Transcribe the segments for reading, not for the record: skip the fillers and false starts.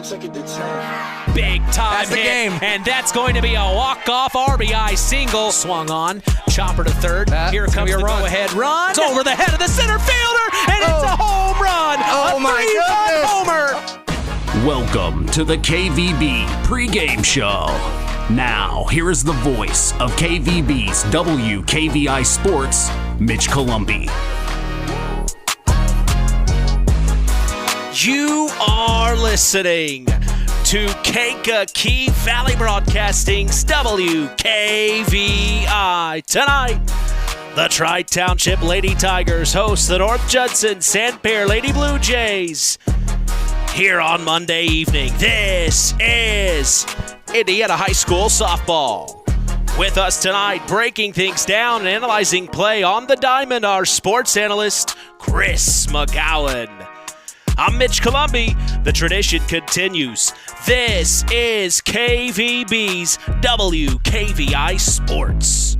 Take it to 10. Big time That's the hit, game. and that's going to be a walk-off RBI single. Swung on, chopper to third. Here comes the go-ahead run. It's over the head of the center fielder, and it's a home run. Oh, my three-run homer. Welcome to the KVB pregame show. Now, here is the voice of KVB's WKVI Sports, Mitch Columbi. You are listening to Kankakee Valley Broadcasting's WKVI. Tonight, the Tri-Township Lady Tigers host the North Judson-San Pierre Lady Blue Jays. Here on Monday evening, this is Indiana High School softball. With us tonight, breaking things down and analyzing play on the diamond, our sports analyst, Chris McGowan. I'm Mitch Columbi. The tradition continues. This is KVB's WKVI Sports.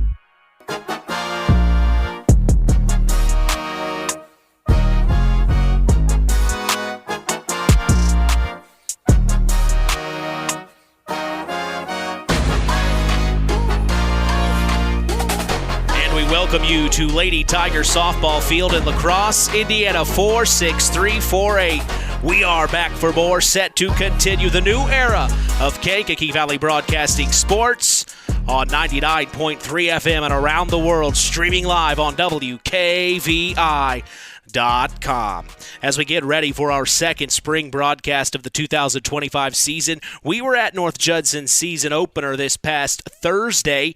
Welcome you to Lady Tiger softball field in La Crosse, Indiana 46348. We are back for more, set to continue the new era of Kankakee Valley Broadcasting Sports on 99.3 FM and around the world, streaming live on WKVI.com. As we get ready for our second spring broadcast of the 2025 season, we were at North Judson's season opener this past Thursday.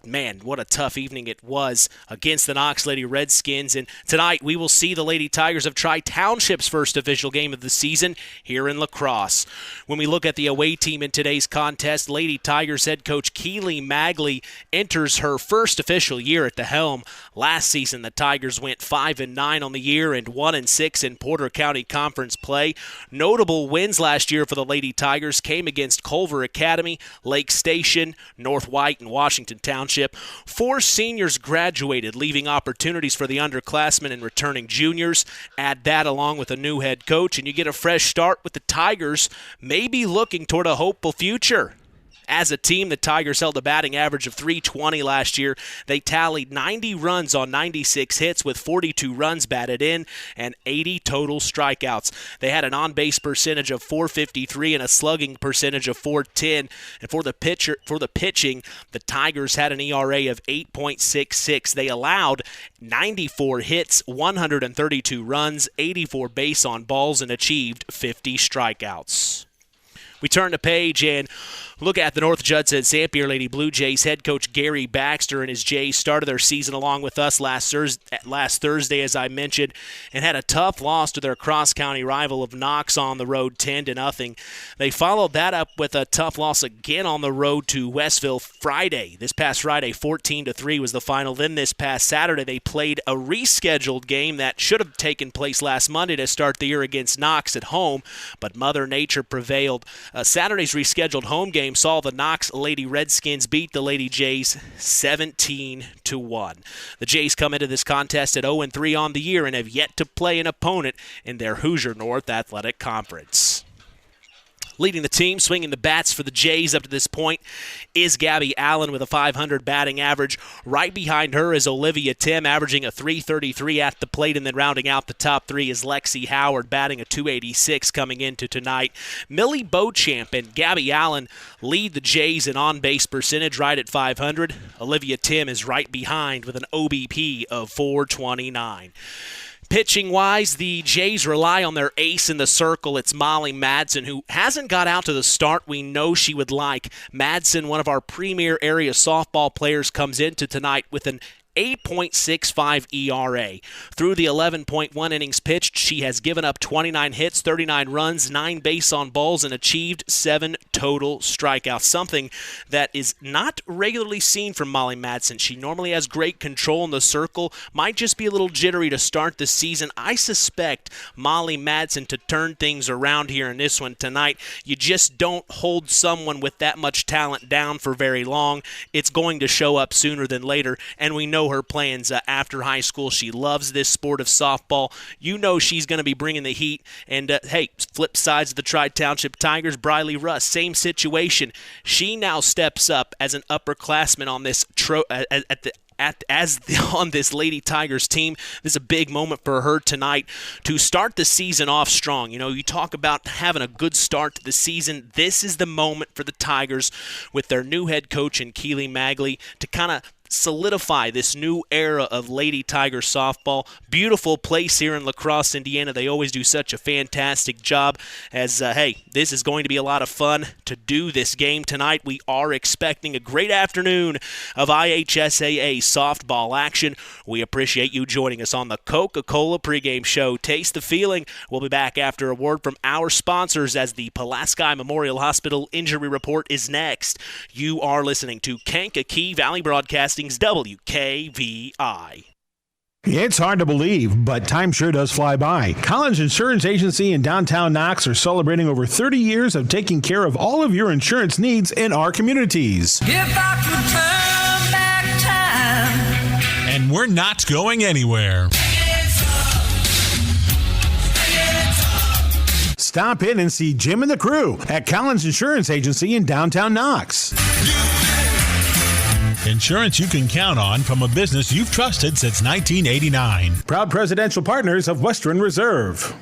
Man, what a tough evening it was against the Knox Lady Redskins. And tonight we will see the Lady Tigers of Tri-Township's first official game of the season here in La Crosse. When we look at the away team in today's contest, Lady Tigers head coach Keely Magley enters her first official year at the helm. Last season, the Tigers went 5-9 on the year and 1-6 in Porter County Conference play. Notable wins last year for the Lady Tigers came against Culver Academy, Lake Station, North White, and Washington Township. 4 seniors graduated, leaving opportunities for the underclassmen and returning juniors. Add that along with a new head coach, and you get a fresh start with the Tigers maybe looking toward a hopeful future. As a team, the Tigers held a batting average of .320 last year. They tallied 90 runs on 96 hits with 42 runs batted in and 80 total strikeouts. They had an on-base percentage of .453 and a slugging percentage of .410. And for the pitching, the Tigers had an ERA of 8.66. They allowed 94 hits, 132 runs, 84 base on balls, and achieved 50 strikeouts. We turn the page and look at the North Judson-San Pierre Lady Blue Jays. Head coach Gary Baxter and his Jays started their season along with us last Thursday, as I mentioned, and had a tough loss to their cross-county rival of Knox on the road, 10-0. They followed that up with a tough loss again on the road to Westville Friday. This past Friday, 14-3 was the final. Then this past Saturday, they played a rescheduled game that should have taken place last Monday to start the year against Knox at home, but Mother Nature prevailed. Saturday's rescheduled home game saw the Knox Lady Redskins beat the Lady Jays 17-1. The Jays come into this contest at 0-3 on the year and have yet to play an opponent in their Hoosier North Athletic Conference. Leading the team, swinging the bats for the Jays up to this point, is Gabby Allen with a .500 batting average. Right behind her is Olivia Tim, averaging a .333 at the plate, and then rounding out the top 3 is Lexi Howard, batting a .286 coming into tonight. Millie Beauchamp and Gabby Allen lead the Jays in on-base percentage right at .500. Olivia Tim is right behind with an OBP of .429. Pitching-wise, the Jays rely on their ace in the circle. It's Molly Madsen, who hasn't got out to the start we know she would like. Madsen, one of our premier area softball players, comes into tonight with an 8.65 ERA. Through the 11.1 innings pitched, she has given up 29 hits, 39 runs, 9 base on balls, and achieved 7 total strikeouts, something that is not regularly seen from Molly Madsen. She normally has great control in the circle, might just be a little jittery to start the season. I suspect Molly Madsen to turn things around here in this one tonight. You just don't hold someone with that much talent down for very long. It's going to show up sooner than later, and we know know her plans after high school. She loves this sport of softball. You know she's going to be bringing the heat. And, hey, flip sides of the Tri-Township Tigers, Briley Russ, same situation. She now steps up as an upperclassman on this on this Lady Tigers team. This is a big moment for her tonight to start the season off strong. You know, you talk about having a good start to the season. This is the moment for the Tigers with their new head coach in Keely Magley to kind of solidify this new era of Lady Tiger softball. Beautiful place here in La Crosse, Indiana. They always do such a fantastic job as, hey, this is going to be a lot of fun to do this game tonight. We are expecting a great afternoon of IHSAA softball action. We appreciate you joining us on the Coca-Cola pregame show. Taste the feeling. We'll be back after a word from our sponsors as the Pulaski Memorial Hospital Injury Report is next. You are listening to Kankakee Valley Broadcasting's WKVI. It's hard to believe, but time sure does fly by. Collins Insurance Agency in downtown Knox are celebrating over 30 years of taking care of all of your insurance needs in our communities. If I could turn back time. And we're not going anywhere. Stop in and see Jim and the crew at Collins Insurance Agency in downtown Knox. Insurance you can count on from a business you've trusted since 1989. Proud presidential partners of Western Reserve.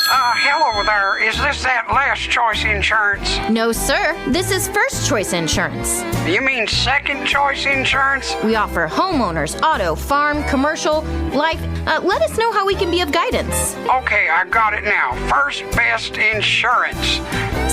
Hello there. Is this that Last Choice Insurance? No, sir. This is First Choice Insurance. You mean Second Choice Insurance? We offer homeowners, auto, farm, commercial, life. Let us know how we can be of guidance. Okay, I got it now. First Best Insurance.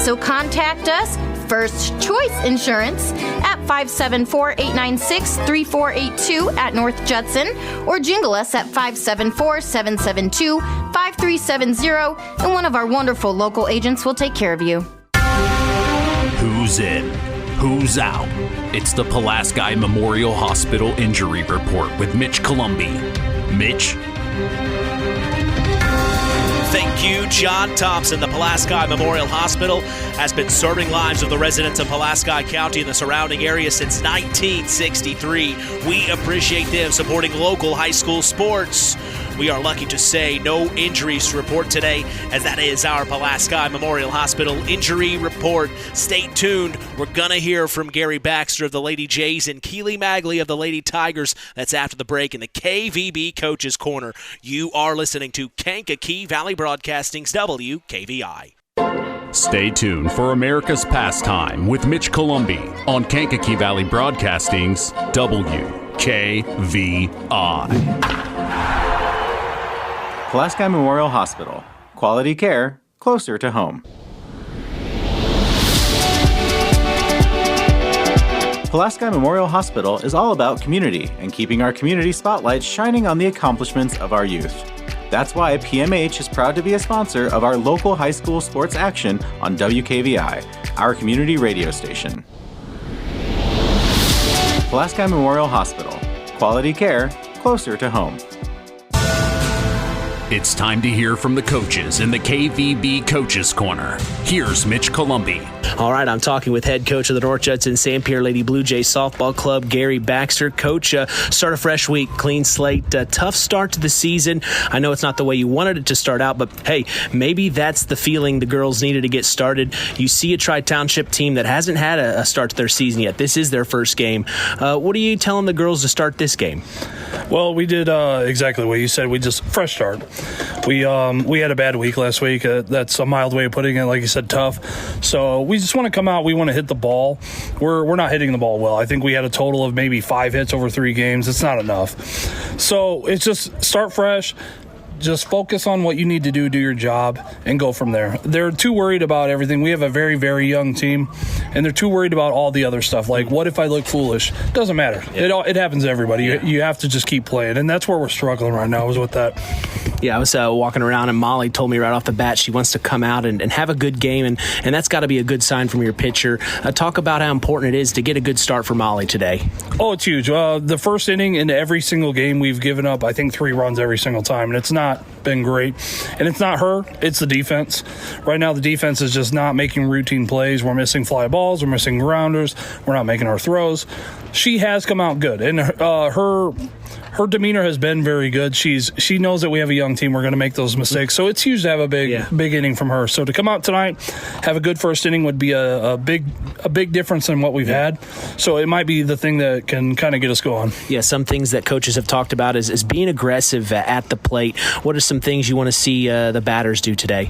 So contact us, First Choice Insurance, at 574-896-3482 at North Judson, or jingle us at 574-772-5370, and one of our wonderful local agents will take care of you. Who's in? Who's out? It's the Pulaski Memorial Hospital Injury Report with Mitch Columbi. Mitch? Thank you, John Thompson. The Pulaski Memorial Hospital has been serving lives of the residents of Pulaski County and the surrounding area since 1963. We appreciate them supporting local high school sports. We are lucky to say no injuries to report today, as that is our Pulaski Memorial Hospital Injury Report. Stay tuned. We're going to hear from Gary Baxter of the Lady Jays and Keely Magley of the Lady Tigers. That's after the break in the KVB Coaches Corner. You are listening to Kankakee Valley Broadcasting's WKVI. Stay tuned for America's Pastime with Mitch Columbi on Kankakee Valley Broadcasting's WKVI. Pulaski Memorial Hospital. Quality care closer to home. Pulaski Memorial Hospital is all about community and keeping our community spotlight shining on the accomplishments of our youth. That's why PMH is proud to be a sponsor of our local high school sports action on WKVI, our community radio station. Pulaski Memorial Hospital. Quality care closer to home. It's time to hear from the coaches in the KVB Coaches Corner. Here's Mitch Columbi. All right, I'm talking with head coach of the North Judson-San Pierre Lady Blue Jays Softball Club, Gary Baxter. Coach, start a fresh week, clean slate, tough start to the season. I know it's not the way you wanted it to start out, but hey, maybe that's the feeling the girls needed to get started. You see a Tri-Township team that hasn't had a start to their season yet. This is their first game. What are you telling the girls to start this game? Well, we did exactly what you said. We just fresh start. We had a bad week last week. That's a mild way of putting it. Like you said, tough. So we just want to come out. We want to hit the ball. We're not hitting the ball well. I think we had a total of maybe 5 hits over 3 games. It's not enough. So it's just start fresh. Just focus on what you need to do your job, and go from there. They're too worried about everything. We have a very, very young team, and they're too worried about all the other stuff. Like, what if I look foolish? Doesn't matter. Yeah. It happens to everybody. Yeah. You have to just keep playing, and that's where we're struggling right now is with that. Yeah, I was walking around, and Molly told me right off the bat she wants to come out and have a good game, and that's got to be a good sign from your pitcher. Talk about how important it is to get a good start for Molly today. Oh, it's huge. The first inning in every single game, we've given up, I think, 3 runs every single time, and it's not been great. And it's not her, it's the defense. Right now, the defense is just not making routine plays. We're missing fly balls, we're missing grounders, we're not making our throws. she has come out good, and her demeanor has been very good. She knows that we have a young team. We're going to make those mistakes, so it's huge to have a big inning from her. So to come out tonight, have a good first inning would be a big difference in what we've had. So it might be the thing that can kind of get us going. Yeah, some things that coaches have talked about is being aggressive at the plate. What are some things you want to see the batters do today?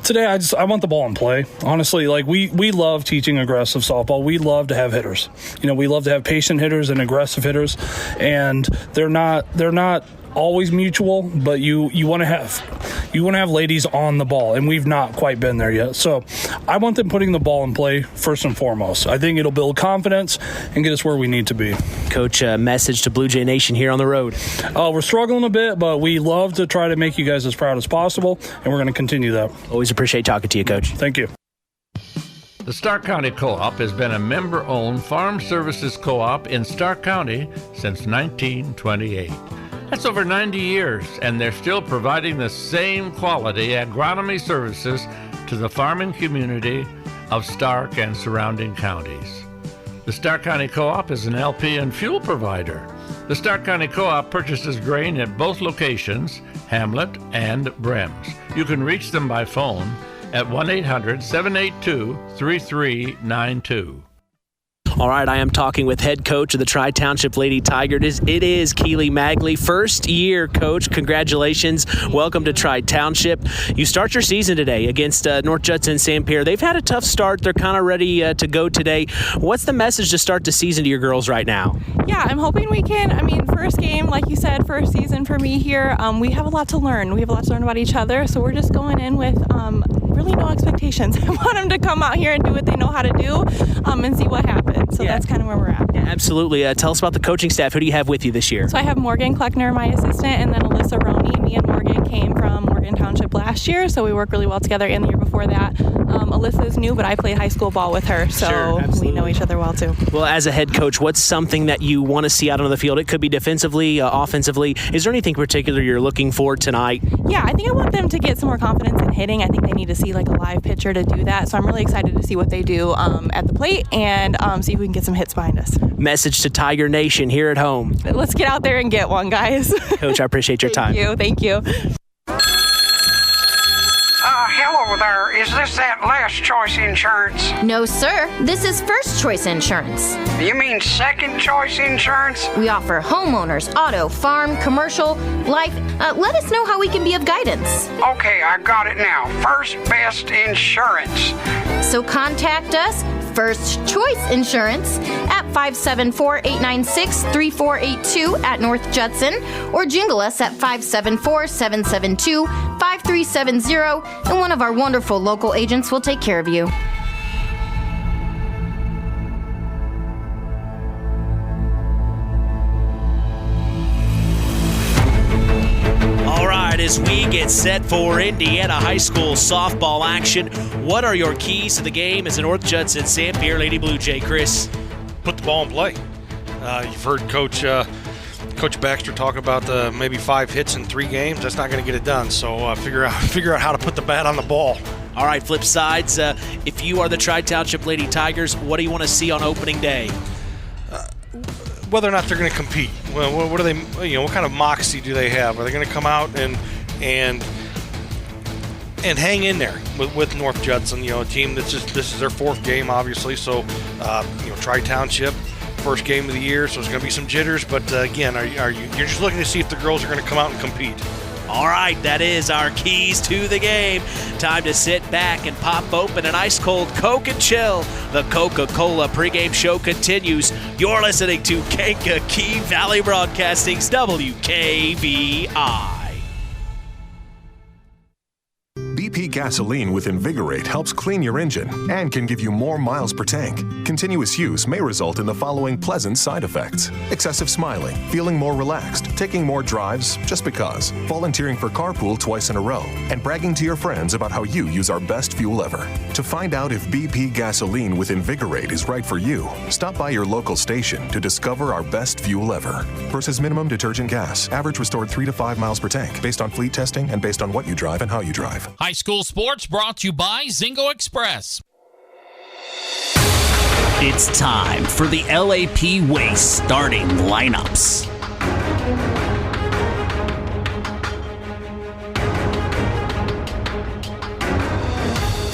Today, I want the ball in play. Honestly, like we love teaching aggressive softball. We love to have hitters. We love to have patient hitters and aggressive hitters, and they're not always mutual, but you want to have ladies on the ball, and we've not quite been there yet. So I want them putting the ball in play first and foremost. I think it'll build confidence and get us where we need to be. Coach, message to Blue Jay Nation here on the road. We're struggling a bit, but we love to try to make you guys as proud as possible, and we're going to continue that. Always appreciate talking to you, Coach. Thank you. The Stark County Co-op has been a member-owned farm services co-op in Stark County since 1928. That's over 90 years, and they're still providing the same quality agronomy services to the farming community of Stark and surrounding counties. The Stark County Co-op is an LP and fuel provider. The Stark County Co-op purchases grain at both locations, Hamlet and Brems. You can reach them by phone at 1-800-782-3392. All right, I am talking with head coach of the Tri-Township Lady Tigers. It is Keely Magley. First year, coach. Congratulations. Welcome to Tri-Township. You start your season today against North Judson-San Pierre. They've had a tough start. They're kind of ready to go today. What's the message to start the season to your girls right now? Yeah, I'm hoping we can. First game, like you said, first season for me here. We have a lot to learn. We have a lot to learn about each other, so we're just going in with really no expectations. I want them to come out here and do what they know how to do and see what happens. So that's kind of where we're at. Yeah, absolutely. Tell us about the coaching staff. Who do you have with you this year? So I have Morgan Kleckner, my assistant, and then Alyssa Roney. Me and Morgan came from Morgan Township last year, so we work really well together, and the year before that. Alyssa is new, but I played high school ball with her, so we know each other well too. Well, as a head coach, what's something that you want to see out on the field? It could be defensively, offensively. Is there anything particular you're looking for tonight? Yeah, I think I want them to get some more confidence in hitting. I think they need to see like a live pitcher to do that, so I'm really excited to see what they do at the plate and see if we can get some hits behind us. Message to Tiger Nation here at home. Let's get out there and get one, guys. Coach, I appreciate your time. Thank you. Hello there. Is this that Last Choice Insurance? No, sir. This is First Choice Insurance. You mean Second Choice Insurance? We offer homeowners, auto, farm, commercial, life. Let us know how we can be of guidance. Okay, I got it now. First Best Insurance. So contact us, First Choice Insurance, at 574-896-3482 at North Judson, or jingle us at 574-772-5370, and one of our wonderful local agents will take care of you. As we get set for Indiana High School softball action, what are your keys to the game as a North Judson-San Pierre Lady Blue Jay? Chris? Put the ball in play. You've heard Coach Baxter talk about the maybe 5 hits in 3 games. That's not going to get it done. So figure out how to put the bat on the ball. All right, flip sides. If you are the Tri-Township Lady Tigers, what do you want to see on opening day? Whether or not they're going to compete. Well, what are they? What kind of moxie do they have? Are they going to come out and hang in there with North Judson? A team that's this is their 4th game, obviously. So, Tri-Township, first game of the year, so it's going to be some jitters. But again, you're just looking to see if the girls are going to come out and compete. All right, that is our keys to the game. Time to sit back and pop open an ice-cold Coke and chill. The Coca-Cola pregame show continues. You're listening to Kankakee Valley Broadcasting's WKVI. BP gasoline with Invigorate helps clean your engine and can give you more miles per tank. Continuous use may result in the following pleasant side effects: excessive smiling, feeling more relaxed, taking more drives just because, volunteering for carpool twice in a row, and bragging to your friends about how you use our best fuel ever. To find out if BP gasoline with Invigorate is right for you, stop by your local station to discover our best fuel ever. Versus minimum detergent gas, average restored 3 to 5 miles per tank, based on fleet testing and based on what you drive and how you drive. High school sports brought to you by Zingo Express. It's time for the LAP Waste starting lineups.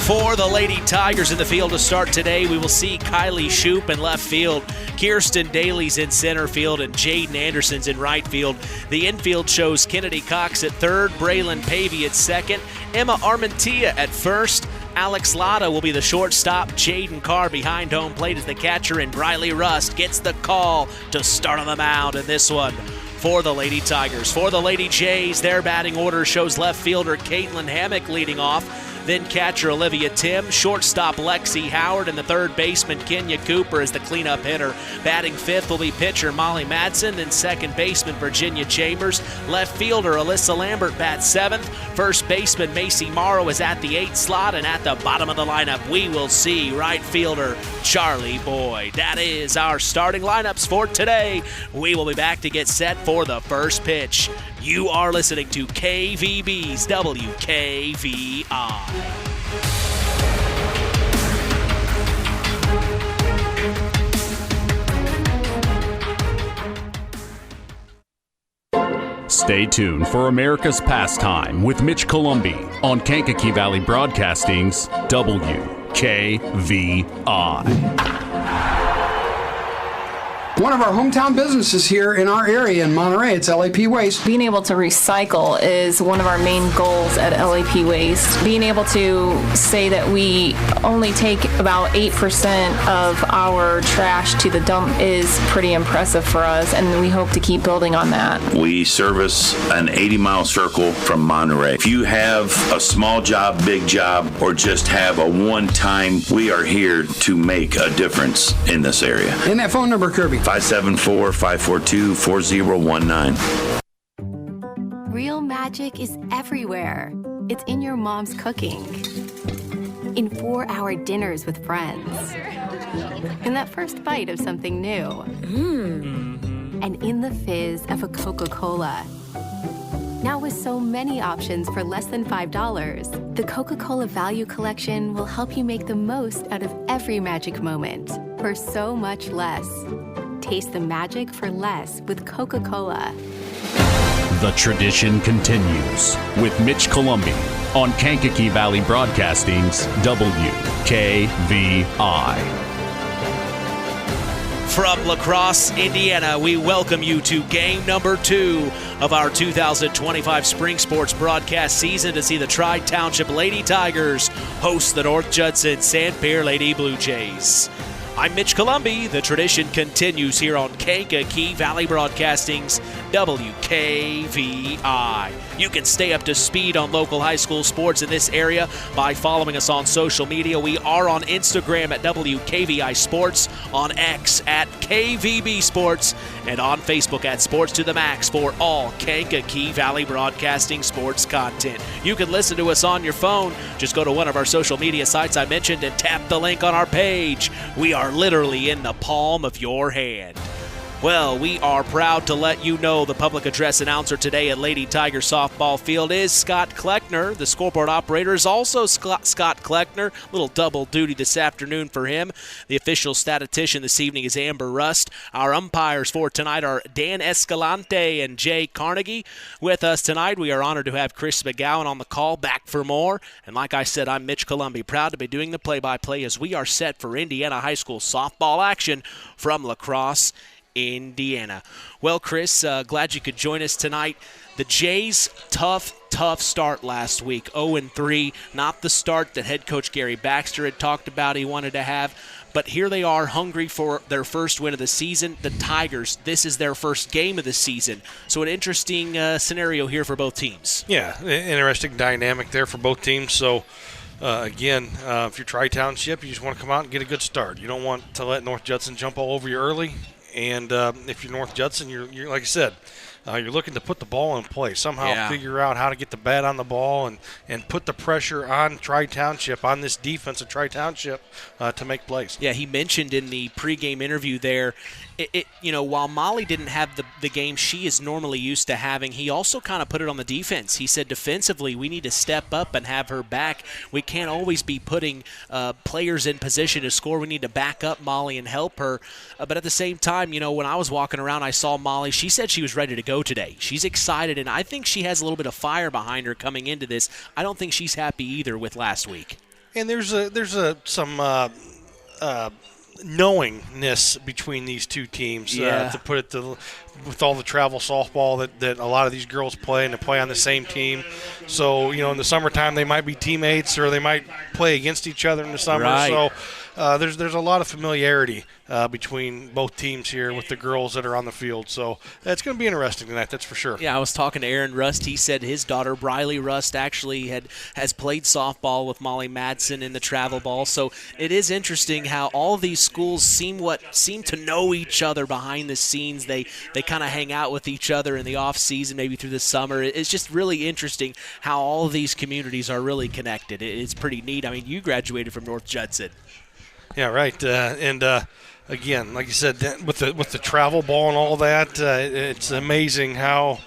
For the Lady Tigers in the field to start today, we will see Kylie Shoup in left field, Kirsten Daly's in center field, and Jaden Anderson's in right field. The infield shows Kennedy Cox at third, Braylon Pavey at second, Emma Armentia at first, Alex Latta will be the shortstop, Jaden Carr behind home plate as the catcher, and Briley Rust gets the call to start on the mound in this one. For the Lady Tigers. For the Lady Jays, their batting order shows left fielder Caitlin Hammock leading off, then catcher Olivia Tim, shortstop Lexi Howard, and the third baseman Kenya Cooper is the cleanup hitter. Batting fifth will be pitcher Molly Madsen, then second baseman Virginia Chambers. Left fielder Alyssa Lambert bats seventh. First baseman Macy Morrow is at the 8th slot, and at the bottom of the lineup we will see right fielder Charlie Boyd. That is our starting lineups for today. We will be back to get set for the first pitch. You are listening to KVB's WKVI. Stay tuned for America's Pastime with Mitch Columbi on Kankakee Valley Broadcasting's WKVI. One of our hometown businesses here in our area in Monterey, it's LAP Waste. Being able to recycle is one of our main goals at LAP Waste. Being able to say that we only take about 8% of our trash to the dump is pretty impressive for us, and we hope to keep building on that. We service an 80-mile circle from Monterey. If you have a small job, big job, or just have a one-time, we are here to make a difference in this area. And that phone number, Kirby? 574-542-4019. Real magic is everywhere. It's in your mom's cooking, in 4-hour dinners with friends, in that first bite of something new, and in the fizz of a Coca-Cola. Now with so many options for less than $5, the Coca-Cola Value Collection will help you make the most out of every magic moment for so much less. Taste the magic for less with Coca-Cola. The tradition continues with Mitch Columbi on Kankakee Valley Broadcasting's WKVI. From La Crosse, Indiana, we welcome you to game number 2 of our 2025 spring sports broadcast season to see the Tri-Township Lady Tigers host the North Judson-San Pierre Lady Blue Jays. I'm Mitch Columbi. The tradition continues here on Kankakee Valley Broadcasting's WKVI. You can stay up to speed on local high school sports in this area by following us on social media. We are on Instagram at WKVI Sports, on X at KVB Sports, and on Facebook at Sports to the Max for all Kankakee Valley Broadcasting sports content. You can listen to us on your phone. Just go to one of our social media sites I mentioned and tap the link on our page. We are literally in the palm of your hand. Well, we are proud to let you know the public address announcer today at Lady Tiger Softball Field is Scott Kleckner. The scoreboard operator is also Scott Kleckner. Little double duty this afternoon for him. The official statistician this evening is Amber Rust. Our umpires for tonight are Dan Escalante and Jay Carnegie. With us tonight, we are honored to have Chris McGowan on the call, back for more. And like I said, I'm Mitch Columbi, proud to be doing the play-by-play as we are set for Indiana High School softball action from La Crosse, Indiana. Well, Chris, glad you could join us tonight. The Jays, tough start last week, 0-3. Not the start that head coach Gary Baxter had talked about he wanted to have, but here they are, hungry for their first win of the season. The Tigers, this is their first game of the season, so an interesting scenario here for both teams. Yeah, interesting dynamic there for both teams. So again, if you're Tri-Township, you just want to come out and get a good start. You don't want to let North Judson jump all over you early. And if you're North Judson, you're like I said, You're looking to put the ball in play, somehow figure out how to get the bat on the ball and put the pressure on Tri-Township, on this defense of Tri-Township to make plays. Yeah, he mentioned in the pregame interview there, while Molly didn't have the game she is normally used to having, he also kind of put it on the defense. He said defensively, we need to step up and have her back. We can't always be putting players in position to score. We need to back up Molly and help her. But at the same time, when I was walking around, I saw Molly. She said she was ready to go today. She's excited, and I think she has a little bit of fire behind her coming into this. I don't think she's happy either with last week. And there's some knowingness between these two teams, to put it with all the travel softball that a lot of these girls play, and they play on the same team. So, in the summertime they might be teammates, or they might play against each other in the summer. Right. So there's a lot of familiarity between both teams here with the girls that are on the field. So it's going to be interesting tonight, that's for sure. Yeah, I was talking to Aaron Rust. He said his daughter, Briley Rust, actually has played softball with Molly Madsen in the travel ball. So it is interesting how all these schools seem to know each other behind the scenes. They kind of hang out with each other in the off season, maybe through the summer. It's just really interesting how all of these communities are really connected. It's pretty neat. I mean, you graduated from North Judson. Yeah, right. Again, like you said, with the travel ball and all that, it's amazing how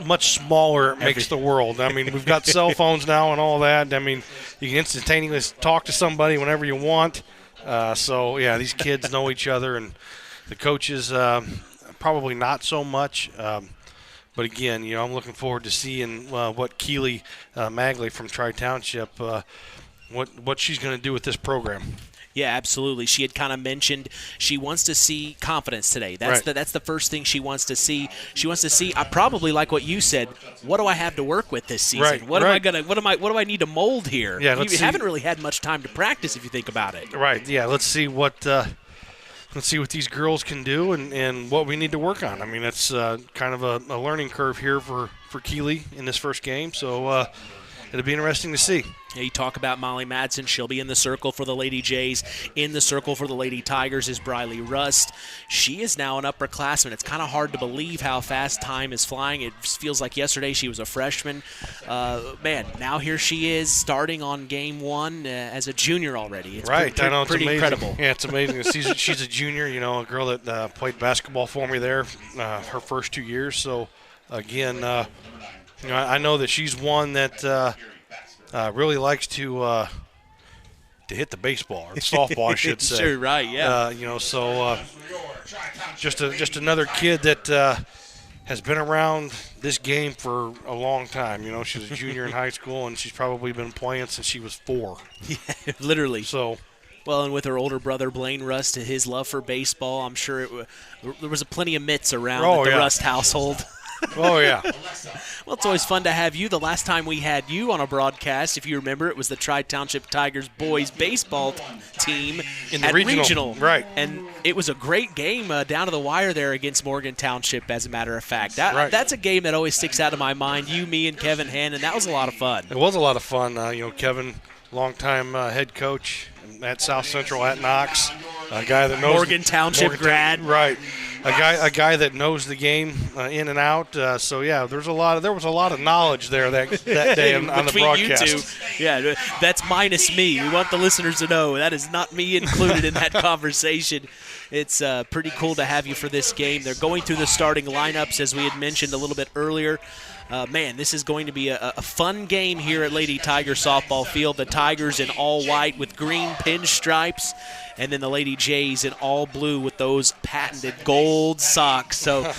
much smaller it makes the world. I mean, we've got cell phones now and all that. I mean, you can instantaneously talk to somebody whenever you want. So, yeah, these kids know each other, and the coaches probably not so much. But, again, I'm looking forward to seeing what Keely Magley from Tri-Township, what she's going to do with this program. Yeah, absolutely. She had kind of mentioned she wants to see confidence today. That's the first thing she wants to see. She wants to see, probably like what you said, what do I have to work with this season? Right, what do I need to mold here? Yeah, you haven't really had much time to practice if you think about it. Right. Yeah, let's see what these girls can do and what we need to work on. I mean, it's kind of a learning curve here for Keely in this first game. So it'll be interesting to see. Yeah, you talk about Molly Madsen. She'll be in the circle for the Lady Jays. In the circle for the Lady Tigers is Briley Rust. She is now an upperclassman. It's kind of hard to believe how fast time is flying. It feels like yesterday she was a freshman. Now here she is starting on game one as a junior already. It's right. pretty, I know, it's pretty amazing. incredible. Yeah, it's amazing. She's a junior, a girl that played basketball for me there her first 2 years. So, again, I know that she's one that really likes to hit the baseball or the softball, I should say. Sure, right, yeah. Just another kid that has been around this game for a long time. She was a junior in high school, and she's probably been playing since she was 4. Yeah, literally. So. Well, and with her older brother, Blaine Rust, his love for baseball, I'm sure there was plenty of mitts around the Rust household. Oh, yeah. Well, it's always fun to have you. The last time we had you on a broadcast, if you remember, it was the Tri-Township Tigers boys baseball team in the at regional. Right. And it was a great game down to the wire there against Morgan Township, as a matter of fact. That's a game that always sticks out of my mind. You, me, and Kevin Hannon, that was a lot of fun. It was a lot of fun. Kevin, longtime head coach at South Central at Knox, a guy that knows Morgan Township grad. Right. A guy that knows the game in and out. There was a lot of knowledge there that day on the broadcast. You two. Yeah, that's minus me. We want the listeners to know that is not me included in that conversation. It's pretty cool to have you for this game. They're going through the starting lineups, as we had mentioned a little bit earlier. This is going to be a fun game here at Lady Tiger softball field. The Tigers in all white with green pinstripes, and then the Lady Jays in all blue with those patented gold socks. So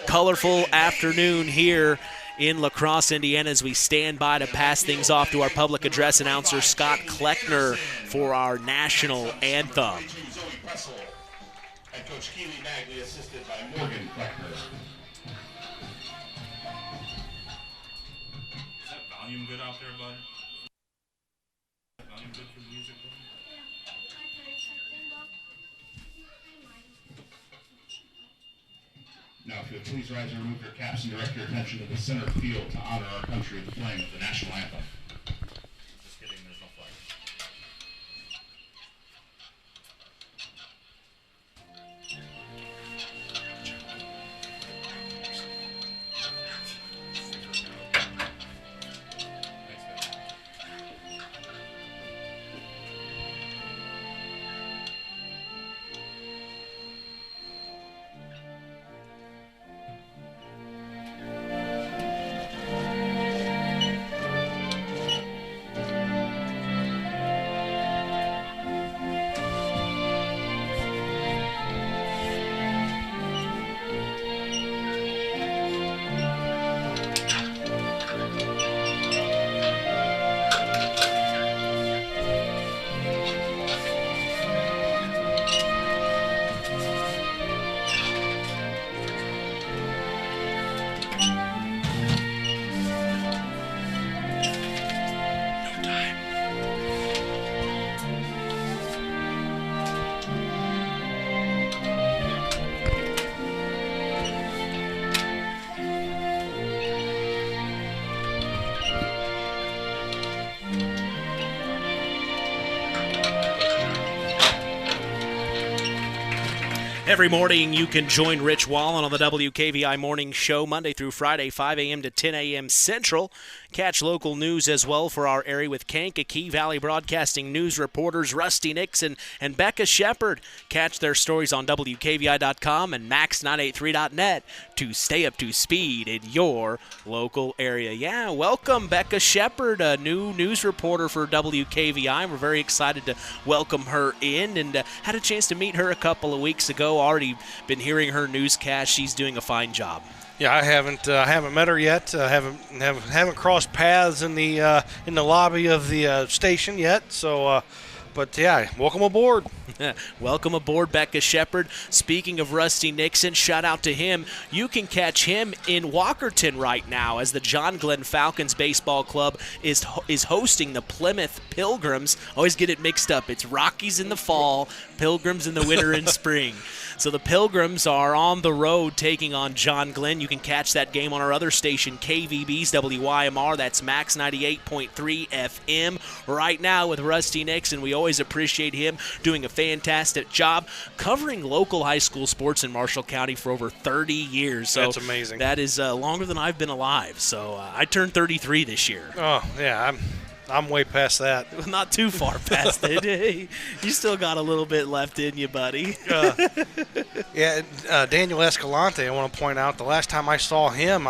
colorful afternoon here in La Crosse, Indiana, as we stand by to pass things off to our public address announcer, Scott Kleckner, for our national anthem. And Coach Keely Magley, assisted by Morgan Kleckner. Is that volume good out there, bud? Is that volume good for the music, bud? Now, if you would please rise and remove your caps and direct your attention to the center field to honor our country with the playing of the national anthem. Just kidding, there's no flag. Every morning you can join Rich Wallen on the WKVI Morning Show, Monday through Friday, 5 a.m. to 10 a.m. Central. Catch local news as well for our area with Kankakee Valley Broadcasting news reporters Rusty Nixon and Becca Shepard. Catch their stories on WKVI.com and Max983.net to stay up to speed in your local area. Yeah, welcome Becca Shepard, a new news reporter for WKVI. We're very excited to welcome her in, and had a chance to meet her a couple of weeks ago. Already been hearing her newscast. She's doing a fine job. Yeah, I haven't met her yet. Haven't crossed paths in the lobby of the station yet. So, but yeah, welcome aboard. Welcome aboard, Becca Shepard. Speaking of Rusty Nixon, shout out to him. You can catch him in Walkerton right now as the John Glenn Falcons Baseball Club is hosting the Plymouth Pilgrims. Always get it mixed up. It's Rockies in the fall, Pilgrims in the winter and spring. So the Pilgrims are on the road taking on John Glenn. You can catch that game on our other station, KVB's WYMR. That's Max 98.3 FM. Right now with Rusty Nixon, we always appreciate him doing a fantastic job covering local high school sports in Marshall County for over 30 years. So that's amazing. That is longer than I've been alive. So I turned 33 this year. Oh, yeah, I'm way past that. Not too far past it. You still got a little bit left in you, buddy. Daniel Escalante, I want to point out, the last time I saw him,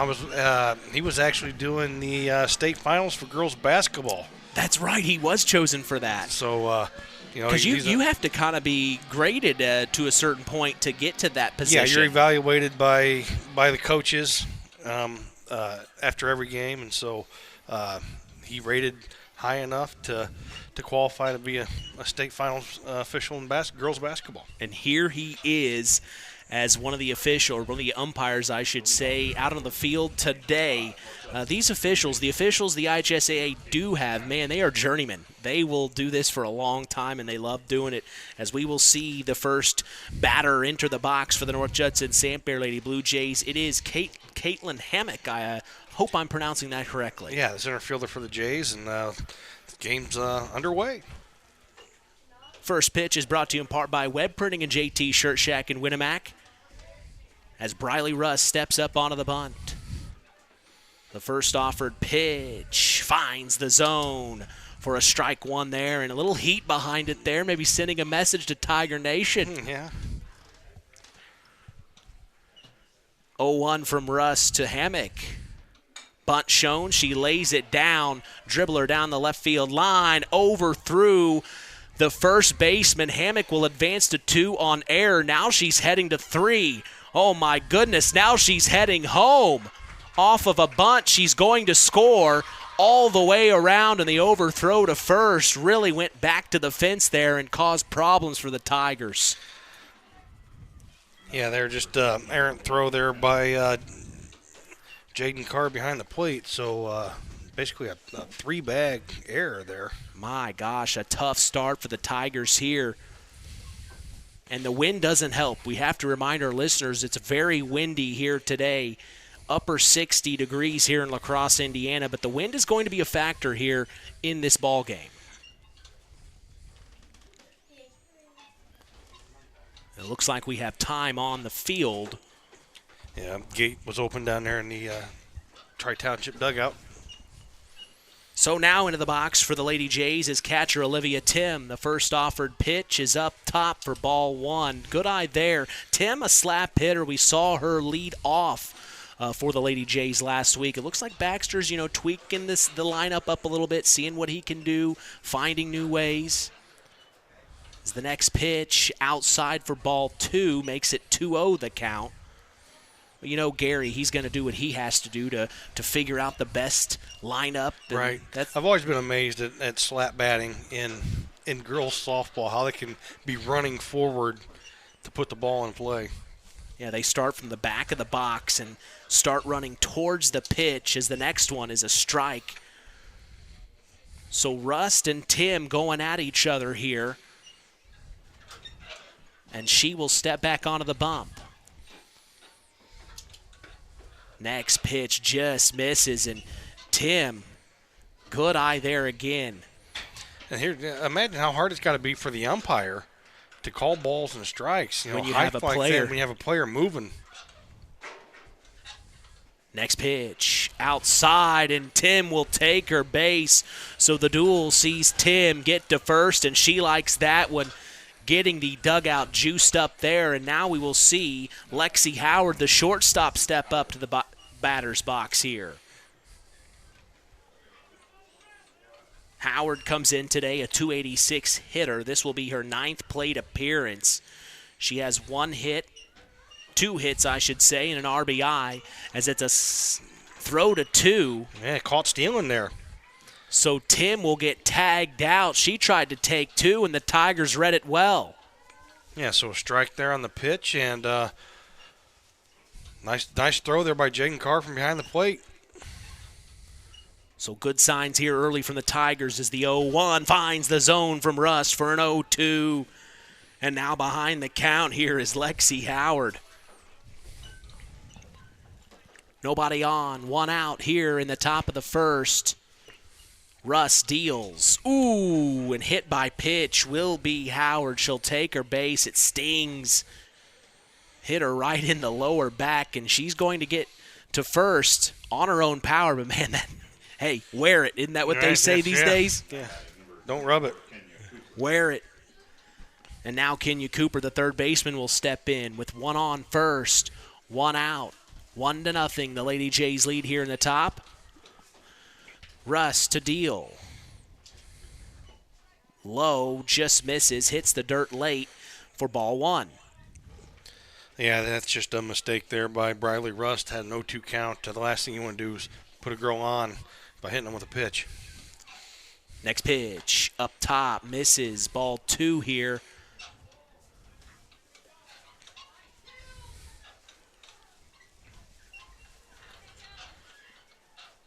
he was actually doing the state finals for girls basketball. That's right. He was chosen for that. So, because you have to kind of be graded to a certain point to get to that position. Yeah, you're evaluated by the coaches after every game, and so he rated high enough to qualify to be a state finals official in girls basketball. And here he is as one of the umpires, I should say, out on the field today. These officials, the IHSAA do have, man, they are journeymen. They will do this for a long time, and they love doing it, as we will see the first batter enter the box for the North Judson-San Fair Lady Blue Jays. It is Caitlin Hammock. I hope I'm pronouncing that correctly. Yeah, the center fielder for the Jays, and the game's underway. First pitch is brought to you in part by Web Printing and JT Shirt Shack in Winnemac, as Briley Russ steps up onto the bunt. The first offered pitch finds the zone for a strike one there, and a little heat behind it there, maybe sending a message to Tiger Nation. Yeah. 0-1 from Russ to Hammock. Bunt shown. She lays it down. Dribbler down the left field line. Over through the first baseman. Hammock will advance to 2 on air. Now she's heading to 3. Oh, my goodness. Now she's heading home. Off of a bunt, she's going to score all the way around, and the overthrow to first really went back to the fence there and caused problems for the Tigers. Yeah, they're just errant throw there by Jaden Carr behind the plate. So basically a 3-bag error there. My gosh, a tough start for the Tigers here. And the wind doesn't help. We have to remind our listeners it's very windy here today. Upper 60 degrees here in La Crosse, Indiana. But the wind is going to be a factor here in this ball game. It looks like we have time on the field. Yeah, gate was open down there in the Tri-Township dugout. So now into the box for the Lady Jays is catcher Olivia Tim. The first offered pitch is up top for ball 1. Good eye there. Tim, a slap hitter. We saw her lead off for the Lady Jays last week. It looks like Baxter's, tweaking the lineup up a little bit, seeing what he can do, finding new ways. As the next pitch outside for ball 2 makes it 2-0 the count. Gary, he's going to do what he has to do to figure out the best lineup. Right. I've always been amazed at slap batting in girls softball, how they can be running forward to put the ball in play. Yeah, they start from the back of the box and start running towards the pitch, as the next one is a strike. So Rust and Tim going at each other here. And she will step back onto the bump. Next pitch just misses, and Tim, good eye there again. And here, imagine how hard it's got to be for the umpire to call balls and strikes. When you have a like player. that, when you have a player moving. Next pitch, outside, and Tim will take her base. So the duel sees Tim get to first, and she likes that one, getting the dugout juiced up there. And now we will see Lexi Howard, the shortstop, step up to the batter's box here. Howard comes in today, a .286 hitter. This will be her 9th plate appearance. She has 1 hit. 2 hits, I should say, and an RBI, as it's a throw to 2. Yeah, caught stealing there. So Tim will get tagged out. She tried to take 2, and the Tigers read it well. Yeah, so a strike there on the pitch, and nice throw there by Jaden Carr from behind the plate. So good signs here early from the Tigers as the 0-1 finds the zone from Rust for an 0-2. And now behind the count here is Lexi Howard. Nobody on, 1 out here in the top of the first. Russ deals. Ooh, and hit by pitch will be Howard. She'll take her base. It stings. Hit her right in the lower back, and she's going to get to first on her own power. But, man, hey, wear it. Isn't that what they say these days? Yeah, don't rub it. Wear it. And now Kenya Cooper, the third baseman, will step in with 1 on first, 1 out. 1-0, the Lady Jays lead here in the top. Russ to deal. Low, just misses, hits the dirt late for ball 1. Yeah, that's just a mistake there by Briley Rust. Had an 0-2 count. The last thing you want to do is put a girl on by hitting them with a pitch. Next pitch, up top, misses, ball 2 here.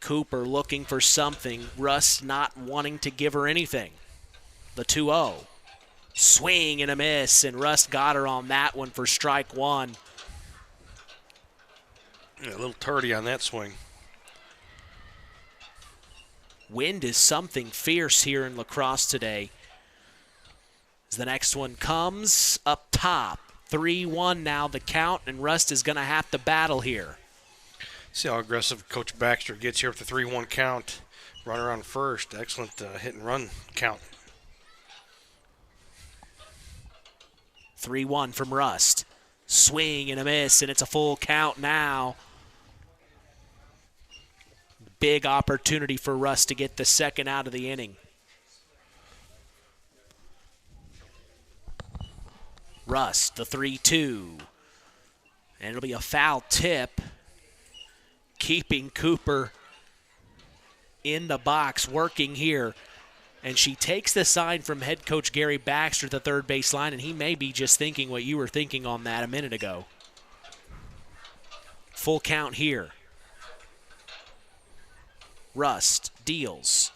Cooper looking for something. Russ not wanting to give her anything. The 2-0. Swing and a miss, and Russ got her on that one for strike 1. Yeah, a little turdy on that swing. Wind is something fierce here in lacrosse today. As the next one comes up top. 3-1 now the count, and Rust is going to have to battle here. See how aggressive Coach Baxter gets here with the 3-1 count. Runner on first. Excellent hit and run count. 3-1 from Rust. Swing and a miss, and it's a full count now. Big opportunity for Rust to get the second out of the inning. Rust, the 3-2. And it'll be a foul tip, keeping Cooper in the box, working here. And she takes the sign from head coach Gary Baxter at the third base line, and he may be just thinking what you were thinking on that a minute ago. Full count here. Rust deals,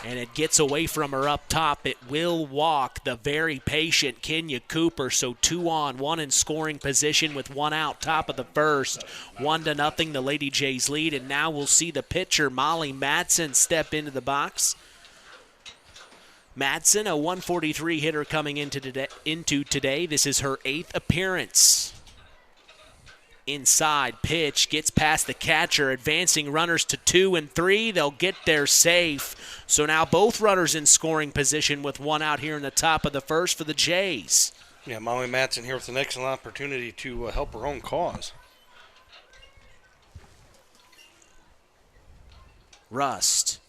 and it gets away from her up top. It will walk the very patient Kenya Cooper. So 2 on, 1 in scoring position with 1 out, top of the first. 1-0, the Lady Jays lead, and now we'll see the pitcher Molly Madsen step into the box. Madsen, a 143 hitter coming into today. This is her 8th appearance. Inside pitch, gets past the catcher, advancing runners to 2 and 3. They'll get there safe. So now both runners in scoring position with 1 out here in the top of the first for the Jays. Yeah, Molly Madsen here with an excellent opportunity to help her own cause. Rust,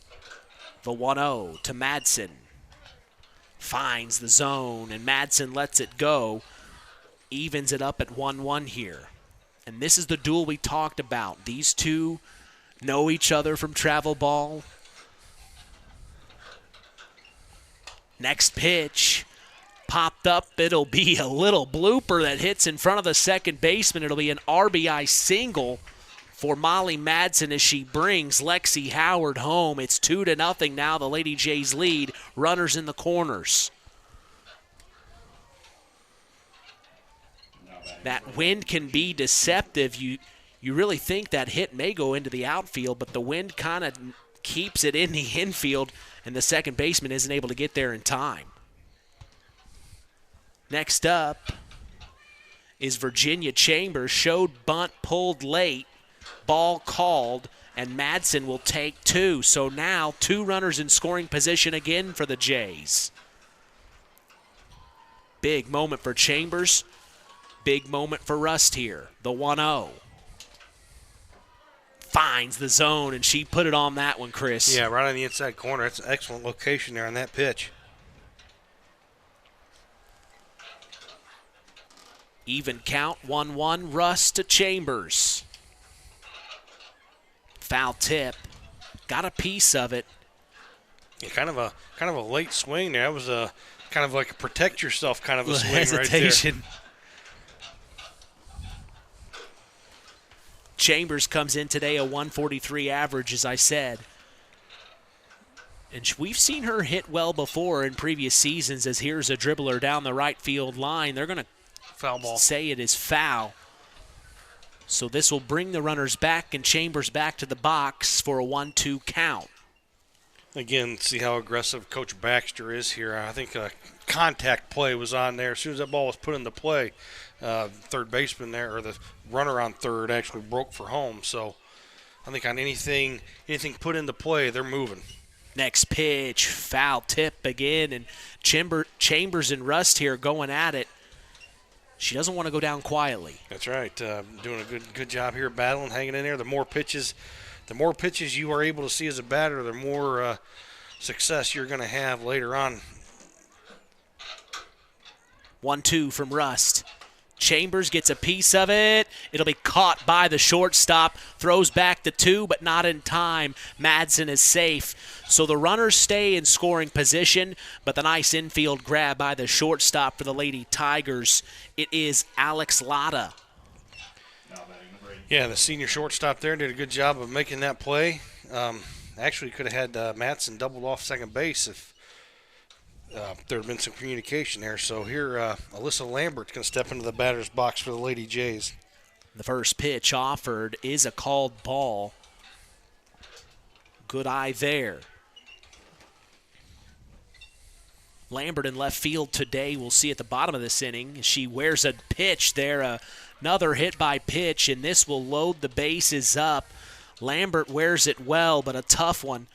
the 1-0 to Madsen. Finds the zone, and Madsen lets it go. Evens it up at 1-1 here. And this is the duel we talked about. These two know each other from travel ball. Next pitch, popped up. It'll be a little blooper that hits in front of the second baseman. It'll be an RBI single for Molly Madsen as she brings Lexi Howard home. It's 2-0 now, the Lady Jays lead. Runners in the corners. That wind can be deceptive. You really think that hit may go into the outfield, but the wind kind of keeps it in the infield, and the second baseman isn't able to get there in time. Next up is Virginia Chambers. Showed bunt, pulled late, ball called, and Madsen will take 2. So now 2 runners in scoring position again for the Jays. Big moment for Chambers. Big moment for Rust here. The 1-0. Finds the zone, and she put it on that one, Chris. Yeah, right on the inside corner. That's an excellent location there on that pitch. Even count, 1-1, Rust to Chambers. Foul tip. Got a piece of it. Yeah, kind of a late swing there. That was a kind of like a protect yourself kind of a swing hesitation. right there. Chambers comes in today a 143 average, as I said. And we've seen her hit well before in previous seasons, as here's a dribbler down the right field line. They're going to foul ball. Say it is foul. So this will bring the runners back and Chambers back to the box for a 1-2 count. Again, see how aggressive Coach Baxter is here. I think a contact play was on there. As soon as that ball was put into play, third baseman there, or the runner on third, actually broke for home. So I think on anything put into play, they're moving. Next pitch, foul tip again, and Chambers and Rust here going at it. She doesn't want to go down quietly. That's right. Doing a good job here, battling, hanging in there. The more pitches you are able to see as a batter, the more success you're going to have later on. 1-2 from Rust. Chambers gets a piece of it. It'll be caught by the shortstop. Throws back the 2, but not in time. Madsen is safe. So the runners stay in scoring position, but the nice infield grab by the shortstop for the Lady Tigers. It is Alex Latta. Yeah, the senior shortstop there did a good job of making that play. Actually could have had Madsen doubled off second base if there had been some communication there. So here, Alyssa Lambert's going to step into the batter's box for the Lady Jays. The first pitch offered is a called ball. Good eye there. Lambert in left field today, we'll see at the bottom of this inning. She wears a pitch there, another hit by pitch, and this will load the bases up. Lambert wears it well, but a tough one.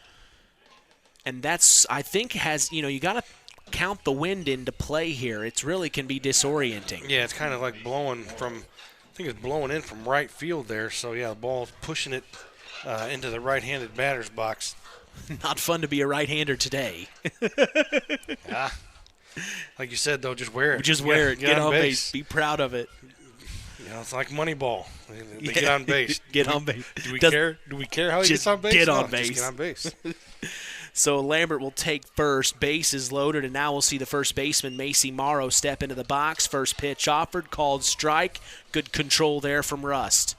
And that's, I think, you got to count the wind into play here. It really can be disorienting. Yeah, it's kind of like blowing in from right field there. So, yeah, the ball's pushing it into the right-handed batter's box. Not fun to be a right-hander today. Yeah. Like you said, though, just wear it. Just wear it. Get on base. Be proud of it. You know, it's like Moneyball. They get on base. Get on base. Do we care? Do we care how he gets on base? Get on base. Just get on base. So Lambert will take first. Base is loaded, and now we'll see the first baseman, Macy Morrow, step into the box. First pitch offered, called strike. Good control there from Rust.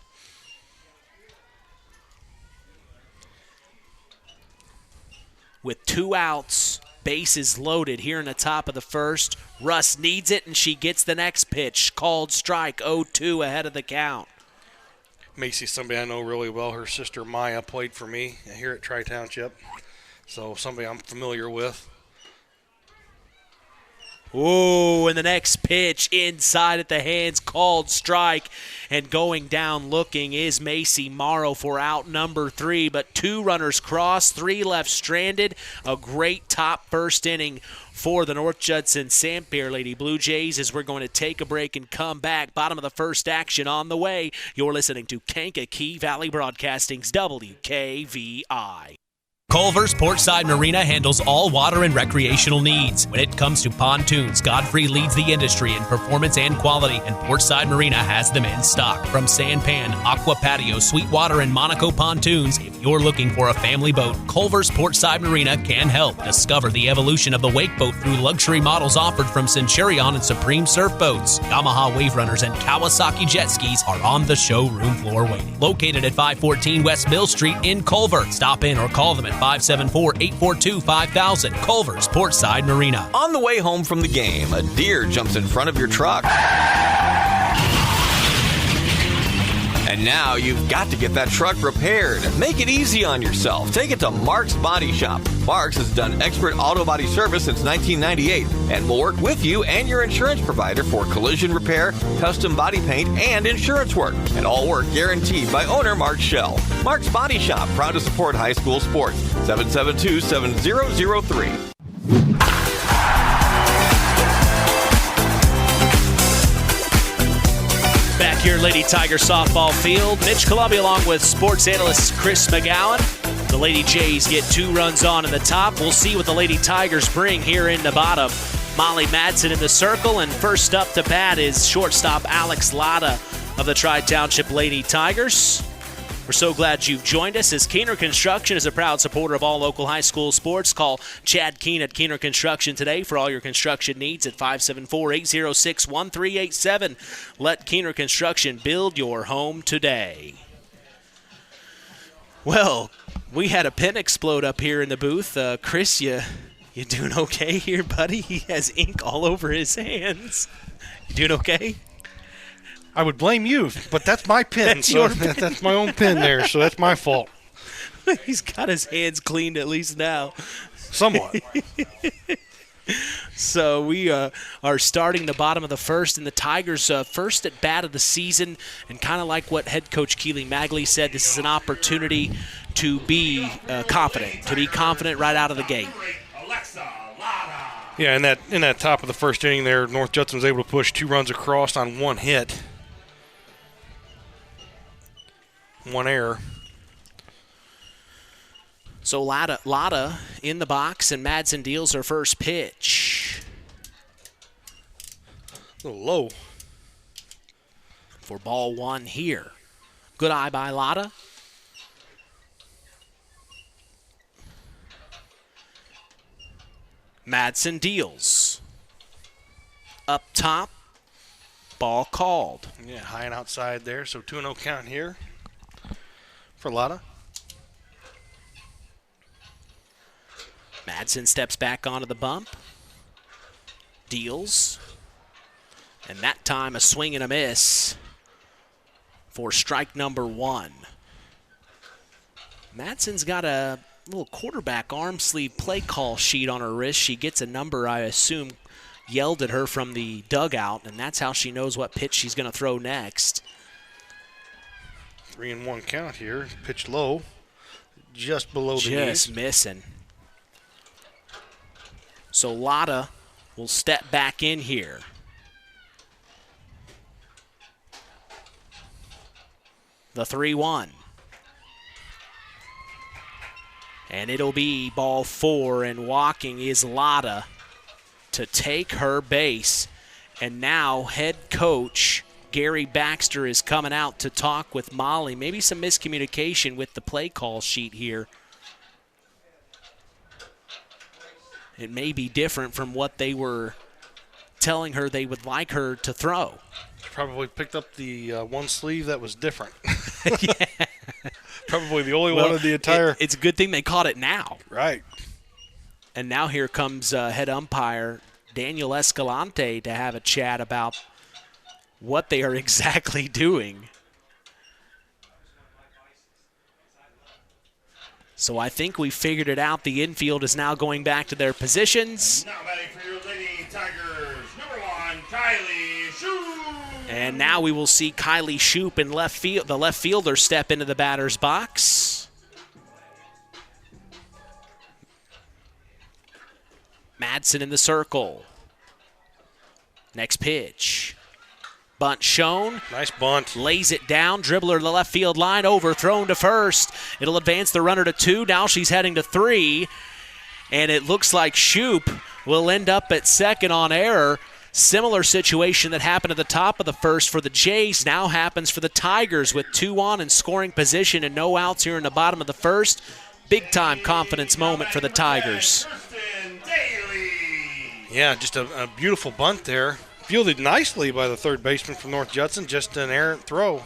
With 2 outs, base is loaded here in the top of the first. Rust needs it, and she gets the next pitch. Called strike, 0-2 ahead of the count. Macy's somebody I know really well. Her sister Maya played for me here at Tri-Township. So somebody I'm familiar with. Ooh, and the next pitch inside at the hands, called strike. And going down looking is Macy Morrow for out number 3. But 2 runners cross, 3 left stranded. A great top first inning for the North Judson-San Pierre Lady Blue Jays as we're going to take a break and come back. Bottom of the first action on the way. You're listening to Kankakee Valley Broadcasting's WKVI. Culver's Portside Marina handles all water and recreational needs. When it comes to pontoons, Godfrey leads the industry in performance and quality, and Portside Marina has them in stock. From Sanpan, Aqua Patio, Sweetwater, and Monaco pontoons, if you're looking for a family boat, Culver's Portside Marina can help. Discover the evolution of the wake boat through luxury models offered from Centurion and Supreme Surf Boats. Yamaha Wave Runners and Kawasaki jet skis are on the showroom floor waiting. Located at 514 West Mill Street in Culver. Stop in or call them at 574-842-5000. Culver's Portside Marina. On the way home from the game, a deer jumps in front of your truck. And now you've got to get that truck repaired. Make it easy on yourself. Take it to Mark's Body Shop. Mark's has done expert auto body service since 1998 and will work with you and your insurance provider for collision repair, custom body paint, and insurance work. And all work guaranteed by owner Mark Schell. Mark's Body Shop, proud to support high school sports. 772-7003. Back here, Lady Tiger softball field. Mitch Columbia along with sports analyst Chris McGowan. The Lady Jays get 2 runs on in the top. We'll see what the Lady Tigers bring here in the bottom. Molly Madsen in the circle, and first up to bat is shortstop Alex Latta of the Tri-Township Lady Tigers. We're so glad you've joined us, as Keener Construction is a proud supporter of all local high school sports. Call Chad Keen at Keener Construction today for all your construction needs at 574-806-1387. Let Keener Construction build your home today. Well, we had a pen explode up here in the booth. Chris, you doing okay here, buddy? He has ink all over his hands. You doing okay? I would blame you, but that's my pen. That's my own pen there, so that's my fault. He's got his hands cleaned at least now. Somewhat. So we are starting the bottom of the first, and the Tigers first at bat of the season, and kind of like what head coach Keely Magley said, this is an opportunity to be confident right out of the gate. Yeah, in that top of the first inning there, North Judson was able to push 2 runs across on 1 hit. 1 error. So Latta in the box, and Madsen deals her first pitch. A little low. For ball 1 here. Good eye by Latta. Madsen deals. Up top, ball called. Yeah, high and outside there, so 2-0 count here for Latta. Madsen steps back onto the bump. Deals. And that time a swing and a miss for strike number 1. Madsen's got a little quarterback arm sleeve play call sheet on her wrist. She gets a number, I assume, yelled at her from the dugout, and that's how she knows what pitch she's going to throw next. 3-1 count here. Pitch low, just below the knees. Just missing. So Latta will step back in here. The 3-1. And it'll be ball 4, and walking is Latta to take her base. And now head coach Gary Baxter is coming out to talk with Molly. Maybe some miscommunication with the play call sheet here. It may be different from what they were telling her they would like her to throw. Probably picked up the one sleeve that was different. Yeah. Probably the only one of the entire. It's a good thing they caught it now. Right. And now here comes head umpire Daniel Escalante to have a chat about what they are exactly doing. So I think we figured it out. The infield is now going back to their positions. Now batting for your Lady Tigers, number 1, Kylie Shoup. And now we will see Kylie Shoup in left field, the left fielder, step into the batter's box. Madsen in the circle. Next pitch. Bunt shown. Nice bunt. Lays it down. Dribbler to the left field line. Overthrown to first. It'll advance the runner to 2. Now she's heading to 3. And it looks like Shoup will end up at second on error. Similar situation that happened at the top of the first for the Jays now happens for the Tigers with 2 on in scoring position and no outs here in the bottom of the first. Big-time confidence moment for the Tigers. Yeah, just a beautiful bunt there. Fielded nicely by the third baseman from North Judson, just an errant throw.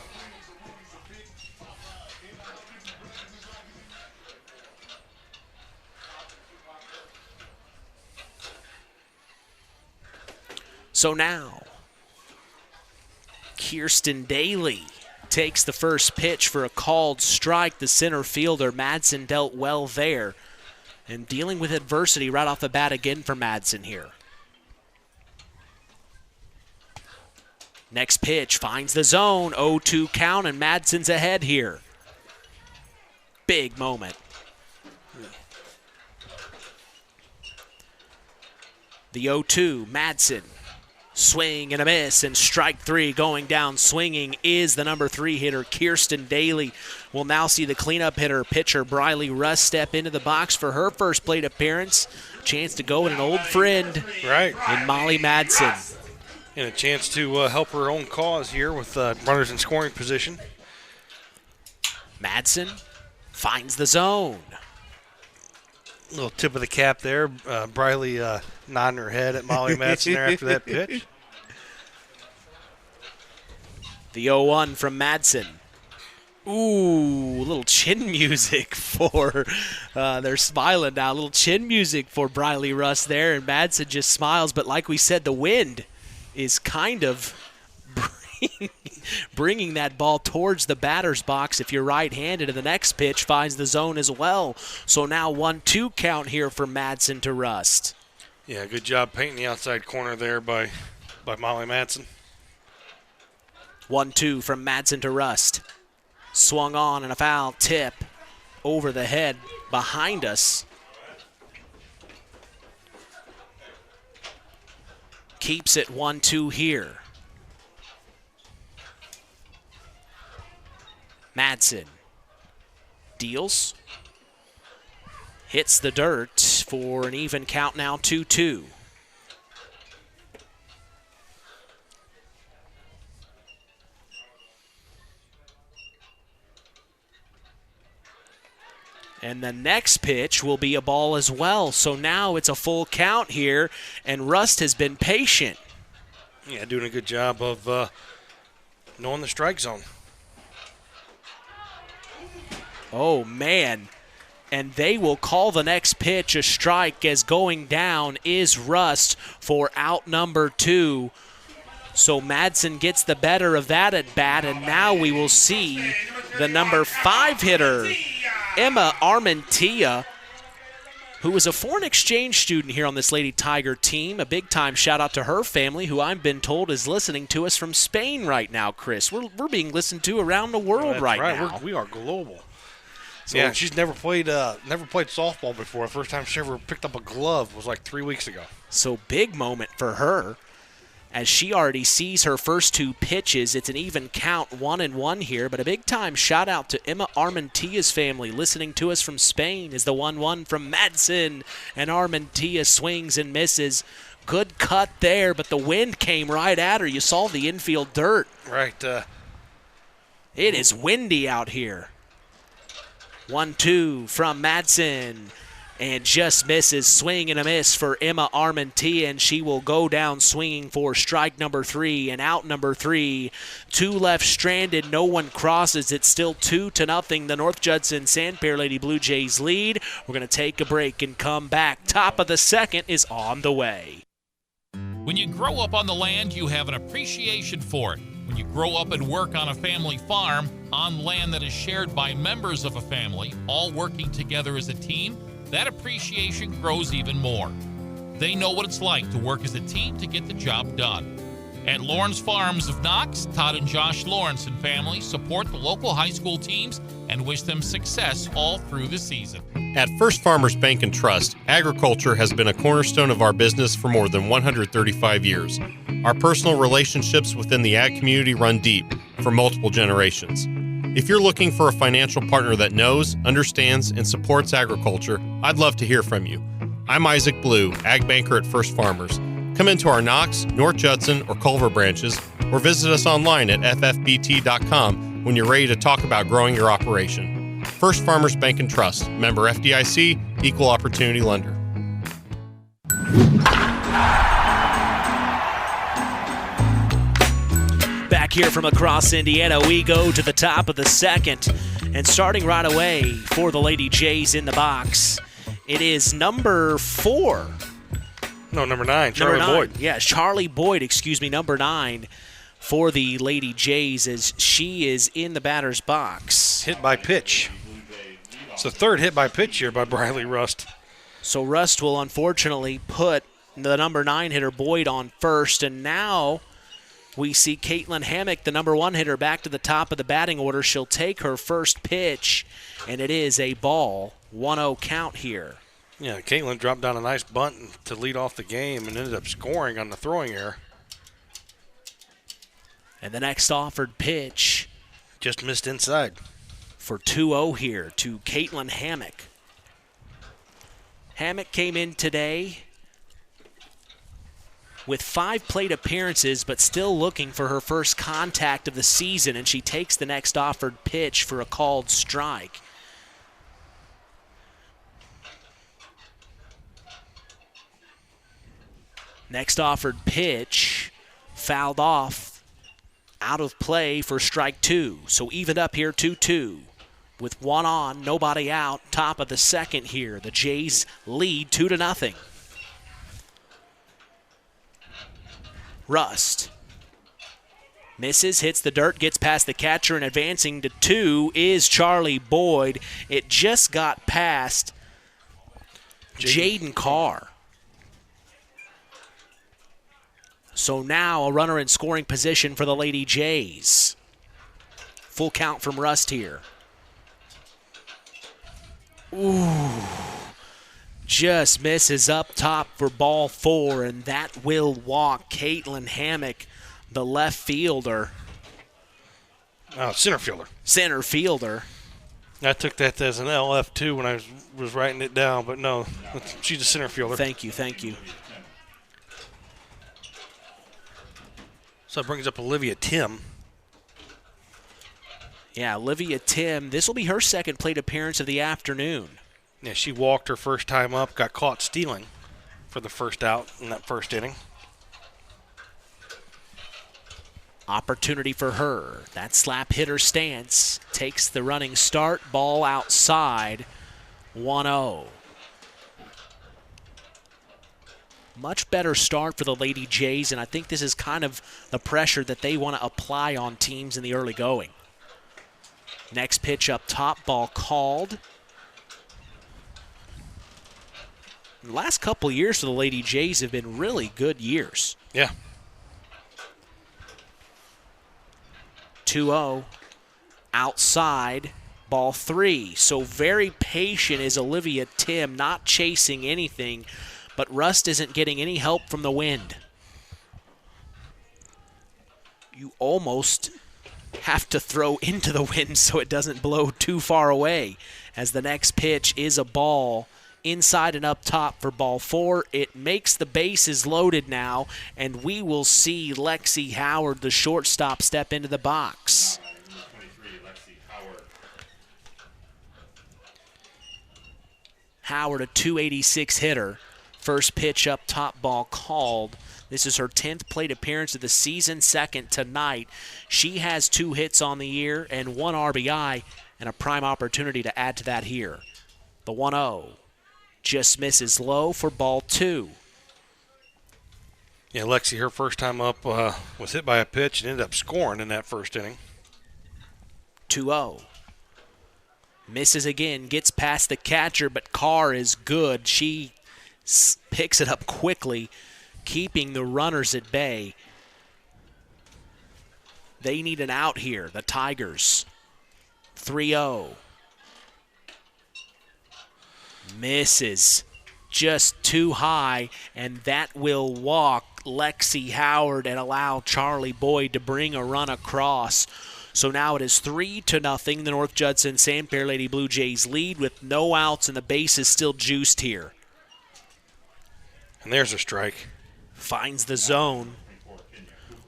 So now, Kirsten Daly takes the first pitch for a called strike. The center fielder, Madsen, dealt well there. And dealing with adversity right off the bat again for Madsen here. Next pitch finds the zone. 0-2 count, and Madsen's ahead here. Big moment. The 0-2, Madsen. Swing and a miss, and strike three. Going down swinging is the number 3 hitter, Kirsten Daly. We'll now see the cleanup hitter, pitcher Briley Russ, step into the box for her first plate appearance. Chance to go with an old friend in Molly Madsen. And a chance to help her own cause here with runners in scoring position. Madsen finds the zone. Little tip of the cap there. Briley nodding her head at Molly Madsen there after that pitch. The 0-1 from Madsen. Ooh, a little chin music for, they're smiling now. A little chin music for Briley Russ there, and Madsen just smiles. But like we said, the wind is kind of bringing that ball towards the batter's box if you're right-handed, and the next pitch finds the zone as well. So now 1-2 count here for Madsen to Rust. Yeah, good job painting the outside corner there by Molly Madsen. 1-2 from Madsen to Rust. Swung on and a foul tip over the head behind us. Keeps it 1-2 here. Madsen deals. Hits the dirt for an even count now, 2-2. And the next pitch will be a ball as well. So now it's a full count here, and Rust has been patient. Yeah, doing a good job of knowing the strike zone. Oh, man. And they will call the next pitch a strike, as going down is Rust for out number 2. So Madsen gets the better of that at bat, and now we will see the number 5 hitter, Emma Armentia, who is a foreign exchange student here on this Lady Tiger team. A big-time shout-out to her family, who I've been told is listening to us from Spain right now, Chris. We're being listened to around the world now. We are global. So yeah, she's never played softball before. The first time she ever picked up a glove was like 3 weeks ago. So big moment for her, as she already sees her first 2 pitches. It's an even count, 1-1 here, but a big-time shout-out to Emma Armentia's family listening to us from Spain is the 1-1 from Madsen, and Armentia swings and misses. Good cut there, but the wind came right at her. You saw the infield dirt. Right. It is windy out here. 1-2 from Madsen, and just misses. Swing and a miss for Emma Armentia, and she will go down swinging for strike number 3 and out number 3. 2 left stranded, no one crosses. It's still 2-0. The North Judson-San Lady Blue Jays lead. We're going to take a break and come back. Top of the second is on the way. When you grow up on the land, you have an appreciation for it. When you grow up and work on a family farm, on land that is shared by members of a family, all working together as a team, that appreciation grows even more. They know what it's like to work as a team to get the job done. At Lawrence Farms of Knox, Todd and Josh Lawrence and family support the local high school teams and wish them success all through the season. At First Farmers Bank and Trust, agriculture has been a cornerstone of our business for more than 135 years. Our personal relationships within the ag community run deep for multiple generations. If you're looking for a financial partner that knows, understands, and supports agriculture, I'd love to hear from you. I'm Isaac Blue, Ag Banker at First Farmers. Come into our Knox, North Judson, or Culver branches, or visit us online at ffbt.com when you're ready to talk about growing your operation. First Farmers Bank and Trust, member FDIC, equal opportunity lender. Back here from across Indiana, we go to the top of the second. And starting right away for the Lady Jays in the box, it is number 9. Charlie Boyd. Yeah, Charlie Boyd, number 9 for the Lady Jays as she is in the batter's box. Hit by pitch. It's the third hit by pitch here by Briley Rust. So Rust will unfortunately put the number 9 hitter Boyd on first, and now we see Caitlin Hammock, the number 1 hitter, back to the top of the batting order. She'll take her first pitch, and it is a ball. 1-0 count here. Yeah, Caitlin dropped down a nice bunt to lead off the game and ended up scoring on the throwing error. And the next offered pitch. Just missed inside. For 2-0 here to Caitlin Hammock. Hammock came in today with 5 plate appearances, but still looking for her first contact of the season, and she takes the next offered pitch for a called strike. Next offered pitch, fouled off, out of play for strike 2. So even up here, 2-2. With 1 on, nobody out, top of the second here. The Jays lead 2-0. Rust misses, hits the dirt, gets past the catcher, and advancing to 2 is Charlie Boyd. It just got past Jaden Carr. So now a runner in scoring position for the Lady Jays. Full count from Rust here. Ooh. Just misses up top for ball 4, and that will walk Caitlin Hammock, the left fielder. Center fielder. Center fielder. I took that as an LF2 when I was writing it down, but no, she's a center fielder. Thank you, thank you. So that brings up Olivia Tim. Yeah, Olivia Tim. This will be her second plate appearance of the afternoon. Yeah, she walked her first time up, got caught stealing for the first out in that first inning. Opportunity for her. That slap hitter stance takes the running start. Ball outside. 1-0. Much better start for the Lady Jays, and I think this is kind of the pressure that they want to apply on teams in the early going. Next pitch up top, ball called. The last couple years for the Lady Jays have been really good years. Yeah. 2-0. Outside, ball 3. So very patient is Olivia Tim, not chasing anything, but Rust isn't getting any help from the wind. You almost have to throw into the wind so it doesn't blow too far away, as the next pitch is a ball inside and up top for ball 4. It makes the bases loaded now, and we will see Lexi Howard, the shortstop, step into the box. Howard, a .286 hitter. First pitch up top, ball called. This is her 10th plate appearance of the season, second tonight. She has 2 hits on the year and 1 RBI, and a prime opportunity to add to that here. The 1-0 just misses low for ball 2. Yeah, Lexi, her first time up, was hit by a pitch and ended up scoring in that first inning. 2-0. Misses again, gets past the catcher, but Carr is good. She picks it up quickly, keeping the runners at bay. They need an out here, the Tigers. 3-0. Misses just too high, and that will walk Lexi Howard and allow Charlie Boyd to bring a run across. So now it is 3-0. The North Judson-San Fair Lady Blue Jays lead with no outs, and the base is still juiced here. And there's a strike. Finds the zone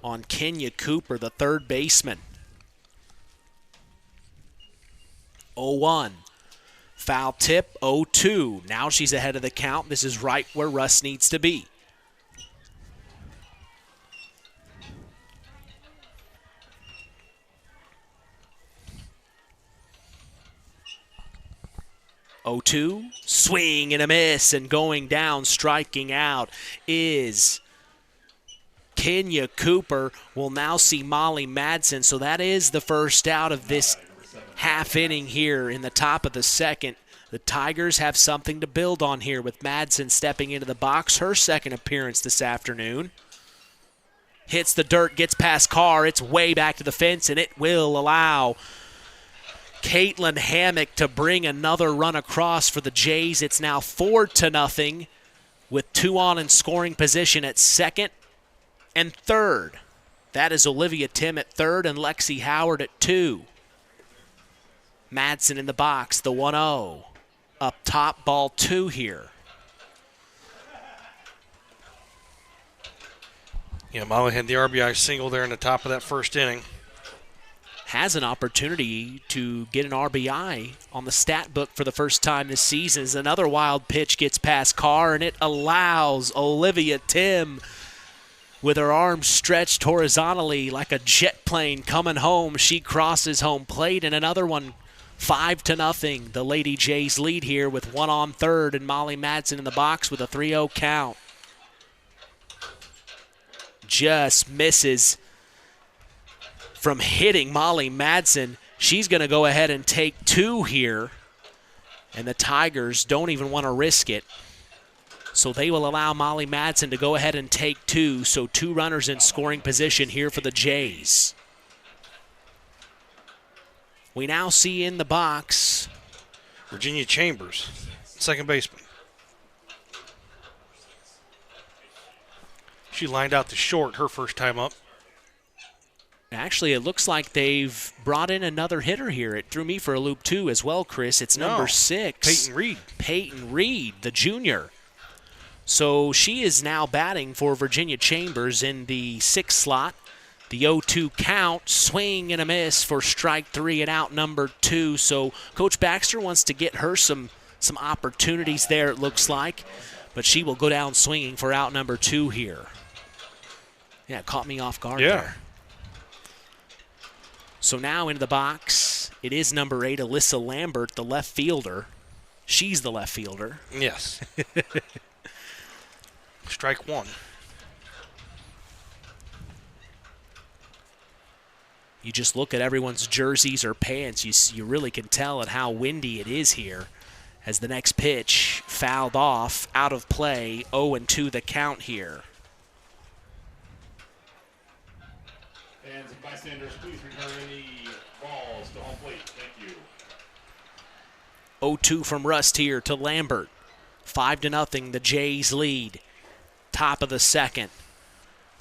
on Kenya Cooper, the third baseman. 0-1. Foul tip, 0-2. Now she's ahead of the count. This is right where Russ needs to be. Swing and a miss, and going down, striking out is Kenya Cooper will now see Molly Madsen. So that is the first out of this half inning here in the top of the second. The Tigers have something to build on here with Madsen stepping into the box, her second appearance this afternoon. Hits the dirt, gets past Carr. It's way back to the fence, and it will allow Caitlin Hammock to bring another run across for the Jays. It's now 4-0 with 2 on in scoring position at second and third. That is Olivia Tim at third and Lexi Howard at 2. Madsen in the box, the 1-0. Up top, ball 2 here. Yeah, Molly had the RBI single there in the top of that first inning. Has an opportunity to get an RBI on the stat book for the first time this season. As another wild pitch gets past Carr, and it allows Olivia Tim, with her arms stretched horizontally like a jet plane coming home. She crosses home plate, and another one, 5-0. The Lady Jays lead here with 1 on third, and Molly Madsen in the box with a 3-0 count. Just misses from hitting Molly Madsen. She's going to go ahead and take 2 here, and the Tigers don't even want to risk it. So they will allow Molly Madsen to go ahead and take 2. So 2 runners in scoring position here for the Jays. We now see in the box Virginia Chambers, second baseman. She lined out to short her first time up. Actually, it looks like they've brought in another hitter here. It threw me for a loop, too, as well, Chris. It's number 6. Peyton Reed. Peyton Reed, the junior. So she is now batting for Virginia Chambers in the 6th slot. The 0-2 count, swing and a miss for strike 3 and out number 2. So Coach Baxter wants to get her some opportunities there, it looks like. But she will go down swinging for out number 2 here. Yeah, it caught me off guard there. So now into the box, it is number 8, Alyssa Lambert, the left fielder. She's the left fielder. Yes. Strike 1. You just look at everyone's jerseys or pants, you really can tell at how windy it is here. As the next pitch fouled off, out of play, 0-2 the count here. Fans and bystanders, please return any balls to home plate. Thank you. 0-2 from Rust here to Lambert. 5-0, the Jays lead. Top of the second.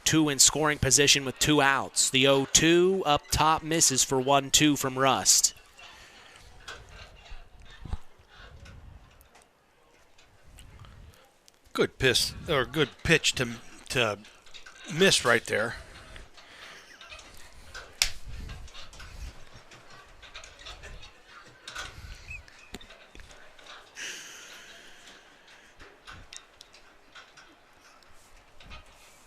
2 in scoring position with 2 outs. The 0-2 up top misses for 1-2 from Rust. Good pitch to miss right there.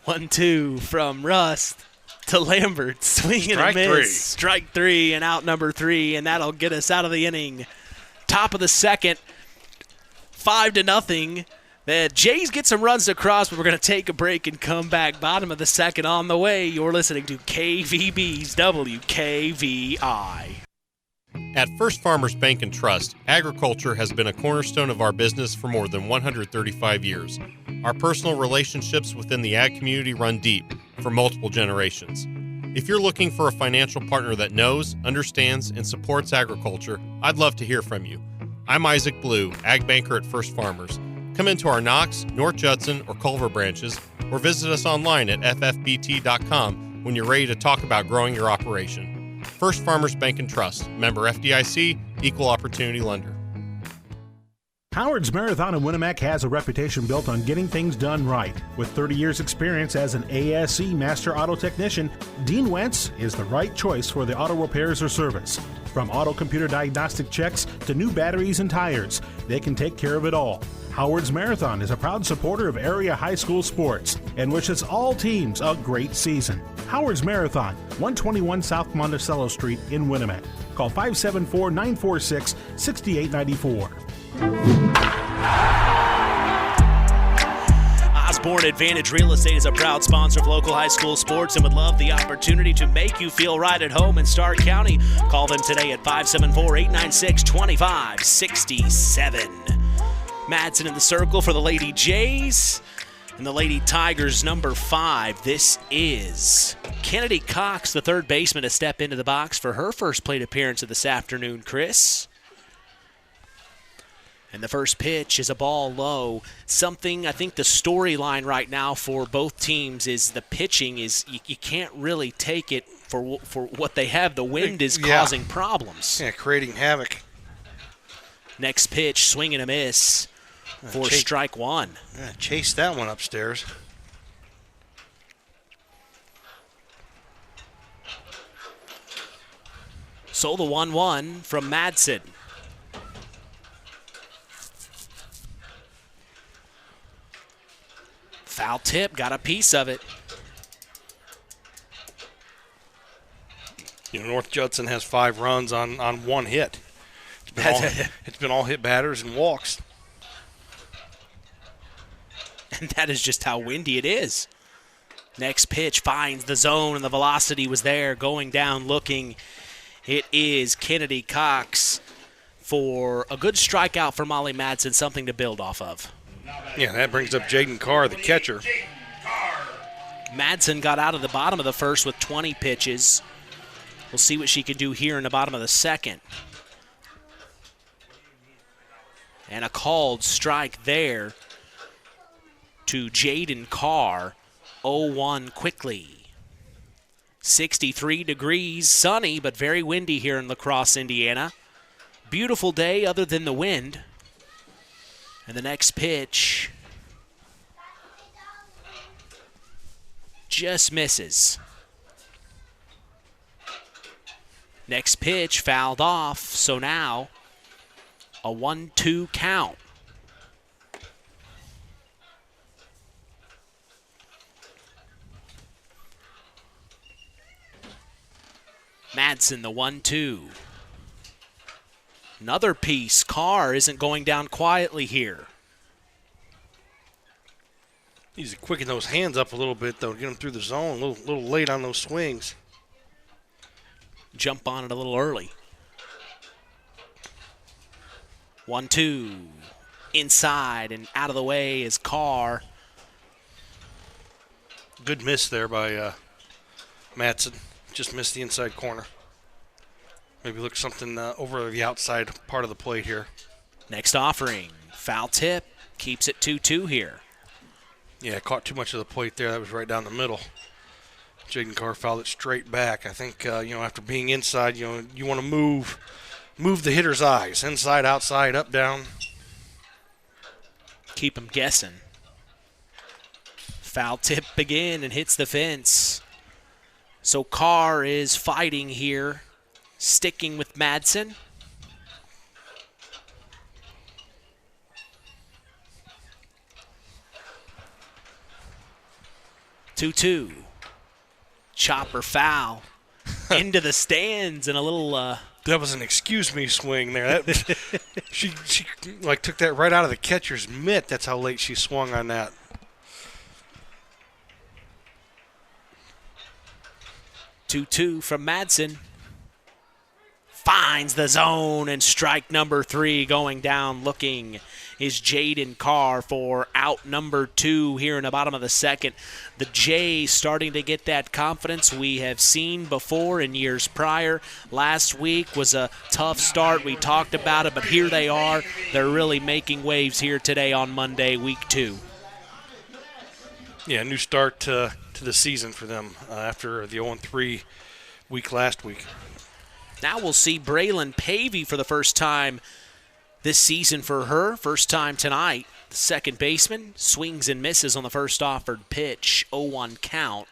One, 2 from Rust to Lambert. Swing and a miss. 3. Strike 3 and out number 3, and that'll get us out of the inning. Top of the second, 5-0. The Jays get some runs across, but we're going to take a break and come back. Bottom of the second on the way. You're listening to KVB's WKVI. At First Farmers Bank and Trust, agriculture has been a cornerstone of our business for more than 135 years. Our personal relationships within the ag community run deep for multiple generations. If you're looking for a financial partner that knows, understands, and supports agriculture, I'd love to hear from you. I'm Isaac Blue, ag banker at First Farmers. Come into our Knox, North Judson, or Culver branches, or visit us online at ffbt.com when you're ready to talk about growing your operation. First Farmers Bank and Trust, member FDIC, equal opportunity lender. Howard's Marathon in Winnemac has a reputation built on getting things done right. With 30 years experience as an ASE Master Auto Technician, Dean Wentz is the right choice for the auto repairs or service. From auto computer diagnostic checks to new batteries and tires, they can take care of it all. Howard's Marathon is a proud supporter of area high school sports and wishes all teams a great season. Howard's Marathon, 121 South Monticello Street in Winnemac. Call 574-946-6894. Born Advantage Real Estate is a proud sponsor of local high school sports and would love the opportunity to make you feel right at home in Stark County. Call them today at 574-896-2567. Madsen in the circle for the Lady Jays and the Lady Tigers, number 5. This is Kennedy Cox, the third baseman, to step into the box for her first plate appearance of this afternoon, Chris. And the first pitch is a ball low. Something, I think the storyline right now for both teams is the pitching is you can't really take it for what they have. The wind is causing problems. Yeah, creating havoc. Next pitch, swing and a miss for strike one. Yeah, chase that one upstairs. So the 1-1 from Madsen. Foul tip, got a piece of it. North Judson has 5 runs on one hit. It's been all hit batters and walks. And that is just how windy it is. Next pitch finds the zone, and the velocity was there. Going down, looking. It is Kennedy Cox for a good strikeout for Molly Madsen, something to build off of. Yeah, that brings up Jaden Carr, the catcher. Madsen got out of the bottom of the first with 20 pitches. We'll see what she can do here in the bottom of the second. And a called strike there to Jaden Carr. 0-1 quickly. 63 degrees, sunny, but very windy here in La Crosse, Indiana. Beautiful day other than the wind. And the next pitch just misses. Next pitch fouled off, so now a 1-2 count. Madsen, the 1-2. Another piece. Carr isn't going down quietly here. He's quicking those hands up a little bit, though, get him through the zone. A little late on those swings. Jump on it a little early. 1-2. Inside and out of the way is Carr. Good miss there by Madsen. Just missed the inside corner. Maybe look something over the outside part of the plate here. Next offering. Foul tip. Keeps it 2-2 here. Yeah, caught too much of the plate there. That was right down the middle. Jaden Carr fouled it straight back. I think, after being inside, you want to move the hitter's eyes. Inside, outside, up, down. Keep him guessing. Foul tip again and hits the fence. So Carr is fighting here, sticking with Madsen. Two. Chopper foul into the stands and a little. That was an excuse me swing there. She took that right out of the catcher's mitt. That's how late she swung on that. Two from Madsen. Finds the zone, and strike number 3 going down looking is Jaden Carr for out number 2 here in the bottom of the second. The Jays starting to get that confidence we have seen before in years prior. Last week was a tough start. We talked about it, but here they are. They're really making waves here today on Monday, week 2. Yeah, new start to the season for them after the 0-3 week last week. Now we'll see Braylon Pavey for the first time this season for her. First time tonight. The second baseman swings and misses on the first offered pitch. 0-1 count.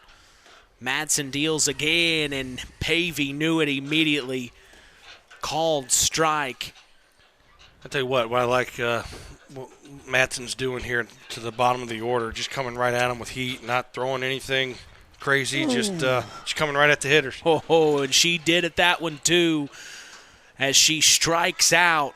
Madsen deals again, and Pavey knew it immediately. Called strike. I tell you what I like what Madsen's doing here to the bottom of the order, just coming right at him with heat, not throwing anything crazy, just coming right at the hitters. Oh, and she did it that one too, as she strikes out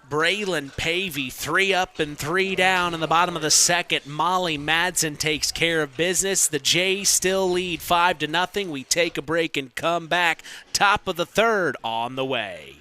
Braylon Pavey, 3 up and 3 down in the bottom of the second. Molly Madsen takes care of business. The Jays still lead 5-0. We take a break and come back. Top of the third on the way.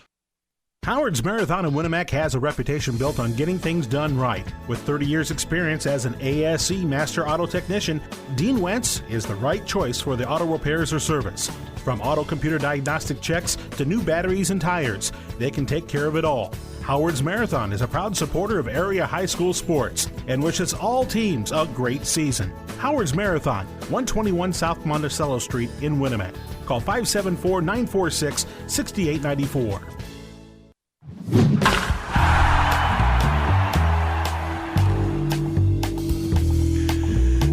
Howard's Marathon in Winnemac has a reputation built on getting things done right. With 30 years experience as an ASE Master Auto Technician, Dean Wentz is the right choice for the auto repairs or service. From auto computer diagnostic checks to new batteries and tires, they can take care of it all. Howard's Marathon is a proud supporter of area high school sports and wishes all teams a great season. Howard's Marathon, 121 South Monticello Street in Winnemac. Call 574-946-6894.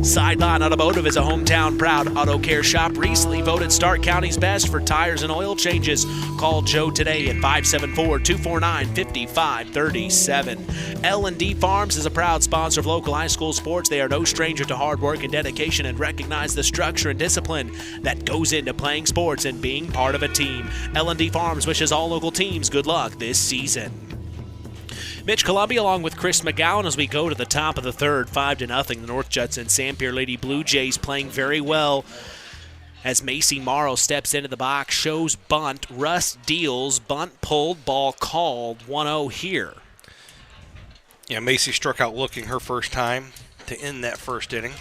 Sideline Automotive is a hometown proud auto care shop, recently voted Stark County's best for tires and oil changes. Call Joe today at 574-249-5537. L&D Farms is a proud sponsor of local high school sports. They are no stranger to hard work and dedication and recognize the structure and discipline that goes into playing sports and being part of a team. L&D Farms wishes all local teams good luck this season. Mitch Columbia along with Chris McGowan as we go to the top of the third, 5-0. The North Judson-San Lady Blue Jays playing very well as Macy Morrow steps into the box, shows bunt, Russ deals, bunt pulled, ball called, 1-0 here. Yeah, Macy struck out looking her first time to end that first inning.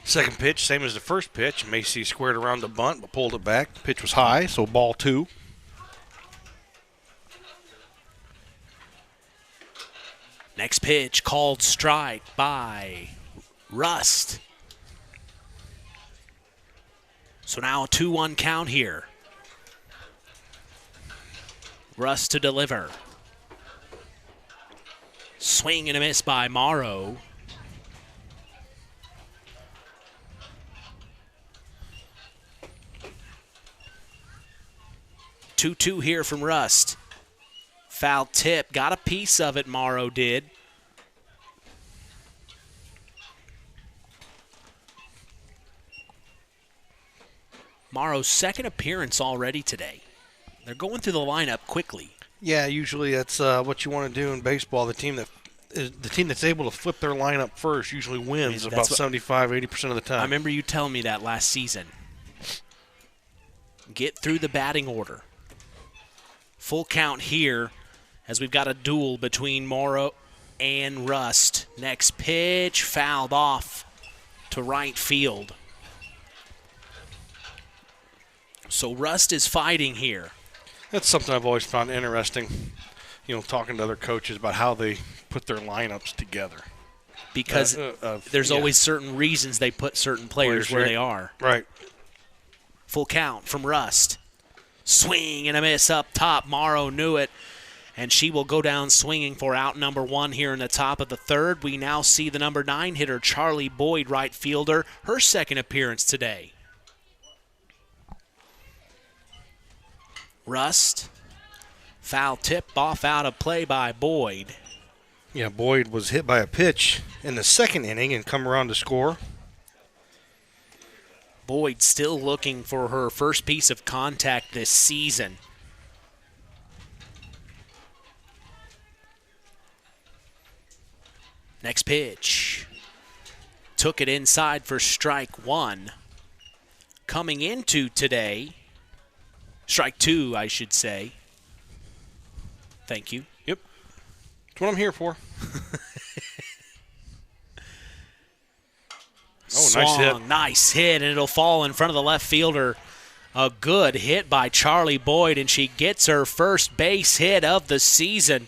Second pitch, same as the first pitch. Macy squared around the bunt but pulled it back. The pitch was high, so ball 2. Next pitch called strike by Rust. So now a 2-1 count here. Rust to deliver. Swing and a miss by Morrow. Two here from Rust. Foul tip. Got a piece of it, Morrow did. Morrow's second appearance already today. They're going through the lineup quickly. Yeah, usually that's what you want to do in baseball. The team that's able to flip their lineup first usually wins about 75-80% of the time. I remember you telling me that last season. Get through the batting order. Full count here as we've got a duel between Morrow and Rust. Next pitch fouled off to right field. So Rust is fighting here. That's something I've always found interesting, talking to other coaches about how they put their lineups together. Because there's always certain reasons they put certain players where they are. Right. Full count from Rust. Swing and a miss up top. Morrow knew it, and she will go down swinging for out number 1 here in the top of the third. We now see the number 9 hitter, Charlie Boyd, right fielder, her second appearance today. Rust, foul tip off out of play by Boyd. Yeah, Boyd was hit by a pitch in the second inning and come around to score. Boyd still looking for her first piece of contact this season. Next pitch. Took it inside for strike 1. Coming into today, strike 2, I should say. Thank you. Yep. That's what I'm here for. Nice hit. Nice hit, and it'll fall in front of the left fielder. A good hit by Charlie Boyd, and she gets her first base hit of the season.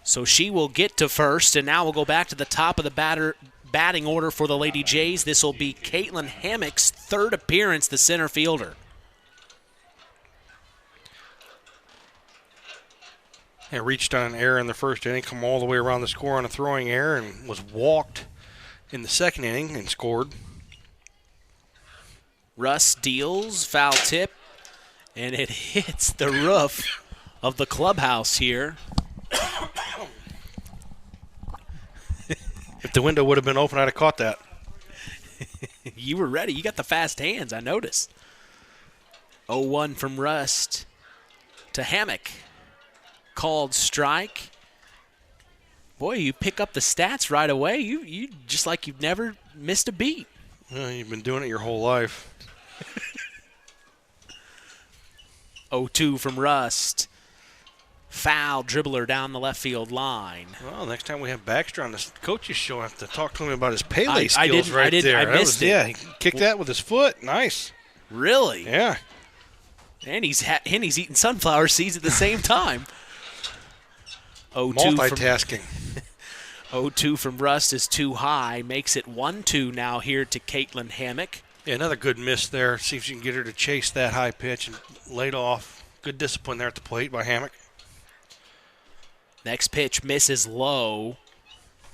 So she will get to first, and now we'll go back to the top of the batting order for the Lady Jays. This will be Caitlin Hammock's third appearance, the center fielder. It reached on an error in the first inning, come all the way around the score on a throwing error, and was walked in the second inning and scored. Russ deals, foul tip, and it hits the roof of the clubhouse here. If the window would have been open, I'd have caught that. You were ready. You got the fast hands, I noticed. 0-1 from Rust to Hammock. Called strike. Boy, you pick up the stats right away. You just like you've never missed a beat. Well, you've been doing it your whole life. 0-2 from Rust. Foul dribbler down the left field line. Well, next time we have Baxter on the coach's show, I have to talk to him about his Pele skills I missed it. Yeah, he kicked that with his foot. Nice. Really? Yeah. And he's eating sunflower seeds at the same time. 0-2 multitasking. 0-2 from Rust is too high. Makes it 1-2 now here to Caitlin Hammock. Yeah, another good miss there. See if you can get her to chase that high pitch and laid off. Good discipline there at the plate by Hammock. Next pitch misses low.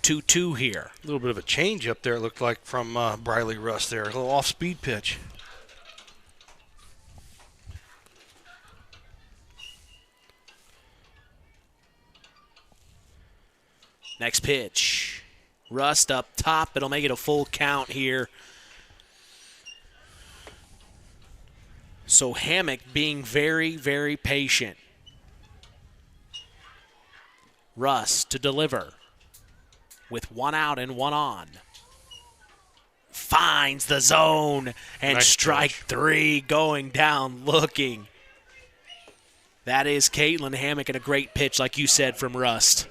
2-2 here. A little bit of a change up there, it looked like, from Briley Rust there. A little off-speed pitch. Next pitch. Rust up top. It'll make it a full count here. So Hammock being very, very patient. Rust to deliver with 1 out and 1 on. Finds the zone and nice strike pitch. 3 going down looking. That is Caitlin Hammock and a great pitch, like you said, from Rust.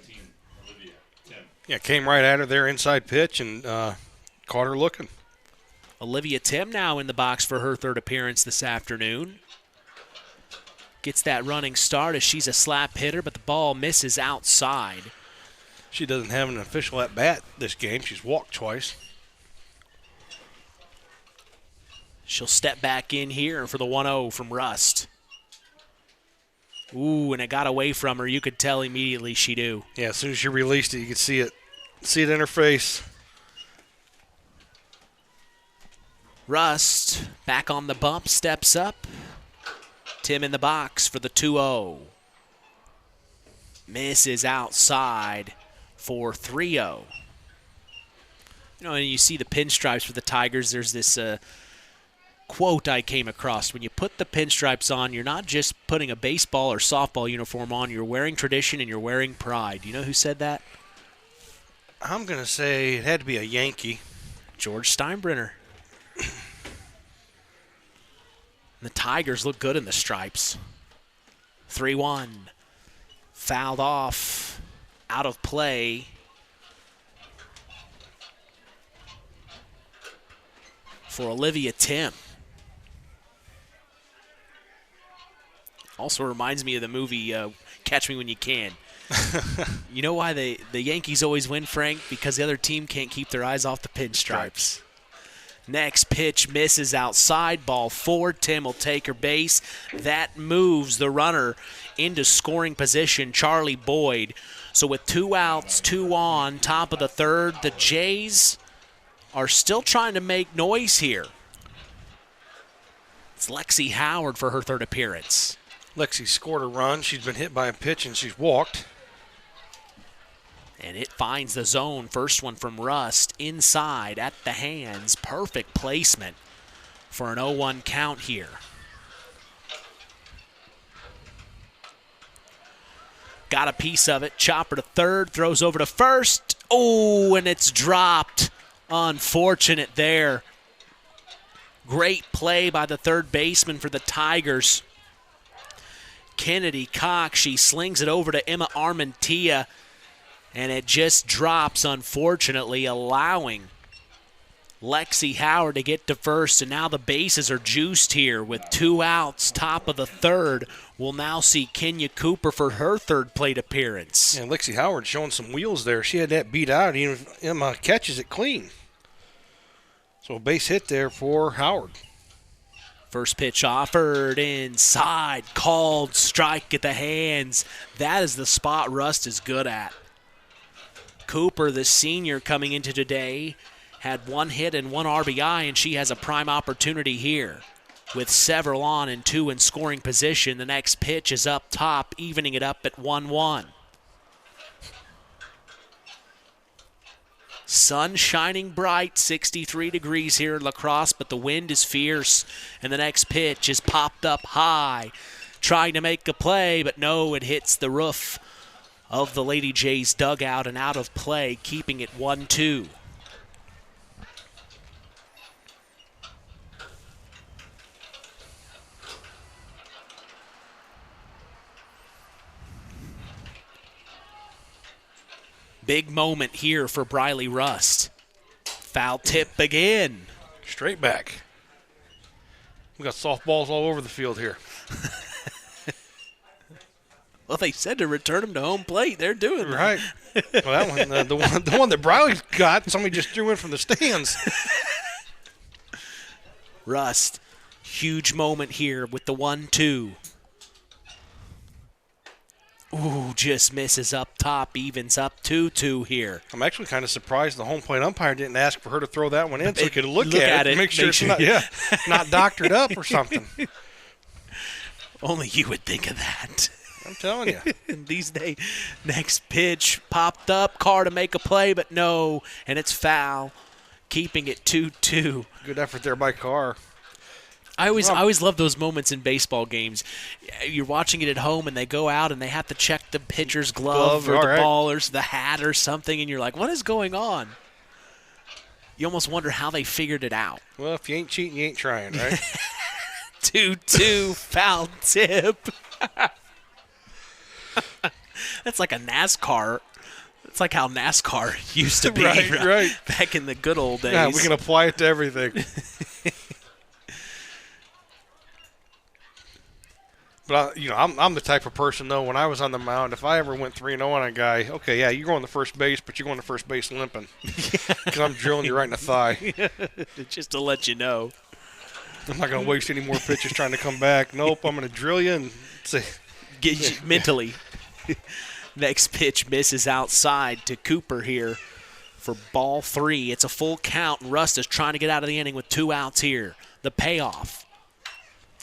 Yeah, came right at her there, inside pitch, and caught her looking. Olivia Tim now in the box for her third appearance this afternoon. Gets that running start as she's a slap hitter, but the ball misses outside. She doesn't have an official at-bat this game. She's walked twice. She'll step back in here for the 1-0 from Rust. Ooh, and it got away from her. You could tell immediately she do. Yeah, as soon as she released it, you could see it in her face. Rust back on the bump, steps up. Tim in the box for the 2-0. Misses outside for 3-0. You know, and you see the pinstripes for the Tigers. There's this quote I came across. When you put the pinstripes on, you're not just putting a baseball or softball uniform on. You're wearing tradition and you're wearing pride. You know who said that? I'm going to say it had to be a Yankee. George Steinbrenner. The Tigers look good in the stripes. 3-1. Fouled off. Out of play. For Olivia Tim. Also reminds me of the movie Catch Me When You Can. You know why the Yankees always win, Frank? Because the other team can't keep their eyes off the pinstripes. Next pitch misses outside, ball 4. Tim will take her base. That moves the runner into scoring position, Charlie Boyd. So with 2 outs, 2 on, top of the third, the Jays are still trying to make noise here. It's Lexi Howard for her third appearance. Lexi scored a run. She's been hit by a pitch and she's walked. And it finds the zone. First one from Rust. Inside at the hands. Perfect placement for an 0-1 count here. Got a piece of it. Chopper to third. Throws over to first. Oh, and it's dropped. Unfortunate there. Great play by the third baseman for the Tigers. Kennedy Cox. She slings it over to Emma Armentia. And it just drops, unfortunately, allowing Lexi Howard to get to first. And now the bases are juiced here with 2 outs, top of the third. We'll now see Kenya Cooper for her third plate appearance. And Lexi Howard showing some wheels there. She had that beat out. Even Emma catches it clean. So a base hit there for Howard. First pitch offered inside, called strike at the hands. That is the spot Rust is good at. Cooper, the senior coming into today, had 1 hit and 1 RBI, and she has a prime opportunity here. With several on and 2 in scoring position, the next pitch is up top, evening it up at 1-1. Sun shining bright, 63 degrees here in La Crosse, but the wind is fierce, and the next pitch is popped up high. Trying to make a play, but no, it hits the roof of the Lady Jays dugout and out of play, keeping it 1-2. Big moment here for Briley Rust. Foul tip again. Straight back. We got softballs all over the field here. Well, they said to return them to home plate. They're doing that. Right. Well, that one, the one that Briley's got, somebody just threw in from the stands. Rust, huge moment here with the 1-2. Ooh, just misses up top, evens up 2-2 here. I'm actually kind of surprised the home plate umpire didn't ask for her to throw that one in so we could look at it and make sure it's not doctored up or something. Only you would think of that. I'm telling you. These days, next pitch popped up, Carr to make a play, but no, and it's foul, keeping it 2-2. Good effort there by Carr. I always love those moments in baseball games. You're watching it at home, and they go out, and they have to check the pitcher's glove or the ball or the hat or something, and you're like, what is going on? You almost wonder how they figured it out. Well, if you ain't cheating, you ain't trying, right? 2-2, foul tip. That's like a NASCAR. It's like how NASCAR used to be right. Back in the good old days. Yeah, we can apply it to everything. But, I'm the type of person, though, when I was on the mound, if I ever went 3-0 on a guy, okay, yeah, you're going to first base, but you're going to first base limping. Because I'm drilling you right in the thigh. Just to let you know. I'm not going to waste any more pitches trying to come back. Nope, I'm going to drill you and say. Get you mentally. Next pitch misses outside to Cooper here for ball 3. It's a full count, and Rust is trying to get out of the inning with 2 outs here. The payoff.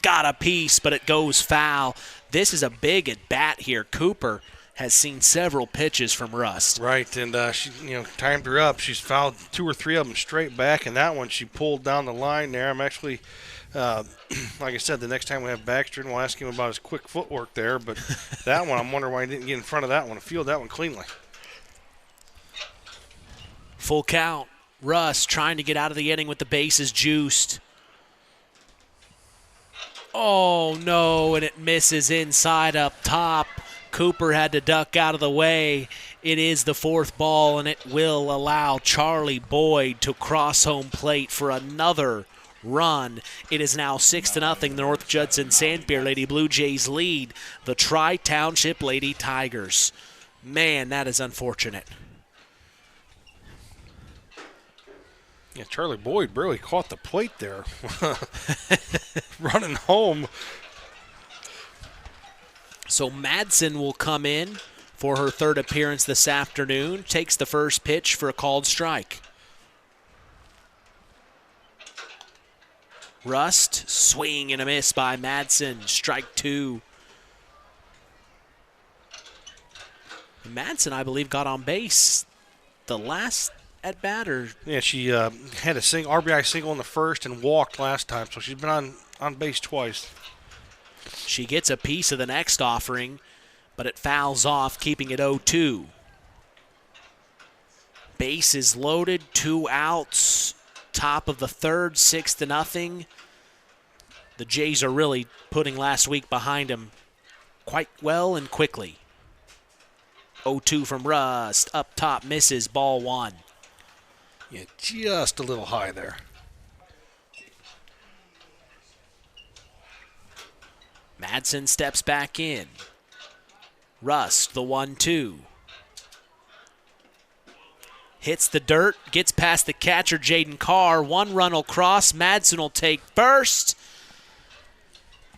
Got a piece, but it goes foul. This is a big at-bat here. Cooper has seen several pitches from Rust. Right, and she timed her up. She's fouled 2 or 3 of them straight back, and that one she pulled down the line there. I'm actually, like I said, the next time we have Baxter, and we'll ask him about his quick footwork there, but that one, I'm wondering why he didn't get in front of that one and field that one cleanly. Full count. Rust trying to get out of the inning with the bases juiced. Oh, no, and it misses inside up top. Cooper had to duck out of the way. It is the 4th ball, and it will allow Charlie Boyd to cross home plate for another run. It is now 6-0. The North Judson-San Pierre Lady Blue Jays lead the Tri-Township Lady Tigers. Man, that is unfortunate. Yeah, Charlie Boyd barely caught the plate there. Running home. So Madsen will come in for her 3rd appearance this afternoon. Takes the first pitch for a called strike. Rust, swing and a miss by Madsen. Strike 2. Madsen, I believe, got on base the last at bat, or yeah, she had a RBI single in the first and walked last time, so she's been on base twice. She gets a piece of the next offering, but it fouls off, keeping it 0-2. Base is loaded, 2 outs, top of the 3rd, 6-0. The Jays are really putting last week behind them quite well and quickly. 0-2 from Rust, up top, misses, ball 1. Yeah, just a little high there. Madsen steps back in. Rust, the 1-2. Hits the dirt, gets past the catcher, Jaden Carr. 1 run will cross. Madsen will take first.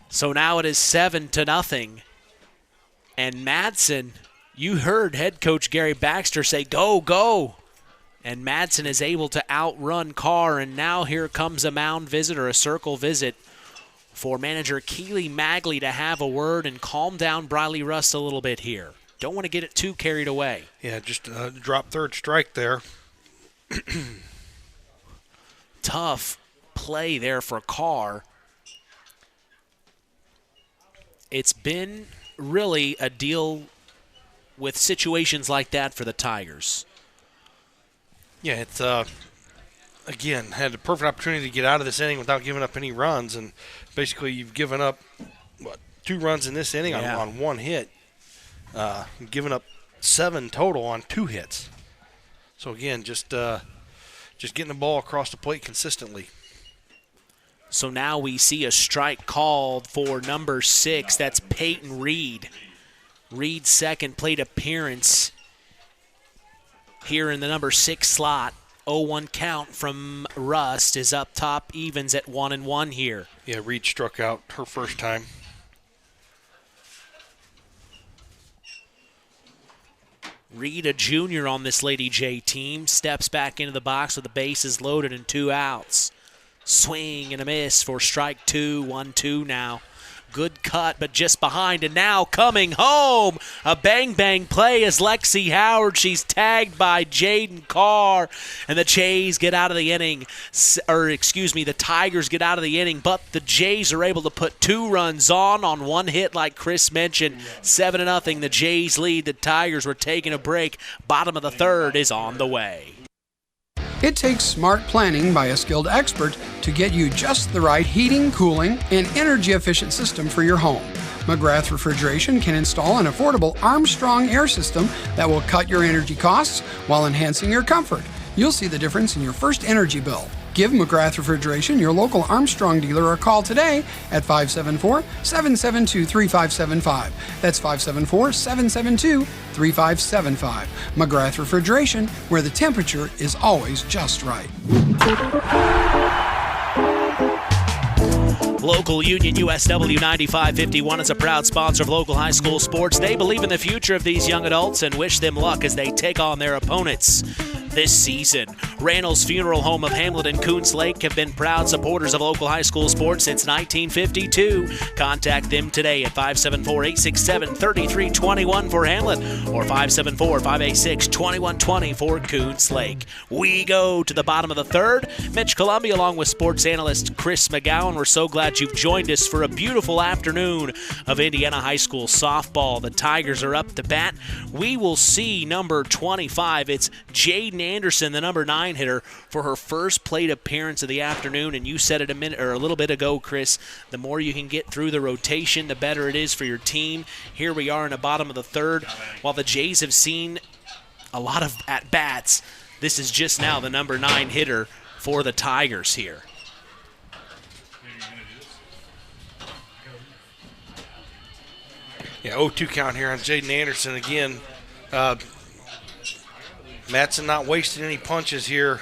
So now it is 7-0. And Madsen, you heard head coach Gary Baxter say, go, go. And Madsen is able to outrun Carr, and now here comes a mound visit or a circle visit for manager Keely Magley to have a word and calm down Briley Rust a little bit here. Don't want to get it too carried away. Yeah, just drop 3rd strike there. Tough play there for Carr. It's been really a deal with situations like that for the Tigers. Yeah, it's again had the perfect opportunity to get out of this inning without giving up any runs, and basically you've given up 2 runs in this inning on 1 hit, giving up 7 total on 2 hits. So again, just getting the ball across the plate consistently. So now we see a strike called for number 6. That's Peyton Reed. Reed's second plate appearance here in the number 6 slot. 0-1 count from Rust is up top, evens at 1-1 here. Yeah, Reed struck out her first time. Reed, a junior on this Lady J team, steps back into the box with the bases loaded and 2 outs. Swing and a miss for strike 2, 1-2 now. Good cut, but just behind, and now coming home. A bang-bang play is Lexi Howard. She's tagged by Jaden Carr, and the Jays get out of the inning. The Tigers get out of the inning, but the Jays are able to put 2 runs on 1 hit, like Chris mentioned. 7-0, the Jays lead. The Tigers were taking a break. Bottom of the third is on the way. It takes smart planning by a skilled expert to get you just the right heating, cooling, and energy-efficient system for your home. McGrath Refrigeration can install an affordable Armstrong air system that will cut your energy costs while enhancing your comfort. You'll see the difference in your first energy bill. Give McGrath Refrigeration, your local Armstrong dealer, a call today at 574-772-3575. That's 574-772-3575. McGrath Refrigeration, where the temperature is always just right. Local Union USW 9551 is a proud sponsor of local high school sports. They believe in the future of these young adults and wish them luck as they take on their opponents this season. Randall's Funeral Home of Hamlet and Coons Lake have been proud supporters of local high school sports since 1952. Contact them today at 574-867-3321 for Hamlet or 574-586-2120 for Coons Lake. We go to the bottom of the third. Mitch Columbia along with sports analyst Chris McGowan. We're so glad you've joined us for a beautiful afternoon of Indiana high school softball. The Tigers are up to bat. We will see number 25. It's Jaden Anderson, the number 9 hitter, for her first plate appearance of the afternoon. And you said it a little bit ago, Chris, the more you can get through the rotation, the better it is for your team. Here we are in the bottom of the third. While the Jays have seen a lot of at-bats, this is just now the number 9 hitter for the Tigers here. Yeah, 0-2 count here on Jaden Anderson again. Madsen not wasting any punches here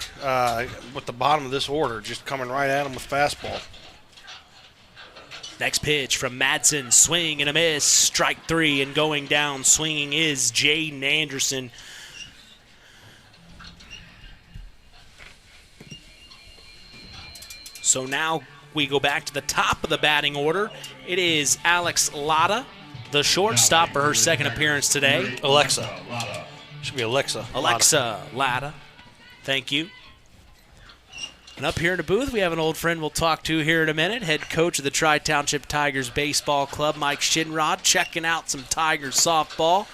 with the bottom of this order, just coming right at him with fastball. Next pitch from Madsen, swing and a miss, strike 3, and going down swinging is Jaden Anderson. So now we go back to the top of the batting order. It is Alex Latta, the shortstop, for her second appearance today. Alexa. Should be Alexa. Alexa Latta. Thank you. And up here in the booth, we have an old friend we'll talk to here in a minute. Head coach of the Tri-Township Tigers Baseball Club, Mike Shinrod, checking out some Tigers softball.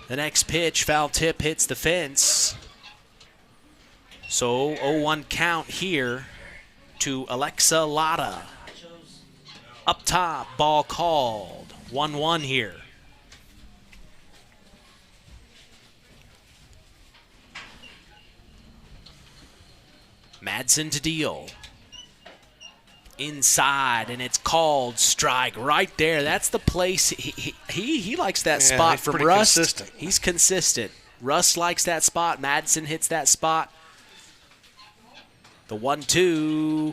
The next pitch, foul tip, hits the fence. So 0-1 count here to Alexa Latta. Up top, ball called. 1-1 here. Madsen to deal. Inside, and it's called strike right there. That's the place. He likes that spot from Rust. Consistent. He's consistent. Rust likes that spot. Madsen hits that spot. The 1-2.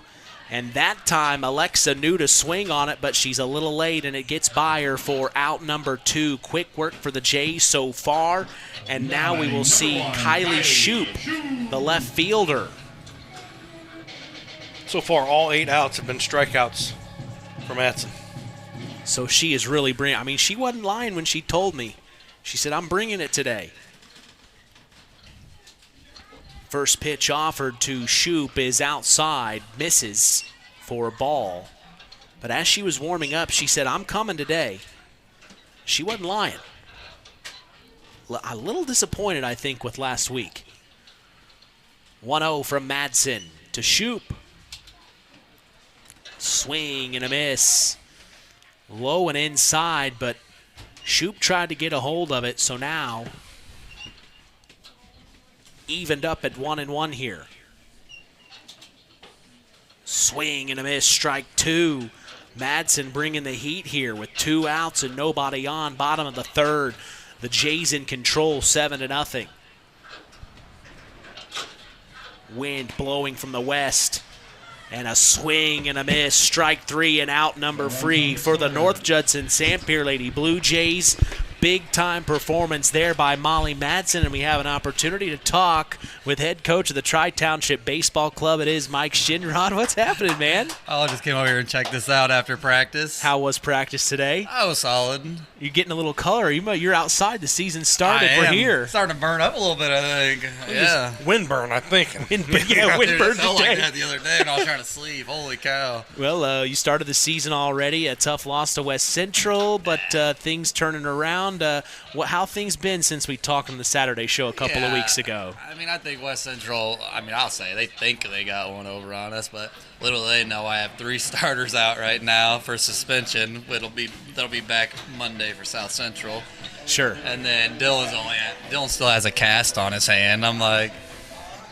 And that time, Alexa knew to swing on it, but she's a little late, and it gets by her for out number 2. Quick work for the Jays so far. And now we will see Kylie Shoup, the left fielder. So far, all 8 outs have been strikeouts from Madsen. So she is really bringing. I mean, she wasn't lying when she told me. She said, "I'm bringing it today." First pitch offered to Shoop is outside, misses for a ball. But as she was warming up, she said, I'm coming today. She wasn't lying. A little disappointed, I think, with last week. 1-0 from Madsen to Shoop. Swing and a miss. Low and inside, but Shoop tried to get a hold of it, so now evened up at 1-1 here. Swing and a miss, strike 2. Madsen bringing the heat here with 2 outs and nobody on. Bottom of the third. The Jays in control, 7-0. Wind blowing from the west. And a swing and a miss. Strike 3 and out number 3 for the North Judson-San Pierre Lady Blue Jays. Big-time performance there by Molly Madsen, and we have an opportunity to talk with head coach of the Tri-Township Baseball Club. It is Mike Shinrod. What's happening, man? I just came over here and checked this out after practice. How was practice today? I was solid. You're getting a little color. You're outside. The season started. We're here. Starting to burn up a little bit, I think. Yeah. Windburn, I think. Yeah, windburn It felt today. like that the other day when I was trying to sleep. Holy cow. Well, you started the season already. A tough loss to West Central, but things turning around. How things been since we talked on the Saturday show a couple of weeks ago? I mean, I think West Central, I'll say they think they got one over on us, but little they know I have 3 starters out right now for suspension. They'll be back Monday for South Central. Sure. And then Dylan still has a cast on his hand. I'm like,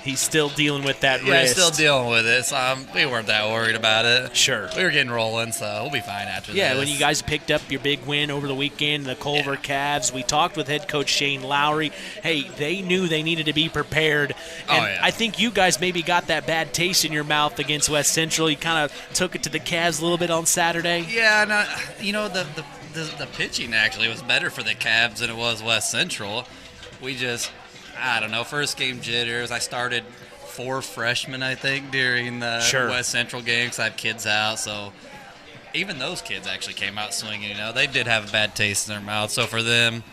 he's still dealing with that yeah, wrist. he's still dealing with it. So we weren't that worried about it. Sure. We were getting rolling, so we'll be fine after this. Yeah, when you guys picked up your big win over the weekend, the Culver Cavs, we talked with head coach Shane Lowry. Hey, they knew they needed to be prepared. And I think you guys maybe got that bad taste in your mouth against West Central. You kind of took it to the Cavs a little bit on Saturday. Yeah, the pitching actually was better for the Cavs than it was West Central. We just, I don't know, first game jitters. I started 4 freshmen, I think, during the West Central game because I have kids out. So even those kids actually came out swinging. They did have a bad taste in their mouth. So for them,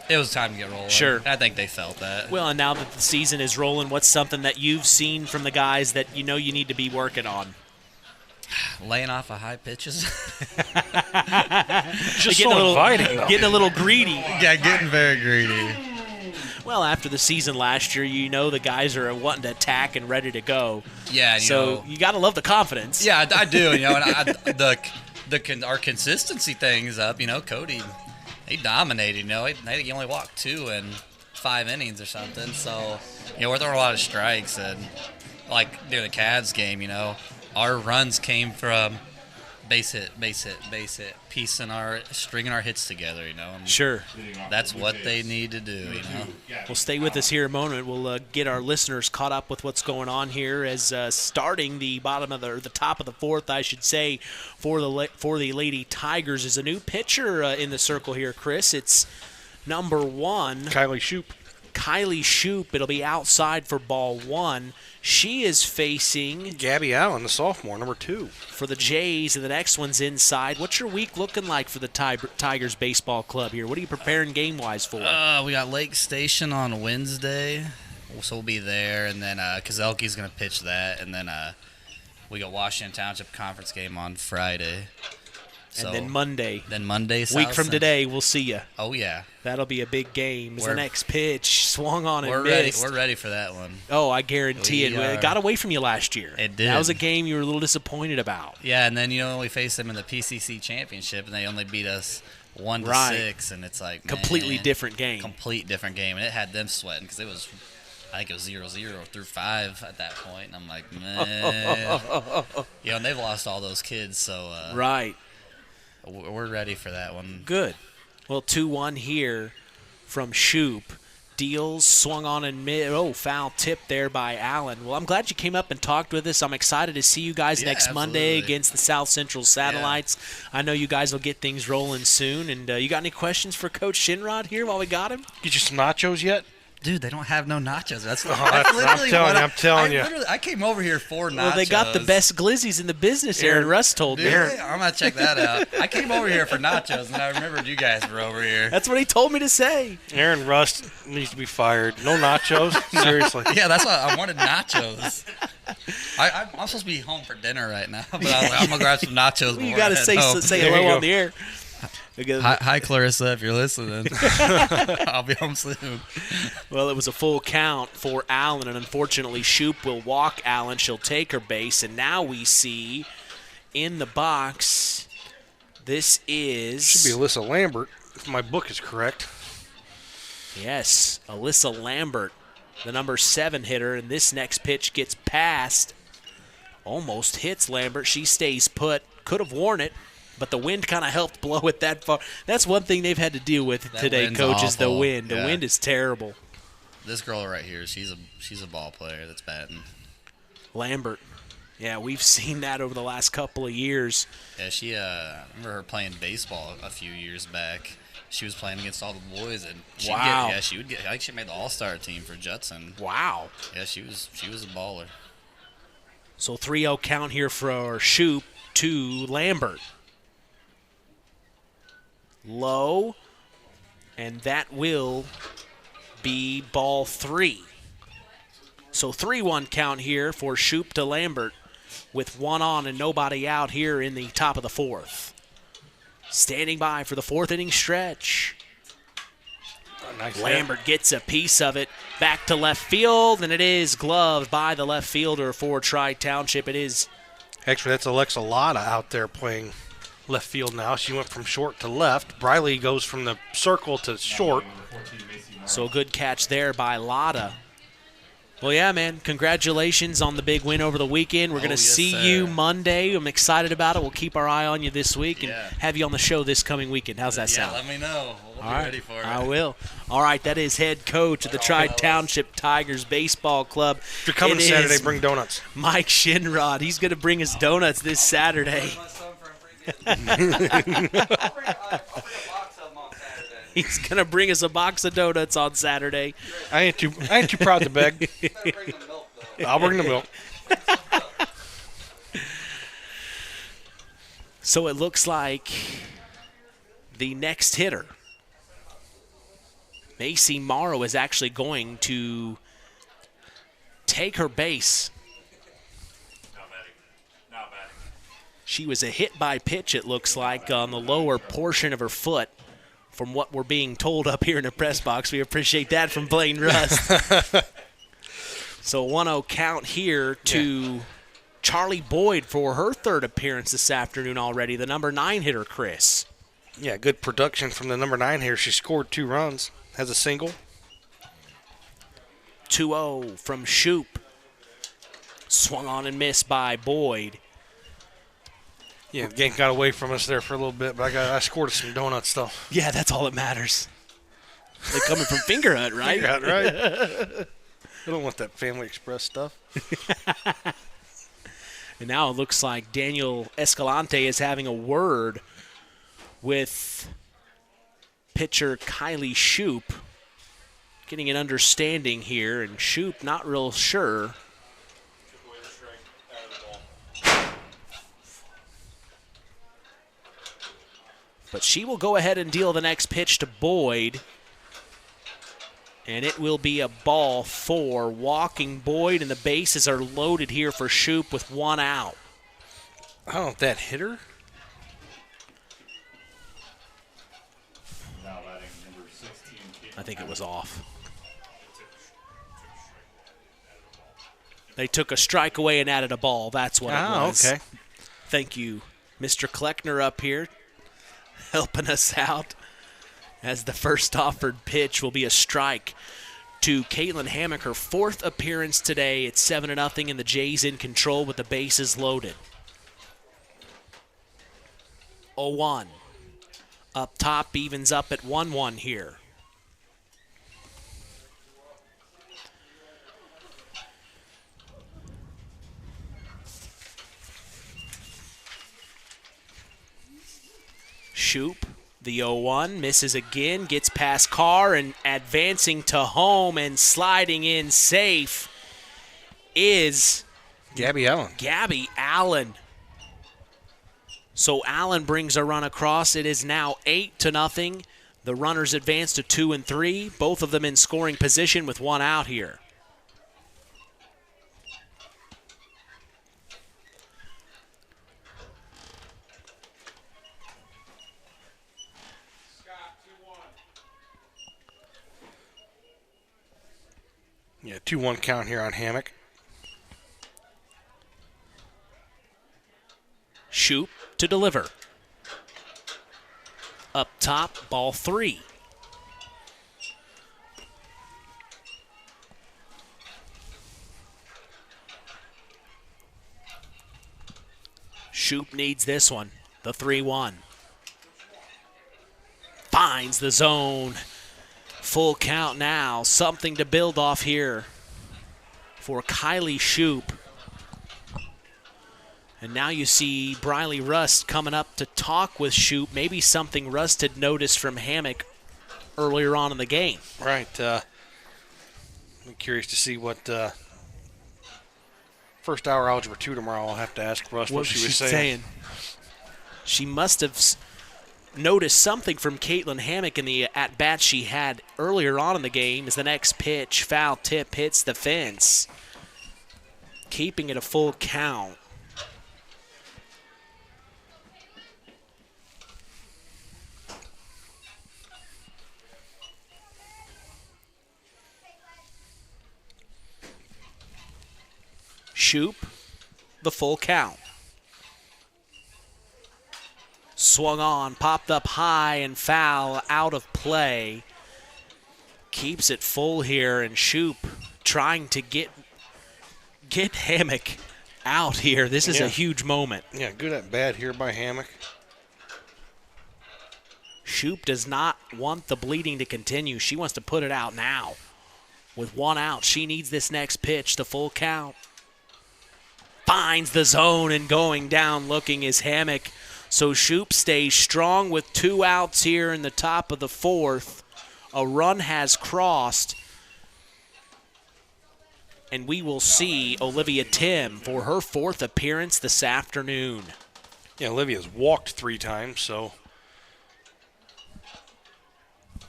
it was time to get rolling. Sure. I think they felt that. Well, and now that the season is rolling, what's something that you've seen from the guys that you need to be working on? Laying off of high pitches. Just so inviting, though. Getting a little greedy. Yeah, getting very greedy. Well, after the season last year, the guys are wanting to attack and ready to go. Yeah, so you got to love the confidence. Yeah, I do. And our consistency thing is up. Cody, he dominated. He only walked 2 in 5 innings or something. So we're throwing a lot of strikes, and like during the Cavs game, our runs came from base hit, stringing our hits together, and sure. That's what they need to do, Well, stay with us here a moment. We'll get our listeners caught up with what's going on here as starting the top of the 4th, I should say, for the Lady Tigers is a new pitcher in the circle here, Chris. It's number 1. Kylie Shoop. It'll be outside for ball 1. She is facing Gabby Allen, the sophomore, number 2. For the Jays, and the next one's inside. What's your week looking like for the Tigers Baseball Club here? What are you preparing game-wise for? We got Lake Station on Wednesday, so we'll be there. And then Kozelke's going to pitch that. And then we got Washington Township Conference game on Friday. And then Monday. Week from today, we'll see you. Oh, yeah. That'll be a big game. The next pitch swung on and missed. We're ready for that one. Oh, I guarantee it. It got away from you last year. It did. That was a game you were a little disappointed about. Yeah, and then we faced them in the PCC championship, and they only beat us 1-6, and it's like, completely different game. Complete different game, and it had them sweating because I think it was 0-0 through 5 at that point, and I'm like, man. And they've lost all those kids, so. Right. We're ready for that one. Good. Well, 2-1 here from Shoop. Deals, swung on and foul tip there by Allen. Well, I'm glad you came up and talked with us. I'm excited to see you guys next Monday against the South Central Satellites. Yeah. I know you guys will get things rolling soon. And you got any questions for Coach Shinrod here while we got him? Get you some nachos yet? Dude, they don't have no nachos. That's I'm telling you. I came over here for nachos. Well, they got the best glizzies in the business, Aaron Russ told me. I'm going to check that out. I came over here for nachos, and I remembered you guys were over here. That's what he told me to say. Aaron Russ needs to be fired. No nachos? Seriously. Yeah, that's why I wanted nachos. I'm supposed to be home for dinner right now, but I'm going to grab some nachos. You got to say hello on the air. Hi, Clarissa, if you're listening. I'll be home soon. Well, it was a full count for Allen, and unfortunately, Shoup will walk Allen. She'll take her base, and now we see in the box, this is... Should be Alyssa Lambert, if my book is correct. Yes, Alyssa Lambert, the number 7 hitter, and this next pitch gets past. Almost hits Lambert. She stays put. Could have worn it. But the wind kind of helped blow it that far. That's one thing they've had to deal with today, Coach, is the wind. The wind is terrible. This girl right here, she's a ball player that's batting. Lambert. Yeah, we've seen that over the last couple of years. Yeah, I remember her playing baseball a few years back. She was playing against all the boys, and she would get. I think she made the All-Star team for Judson. Wow. Yeah, she was a baller. So 3-0 count here for Shoup to Lambert. Low, and that will be ball 3. So 3-1 count here for Shoup to Lambert with 1 on and nobody out here in the top of the 4th. Standing by for the 4th inning stretch. Nice Lambert gets a piece of it back to left field, and it is gloved by the left fielder for Tri-Township. It is. Actually, that's Alexa Lotta out there playing left field now. She went from short to left. Briley goes from the circle to short. So a good catch there by Lotta. Well, yeah, man, congratulations on the big win over the weekend. We're going to see you Monday. I'm excited about it. We'll keep our eye on you this week and have you on the show this coming weekend. How's that sound? Yeah, let me know. We'll be ready for it. I will. All right, that is head coach of the Tri-Township Tigers Baseball Club. If you're coming Saturday, bring donuts. Mike Shinrod. He's going to bring us donuts this Saturday. He's gonna bring us a box of donuts on Saturday. I ain't too proud to beg. I'll bring the milk. So it looks like the next hitter, Macy Morrow, is actually going to take her base. She was a hit by pitch, it looks like, on the lower portion of her foot, from what we're being told up here in the press box. We appreciate that from Blaine Rust. So 1-0 count here to Charlie Boyd for her 3rd appearance this afternoon already, the number 9 hitter, Chris. Yeah, good production from the number 9 hitter. She scored 2 runs, has a single. 2-0 from Shoup. Swung on and missed by Boyd. Yeah, the game got away from us there for a little bit, but I scored some donuts, though. Yeah, that's all that matters. They're coming from Finger Hut, right? Finger Hut, right? I don't want that Family Express stuff. And now it looks like Daniel Escalante is having a word with pitcher Kylie Shoup, getting an understanding here, and Shoup not real sure. But she will go ahead and deal the next pitch to Boyd. And it will be a ball 4. Walking Boyd, and the bases are loaded here for Shoup with 1 out. I don't know if that hit her. I think it was off. They took a strike away and added a ball. That's what it was. Okay. Thank you, Mr. Kleckner up here, helping us out, as the first offered pitch will be a strike to Caitlin Hammock, her 4th appearance today. It's 7-0, and the Jays in control with the bases loaded. 0-1. Up top, evens up at 1-1 here. Shoup The 0-1 misses again, gets past Carr, and advancing to home and sliding in safe is Gabby Allen. So Allen brings a run across. It is now 8-0. The runners advance to 2 and 3, both of them in scoring position with one out here. Yeah, 2-1 count here on Hammock. Shoop to deliver. Up top, ball 3. Shoop needs this one, the 3-1. Finds the zone. Full count now, something to build off here for Kylie Shoop. And now you see Briley Rust coming up to talk with Shoop, maybe something Rust had noticed from Hammock earlier on in the game. Right. I'm curious to see what first hour Algebra 2 tomorrow. I'll have to ask Rust what she was saying. She must have noticed something from Caitlin Hammock in the at-bat she had earlier on in the game as the next pitch, foul tip, hits the fence, keeping it a full count. Shoop, the full count. Swung on, popped up high and foul, out of play. Keeps it full here, and Shoop trying to get Hammock out here. This is a huge moment. Yeah, good at bat here by Hammock. Shoop does not want the bleeding to continue. She wants to put it out now. With one out, she needs this next pitch, the full count. Finds the zone, and going down looking is Hammock. So Shoop stays strong with 2 outs here in the top of the 4th. A run has crossed. And we will see Olivia Tim for her 4th appearance this afternoon. Yeah, Olivia's walked 3 times, so.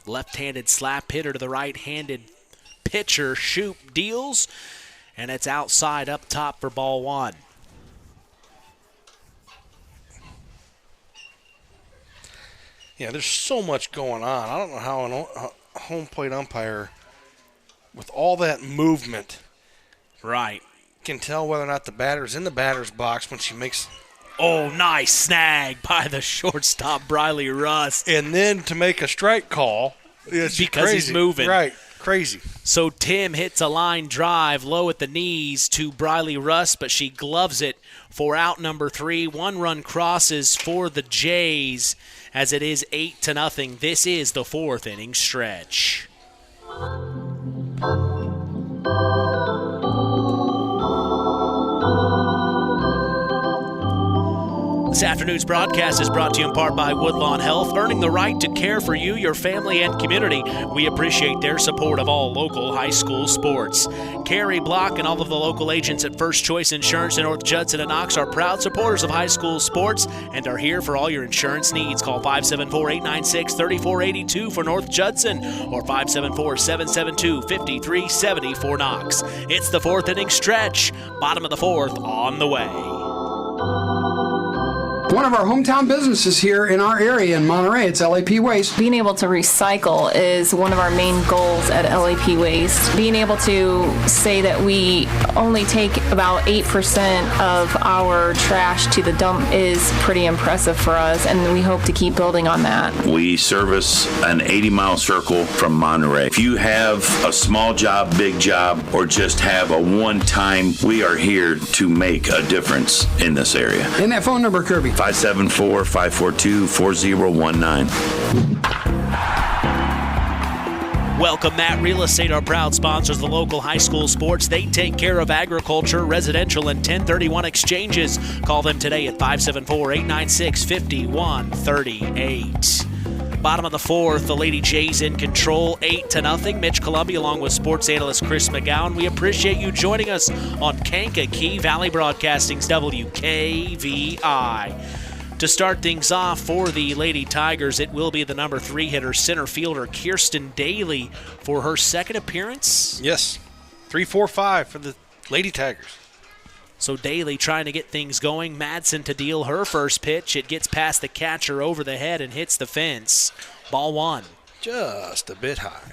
Left-handed slap hitter to the right-handed pitcher. Shoop deals, and it's outside up top for ball 1. Yeah, there's so much going on. I don't know how a home plate umpire, with all that movement, right, can tell whether or not the batter's in the batter's box when she makes. Oh, nice snag by the shortstop, Briley Rust. And then to make a strike call. It's because crazy. He's moving. Right, crazy. So Tim hits a line drive low at the knees to Briley Rust, but she gloves it for out number 3. 1 run crosses for the Jays as it is 8-0. This is the 4th inning stretch. This afternoon's broadcast is brought to you in part by Woodlawn Health, earning the right to care for you, your family, and community. We appreciate their support of all local high school sports. Carrie Block and all of the local agents at First Choice Insurance in North Judson and Knox are proud supporters of high school sports and are here for all your insurance needs. Call 574-896-3482 for North Judson or 574-772-5370 for Knox. It's the 4th inning stretch, bottom of the 4th on the way. One of our hometown businesses here in our area in Monterey, it's LAP Waste. Being able to recycle is one of our main goals at LAP Waste. Being able to say that we only take about 8% of our trash to the dump is pretty impressive for us, and we hope to keep building on that. We service an 80-mile circle from Monterey. If you have a small job, big job, or just have a one-time, we are here to make a difference in this area. And that phone number, Kirby? 574-542-4019. Welcome, Matt Real Estate, our proud sponsors of the local high school sports. They take care of agriculture, residential, and 1031 exchanges. Call them today at 574-896-5138. Bottom of the fourth, the Lady Jays in control, 8-0. Mitch Columbia along with sports analyst Chris McGowan. We appreciate you joining us on Kankakee Valley Broadcasting's WKVI. To start things off for the Lady Tigers, it will be the number 3 hitter, center fielder Kirsten Daly for her second appearance. Yes, 3-4-5 for the Lady Tigers. So Daly trying to get things going. Madsen to deal her first pitch. It gets past the catcher over the head and hits the fence. Ball 1. Just a bit high.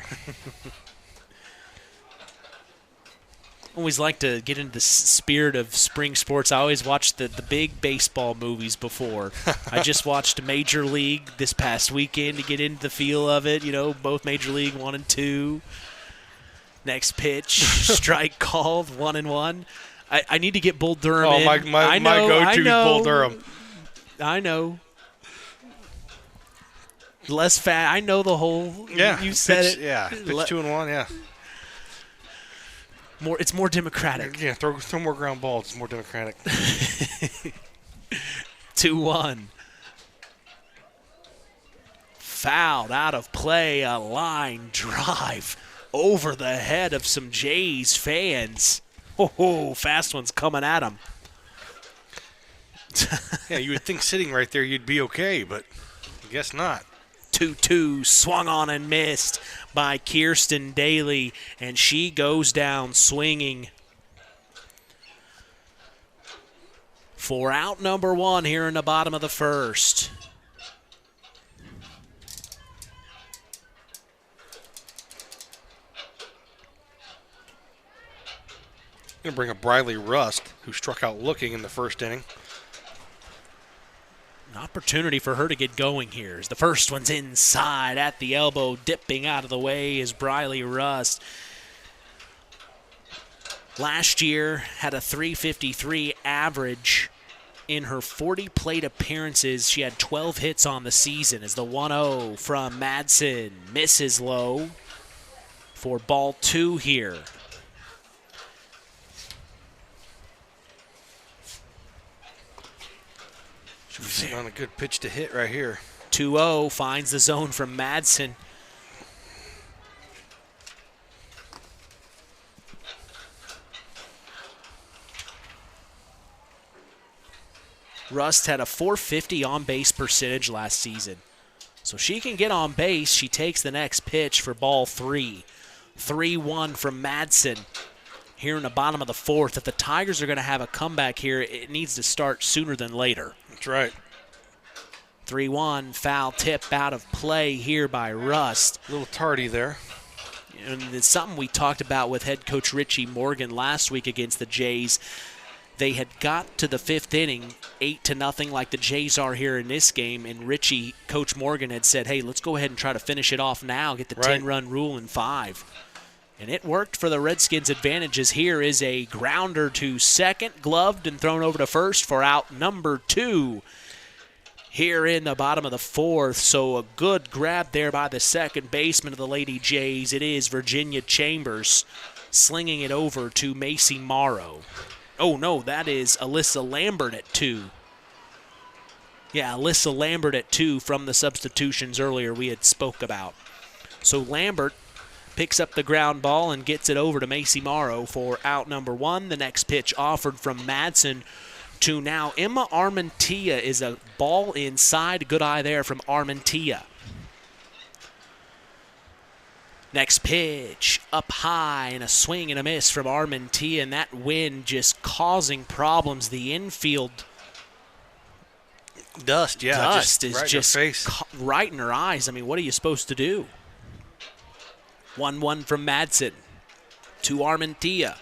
Always like to get into the spirit of spring sports. I always watch the big baseball movies before. I just watched Major League this past weekend to get into the feel of it. You know, both Major League 1 and 2. Next pitch, strike called, 1-1. I need to get Bull Durham in. My go-to is Bull Durham. I know. Less fat. I know the whole. Yeah, you said pitch, it. Yeah, pitch 2-1. Yeah. It's more democratic. Yeah, throw more ground balls. It's more democratic. 2-1. Fouled out of play. A line drive over the head of some Jays fans. Oh, fast one's coming at him. Yeah, you would think sitting right there you'd be okay, but I guess not. 2-2 swung on and missed by Kirsten Daly, and she goes down swinging for out number 1 here in the bottom of the first. Going to bring up Briley Rust, who struck out looking in the first inning. An opportunity for her to get going here. As the first one's inside at the elbow, dipping out of the way is Briley Rust. Last year had a .353 average in her 40 plate appearances. She had 12 hits on the season as the 1-0 from Madsen misses low for ball 2 here. Sitting on a good pitch to hit right here. 2-0 finds the zone from Madsen. Rust had a .450 on-base percentage last season. So she can get on base. She takes the next pitch for ball 3. 3-1 from Madsen here in the bottom of the fourth. If the Tigers are going to have a comeback here, it needs to start sooner than later. That's right. 3-1, foul tip out of play here by Rust. A little tardy there. And it's something we talked about with head coach Richie Morgan last week against the Jays. They had got to the 5th inning, 8-0 like the Jays are here in this game, and Richie, Coach Morgan, had said, hey, let's go ahead and try to finish it off now, get the 10-run rule in 5. And it worked for the Redskins' advantages. Here is a grounder to second, gloved and thrown over to first for out number 2 here in the bottom of the fourth. So a good grab there by the second baseman of the Lady Jays. It is Virginia Chambers slinging it over to Macy Morrow. Oh, no, that is Alyssa Lambert at 2. Yeah, Alyssa Lambert at 2 from the substitutions earlier we had spoke about. So Lambert picks up the ground ball and gets it over to Macy Morrow for out number 1. The next pitch offered from Madsen to now Emma Armentia is a ball inside. Good eye there from Armentia. Next pitch up high and a swing and a miss from Armentia, and that wind just causing problems. The infield dust is right just in her face. Right in her eyes. I mean, what are you supposed to do? 1-1 from Madsen to Armentia.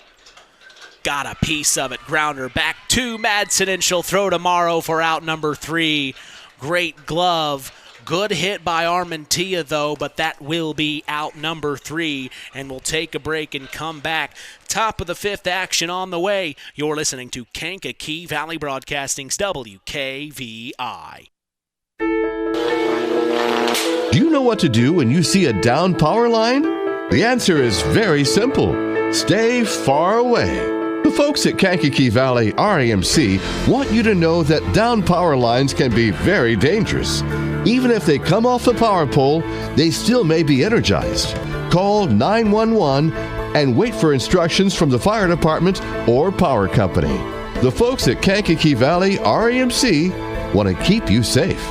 Got a piece of it. Grounder back to Madsen, and she'll throw to Morrow for out number 3. Great glove. Good hit by Armentia, though, but that will be out number 3, and we'll take a break and come back. Top of the 5th action on the way. You're listening to Kankakee Valley Broadcasting's WKVI. Do you know what to do when you see a down power line? The answer is very simple. Stay far away. The folks at Kankakee Valley RAMC want you to know that down power lines can be very dangerous. Even if they come off the power pole, they still may be energized. Call 911 and wait for instructions from the fire department or power company. The folks at Kankakee Valley REMC want to keep you safe.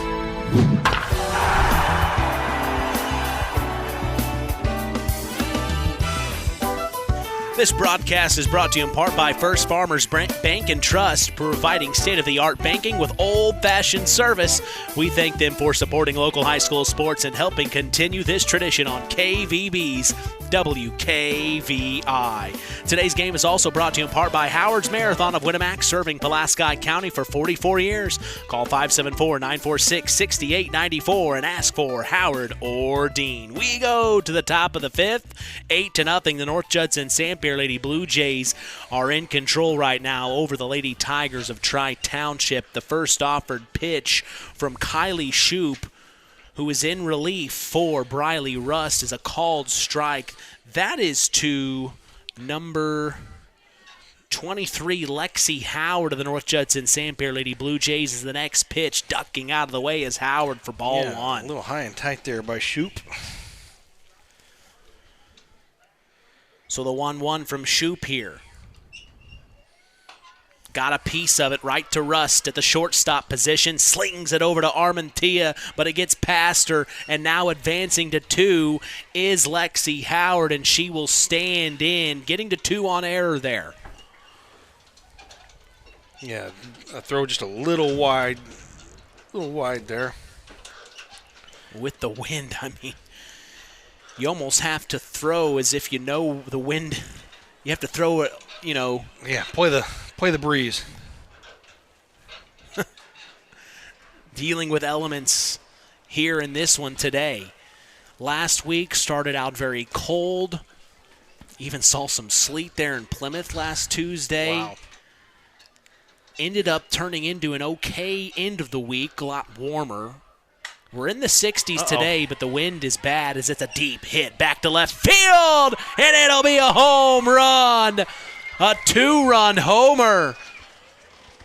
This broadcast is brought to you in part by First Farmers Bank and Trust, providing state-of-the-art banking with old-fashioned service. We thank them for supporting local high school sports and helping continue this tradition on KVB's WKVI. Today's game is also brought to you in part by Howard's Marathon of Winamac, serving Pulaski County for 44 years. Call 574-946-6894 and ask for Howard or Dean. We go to the top of the fifth, 8-0. The North Judson-San Lady Blue Jays are in control right now over the Lady Tigers of Tri-Township. The first offered pitch from Kylie Shoup, who is in relief for Briley Rust, is a called strike. That is to number 23, Lexi Howard of the North Judson-San Lady Blue Jays is the next pitch. Ducking out of the way is Howard for ball one. A little high and tight there by Shoup. So the 1-1 from Shoup here. Got a piece of it right to Rust at the shortstop position. Slings it over to Armentia, but it gets past her. And now advancing to 2 is Lexi Howard, and she will stand in, getting to 2 on error there. Yeah, a throw just a little wide there. With the wind, I mean, you almost have to throw as if you know the wind. You have to throw it, you know. Yeah, play the breeze. Dealing with elements here in this one today. Last week started out very cold. Even saw some sleet there in Plymouth last Tuesday. Wow. Ended up turning into an okay end of the week, a lot warmer. We're in the 60s today, but the wind is bad as it's a deep hit back to left field, and it'll be a home run. A 2-run homer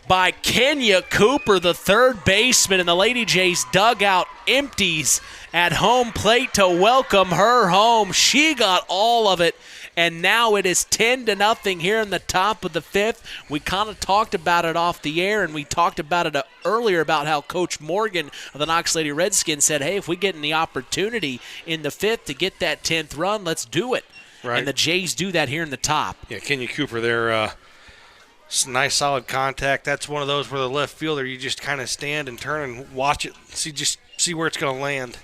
by Kenya Cooper, the third baseman, and the Lady Jays dugout empties at home plate to welcome her home. She got all of it, and now it is 10-0 here in the top of the fifth. We kind of talked about it off the air, and we talked about it earlier about how Coach Morgan of the Knox Lady Redskins said, hey, if we get in the opportunity in the fifth to get that 10th run, let's do it. Right. And the Jays do that here in the top. Yeah, Kenya Cooper there, nice solid contact. That's one of those where the left fielder, you just kind of stand and turn and watch it, see where it's going to land.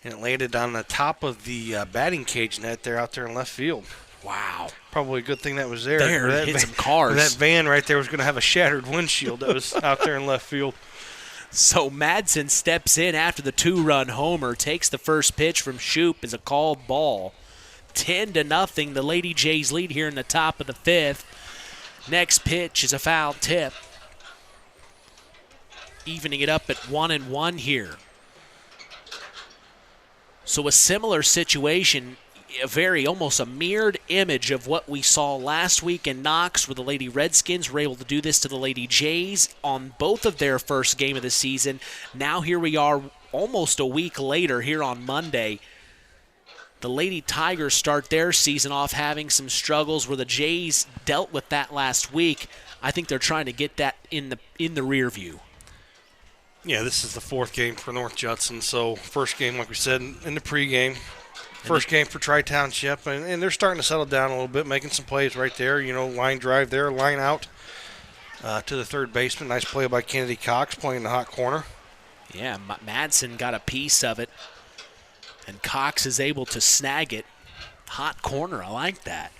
And it landed on the top of the batting cage net there out there in left field. Wow. Probably a good thing that was there. There, hit some cars. That van right there was going to have a shattered windshield that was out there in left field. So Madsen steps in after the 2-run homer, takes the first pitch from Shoup as a called ball. 10-0, the Lady Jays lead here in the top of the fifth. Next pitch is a foul tip. Evening it up at 1-1 here. So a similar situation, almost a mirrored image of what we saw last week in Knox, where the Lady Redskins were able to do this to the Lady Jays on both of their first game of the season. Now here we are almost a week later here on Monday. The Lady Tigers start their season off having some struggles where the Jays dealt with that last week. I think they're trying to get that in the rear view. Yeah, this is the fourth game for North Judson. So first game, like we said, in the pregame. First game for Tri-Township, and they're starting to settle down a little bit, making some plays right there. You know, line drive there, line out to the third baseman. Nice play by Kennedy Cox playing the hot corner. Yeah, Madsen got a piece of it. And Cox is able to snag it. Hot corner, I like that.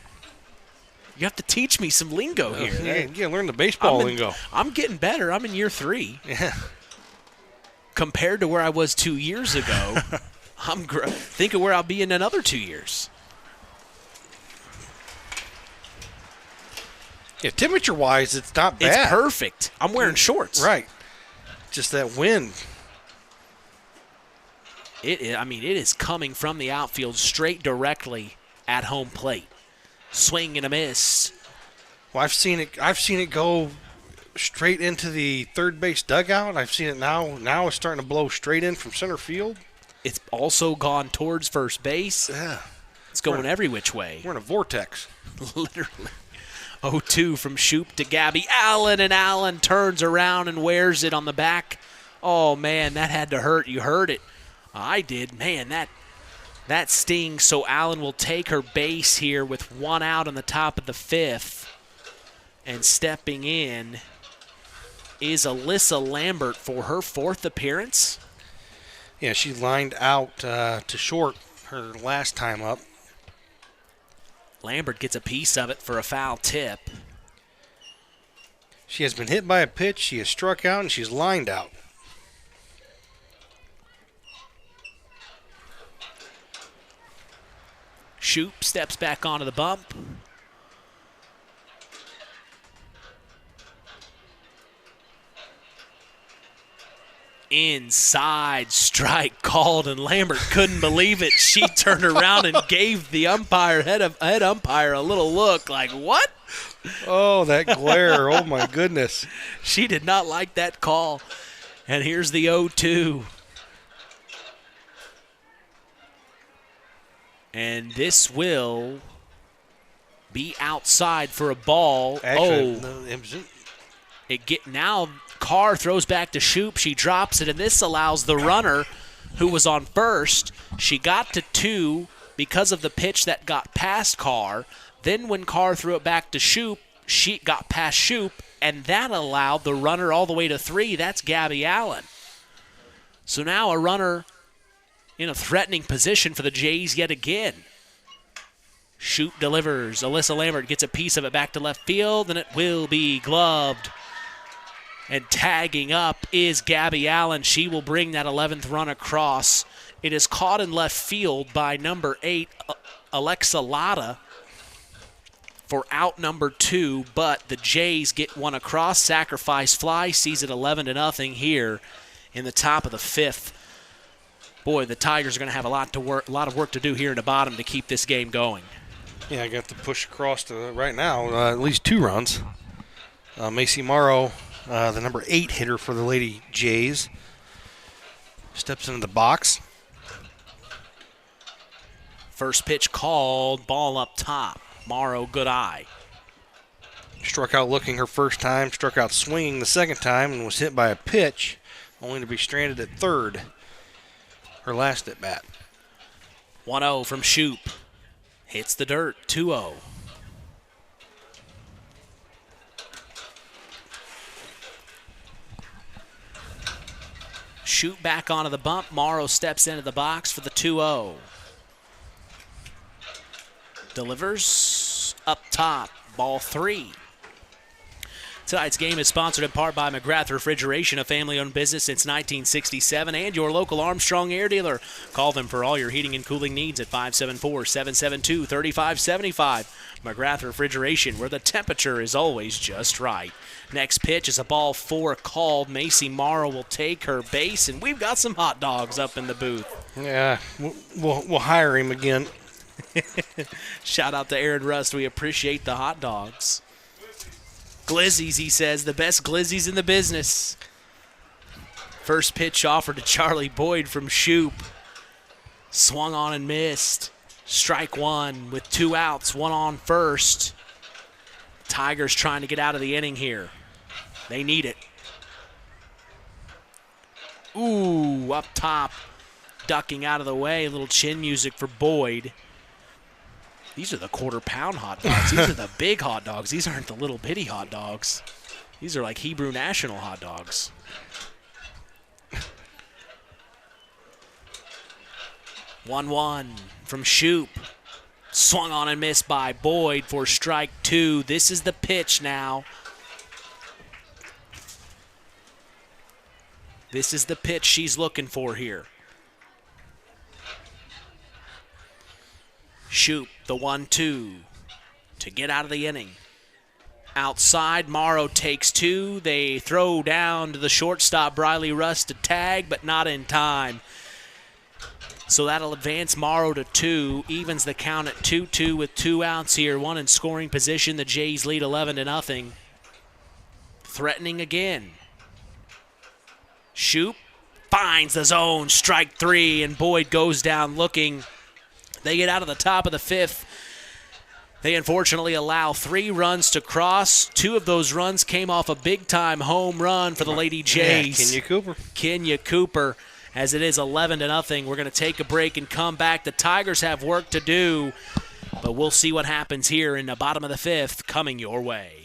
You have to teach me some lingo here. Yeah, learn the baseball lingo. I'm getting better. I'm in year 3. Yeah. Compared to where I was 2 years ago, think of where I'll be in another 2 years. Yeah, temperature-wise, it's not bad. It's perfect. I'm wearing shorts. Right. Just that wind. It is coming from the outfield straight directly at home plate. Swing and a miss. Well, I've seen it go straight into the third base dugout. I've seen it now. Now it's starting to blow straight in from center field. It's also gone towards first base. Yeah. It's going every which way. We're in a vortex. Literally. 0-2 from Shoop to Gabby Allen, and Allen turns around and wears it on the back. Oh, man, that had to hurt. You heard it. I did. Man, that stings. So Allen will take her base here with one out on the top of the fifth. And stepping in is Alyssa Lambert for her fourth appearance. Yeah, she lined out to short her last time up. Lambert gets a piece of it for a foul tip. She has been hit by a pitch, she has struck out, and she's lined out. Shoop steps back onto the bump. Inside strike called, and Lambert couldn't believe it. She turned around and gave the head umpire a little look like, what? Oh, that glare. Oh, my goodness. She did not like that call. And here's the 0-2. And this will be outside for a ball. Actually, now Carr throws back to Shoop. She drops it, and this allows the runner who was on first. She got to 2 because of the pitch that got past Carr. Then when Carr threw it back to Shoop, she got past Shoop, and that allowed the runner all the way to 3. That's Gabby Allen. So now a runner in a threatening position for the Jays yet again. Shoop delivers. Alyssa Lambert gets a piece of it back to left field, and it will be gloved. And tagging up is Gabby Allen. She will bring that 11th run across. It is caught in left field by number 8, Alexa Latta, for out number 2, but the Jays get one across. Sacrifice fly sees it 11-0 here in the top of the 5th. Boy, the Tigers are going to have a lot of work to do here in the bottom to keep this game going. Yeah, I got to push across to right now at least 2 runs. Macy Morrow, the number 8 hitter for the Lady Jays, steps into the box. First pitch called, ball up top. Morrow, good eye. Struck out looking her first time, struck out swinging the second time, and was hit by a pitch, only to be stranded at third. Her last at bat. 1-0 from Shoop. Hits the dirt, 2-0. Shoot back onto the bump. Morrow steps into the box for the 2-0. Delivers up top. Ball 3. Tonight's game is sponsored in part by McGrath Refrigeration, a family-owned business since 1967, and your local Armstrong Air dealer. Call them for all your heating and cooling needs at 574-772-3575. McGrath Refrigeration, where the temperature is always just right. Next pitch is a ball 4 called. Macy Morrow will take her base, and we've got some hot dogs up in the booth. Yeah, we'll hire him again. Shout out to Aaron Rust. We appreciate the hot dogs. Glizzies, he says, the best glizzies in the business. First pitch offered to Charlie Boyd from Shoop. Swung on and missed. Strike 1 with 2 outs, 1 on first. Tigers trying to get out of the inning here. They need it. Ooh, up top. Ducking out of the way. A little chin music for Boyd. These are the quarter-pound hot dogs. These are the big hot dogs. These aren't the little bitty hot dogs. These are like Hebrew National hot dogs. 1-1 from Shoop. Swung on and missed by Boyd for strike 2. This is the pitch now. This is the pitch she's looking for here. Shoop, the 1-2 to get out of the inning. Outside, Morrow takes 2. They throw down to the shortstop, Briley Rust, to tag, but not in time. So that'll advance Morrow to 2, evens the count at 2-2 with 2 outs here. 1 in scoring position. The Jays lead 11-0. threatening again. Shoop finds the zone, strike 3, and Boyd goes down looking. They get out of the top of the 5th. They unfortunately allow 3 runs to cross. 2 of those runs came off a big-time home run for the Lady Jays. Yeah, Kenya Cooper. As it is 11-0, we're going to take a break and come back. The Tigers have work to do, but we'll see what happens here in the bottom of the 5th coming your way.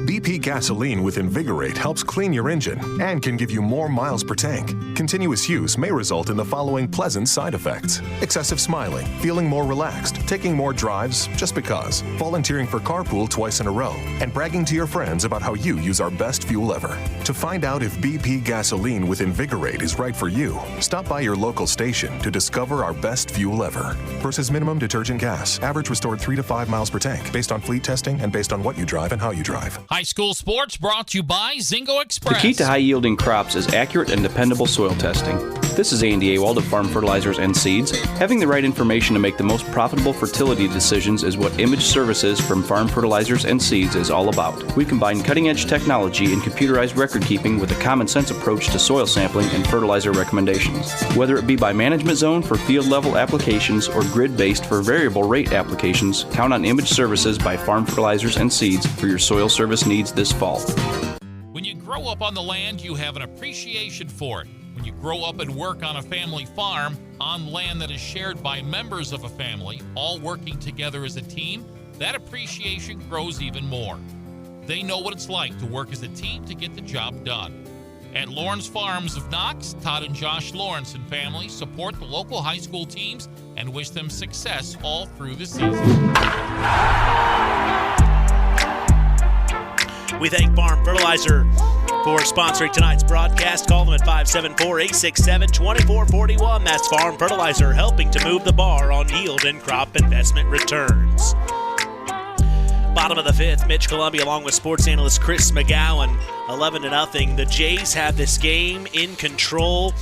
BP gasoline with Invigorate helps clean your engine and can give you more miles per tank. Continuous use may result in the following pleasant side effects: excessive smiling, feeling more relaxed, taking more drives just because, volunteering for carpool twice in a row, and bragging to your friends about how you use our best fuel ever. To find out if BP gasoline with Invigorate is right for you, stop by your local station to discover our best fuel ever. Versus minimum detergent gas. Average restored 3 to 5 miles per tank, based on fleet testing and based on what you drive and how you drive. High school sports brought to you by Zingo Express. The key to high-yielding crops is accurate and dependable soil testing. This is Andy Awald of Farm Fertilizers and Seeds. Having the right information to make the most profitable fertility decisions is what Image Services from Farm Fertilizers and Seeds is all about. We combine cutting-edge technology and computerized record-keeping with a common-sense approach to soil sampling and fertilizer recommendations. Whether it be by management zone for field-level applications or grid-based for variable rate applications, count on Image Services by Farm Fertilizers and Seeds for your soil service needs this fall. When you grow up on the land, you have an appreciation for it. When you grow up and work on a family farm, on land that is shared by members of a family, all working together as a team, that appreciation grows even more. They know what it's like to work as a team to get the job done. At Lawrence Farms of Knox, Todd and Josh Lawrence and family support the local high school teams and wish them success all through the season. We thank Farm Fertilizer for sponsoring tonight's broadcast. Call them at 574-867-2441. That's Farm Fertilizer, helping to move the bar on yield and crop investment returns. Bottom of the 5th, Mitch Columbia along with sports analyst Chris McGowan, 11-0. The Jays have this game in control.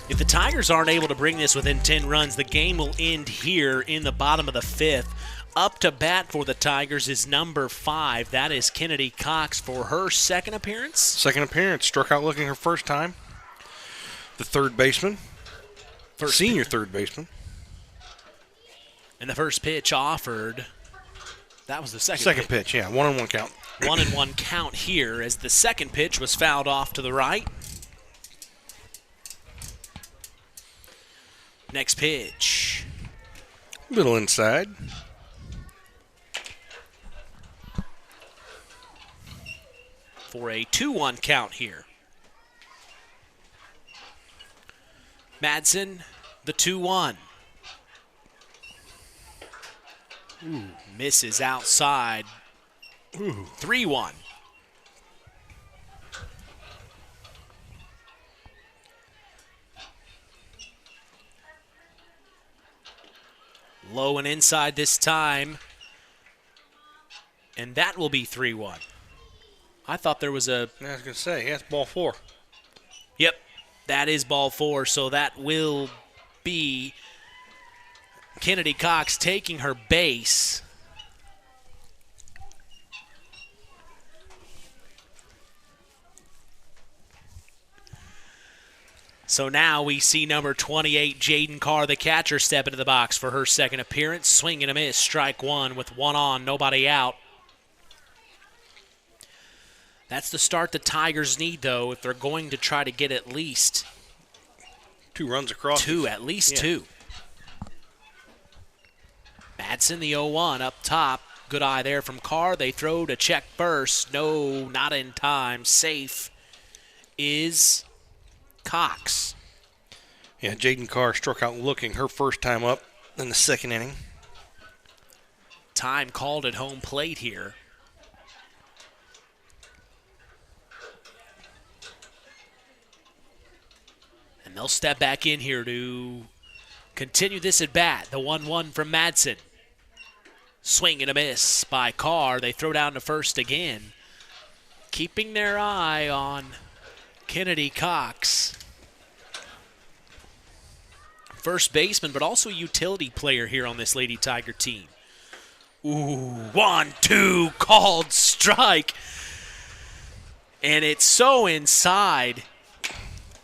If the Tigers aren't able to bring this within 10 runs, the game will end here in the bottom of the 5th. Up to bat for the Tigers is number 5. That is Kennedy Cox for her second appearance. Struck out looking her first time. The third baseman. Senior third baseman. And the first pitch offered. That was the second pitch. Second pitch, yeah. 1-1 count. 1-1 count here as the second pitch was fouled off to the right. Next pitch. Little inside. For a 2-1 count here. Madsen, the 2-1. Misses outside. 3-1. Low and inside this time. And that will be 3-1. I thought there was a... I was going to say, that's ball 4. Yep, that is ball 4, so that will be Kennedy Cox taking her base. So now we see number 28, Jaden Carr, the catcher, step into the box for her second appearance. Swing and a miss, strike 1 with 1 on, nobody out. That's the start the Tigers need, though, if they're going to try to get at least 2 runs across. At least 2. Madsen, the 0-1 up top. Good eye there from Carr. They throw to check first. No, not in time. Safe is Cox. Yeah, Jaden Carr struck out looking her first time up in the second inning. Time called at home plate here. And they'll step back in here to continue this at bat. The 1-1 from Madsen. Swing and a miss by Carr. They throw down to first again. Keeping their eye on Kennedy Cox. First baseman, but also utility player here on this Lady Tiger team. Ooh, 1-2, called strike. And it's so inside.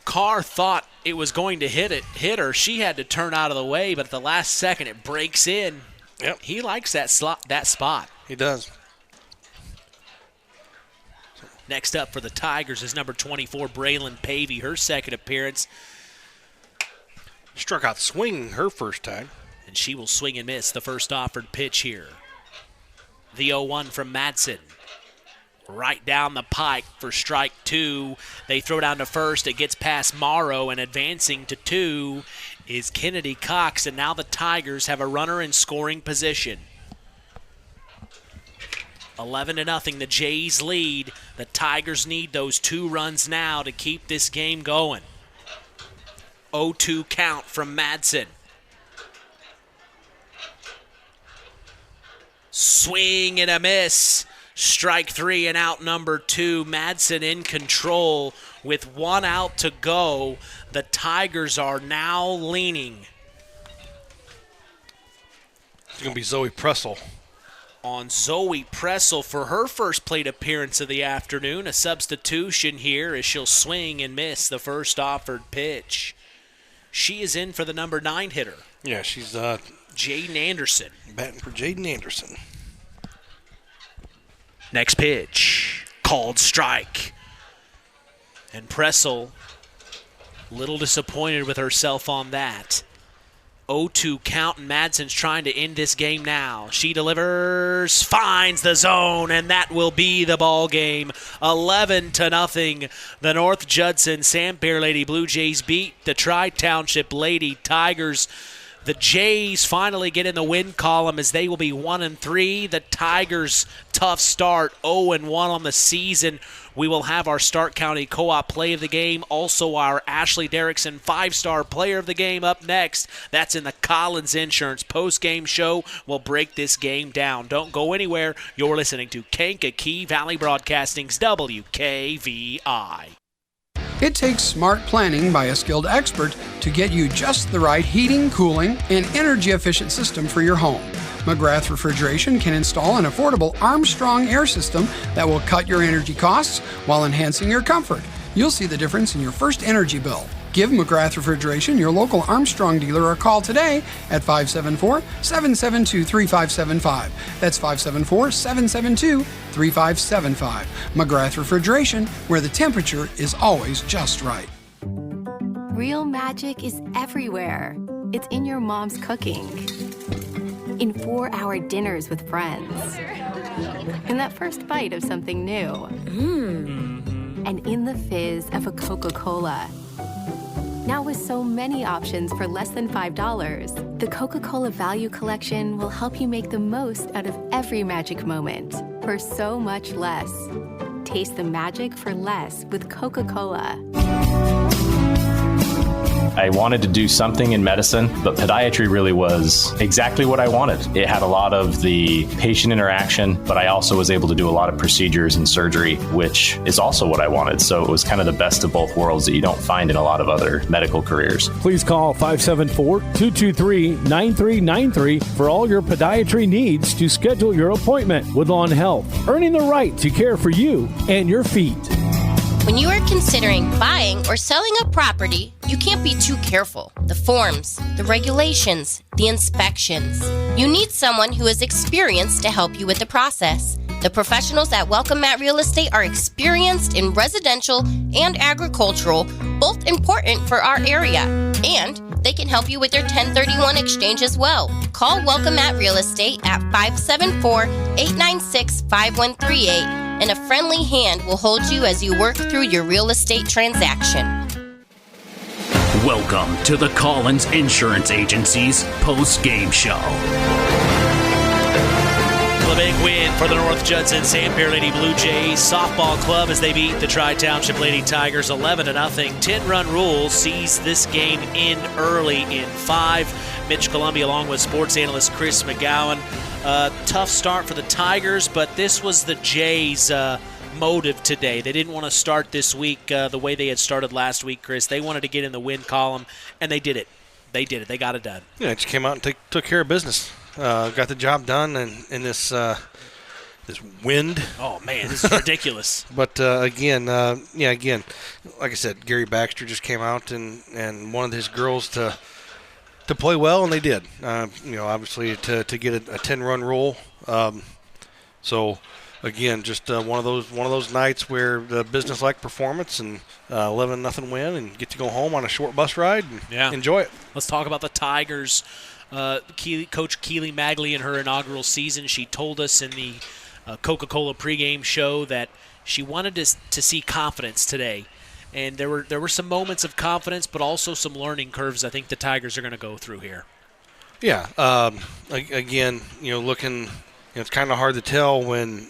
Carr thought it was going to hit her. She had to turn out of the way, but at the last second it breaks in. Yep. He likes that spot. He does. Next up for the Tigers is number 24, Braylon Pavey, her second appearance. Struck out swinging her first time. And she will swing and miss the first offered pitch here. The 0-1 from Madsen. Right down the pike for strike 2. They throw down to first. It gets past Morrow, and advancing to 2 is Kennedy Cox. And now the Tigers have a runner in scoring position. 11-0, the Jays lead. The Tigers need those 2 runs now to keep this game going. 0-2 count from Madsen. Swing and a miss. Strike 3 and out number 2. Madsen in control with 1 out to go. The Tigers are now leaning. It's going to be Zoe Pressel. On Zoe Pressel for her first plate appearance of the afternoon. A substitution here as she'll swing and miss the first offered pitch. She is in for the number 9 hitter. Yeah, she's Jaden Anderson. Batting for Jaden Anderson. Next pitch, called strike. And Pressel, little disappointed with herself on that. 0-2 count, and Madsen's trying to end this game now. She delivers, finds the zone, and that will be the ball game. 11-0. The North Judson-San Pierre Lady Blue Jays beat the Tri-Township Lady Tigers. The Jays finally get in the win column as they will be 1-3. The Tigers, tough start, 0-1 on the season. We will have our Stark County Co-op play of the game. Also, our Ashley Derrickson 5-star player of the game up next. That's in the Collins Insurance post-game show. We'll break this game down. Don't go anywhere. You're listening to Kankakee Valley Broadcasting's WKVI. It takes smart planning by a skilled expert to get you just the right heating, cooling, and energy-efficient system for your home. McGrath Refrigeration can install an affordable Armstrong air system that will cut your energy costs while enhancing your comfort. You'll see the difference in your first energy bill. Give McGrath Refrigeration, your local Armstrong dealer, a call today at 574-772-3575. That's 574-772-3575. McGrath Refrigeration, where the temperature is always just right. Real magic is everywhere. It's in your mom's cooking. In 4-hour dinners with friends. In that first bite of something new. And in the fizz of a Coca-Cola. Now with so many options for less than $5, the Coca-Cola Value Collection will help you make the most out of every magic moment for so much less. Taste the magic for less with Coca-Cola. I wanted to do something in medicine, but podiatry really was exactly what I wanted. It had a lot of the patient interaction, but I also was able to do a lot of procedures and surgery, which is also what I wanted. So it was kind of the best of both worlds that you don't find in a lot of other medical careers. Please call 574-223-9393 for all your podiatry needs to schedule your appointment with On Health, earning the right to care for you and your feet. When you are considering buying or selling a property, you can't be too careful. The forms, the regulations, the inspections. You need someone who is experienced to help you with the process. The professionals at Welcome Mat Real Estate are experienced in residential and agricultural, both important for our area. And they can help you with your 1031 exchange as well. Call Welcome Mat Real Estate at 574-896-5138. And a friendly hand will hold you as you work through your real estate transaction. Welcome to the Collins Insurance Agency's post-game show. The big win for the North Judson-San Pierre Lady Blue Jays softball club as they beat the Tri-Township Lady Tigers 11-0. 10-run rule sees this game end early in 5. Mitch Columbia along with sports analyst Chris McGowan. Tough start for the Tigers, but this was the Jays' motive today. They didn't want to start this week the way they had started last week, Chris. They wanted to get in the win column, and they did it. They did it. They got it done. Yeah, it just came out and took care of business. Got the job done in this this wind. Oh man, this is ridiculous. But again, like I said, Gary Baxter just came out and wanted his girls to play well, and they did. Obviously to get a 10-run roll. So again, just one of those nights where the business-like performance and 11-0 win, and get to go home on a short bus ride and enjoy it. Let's talk about the Tigers. Coach Keely Magley in her inaugural season, she told us in the Coca-Cola pregame show that she wanted to see confidence today. And there were some moments of confidence, but also some learning curves I think the Tigers are going to go through here. Yeah. Again, looking, it's kind of hard to tell when,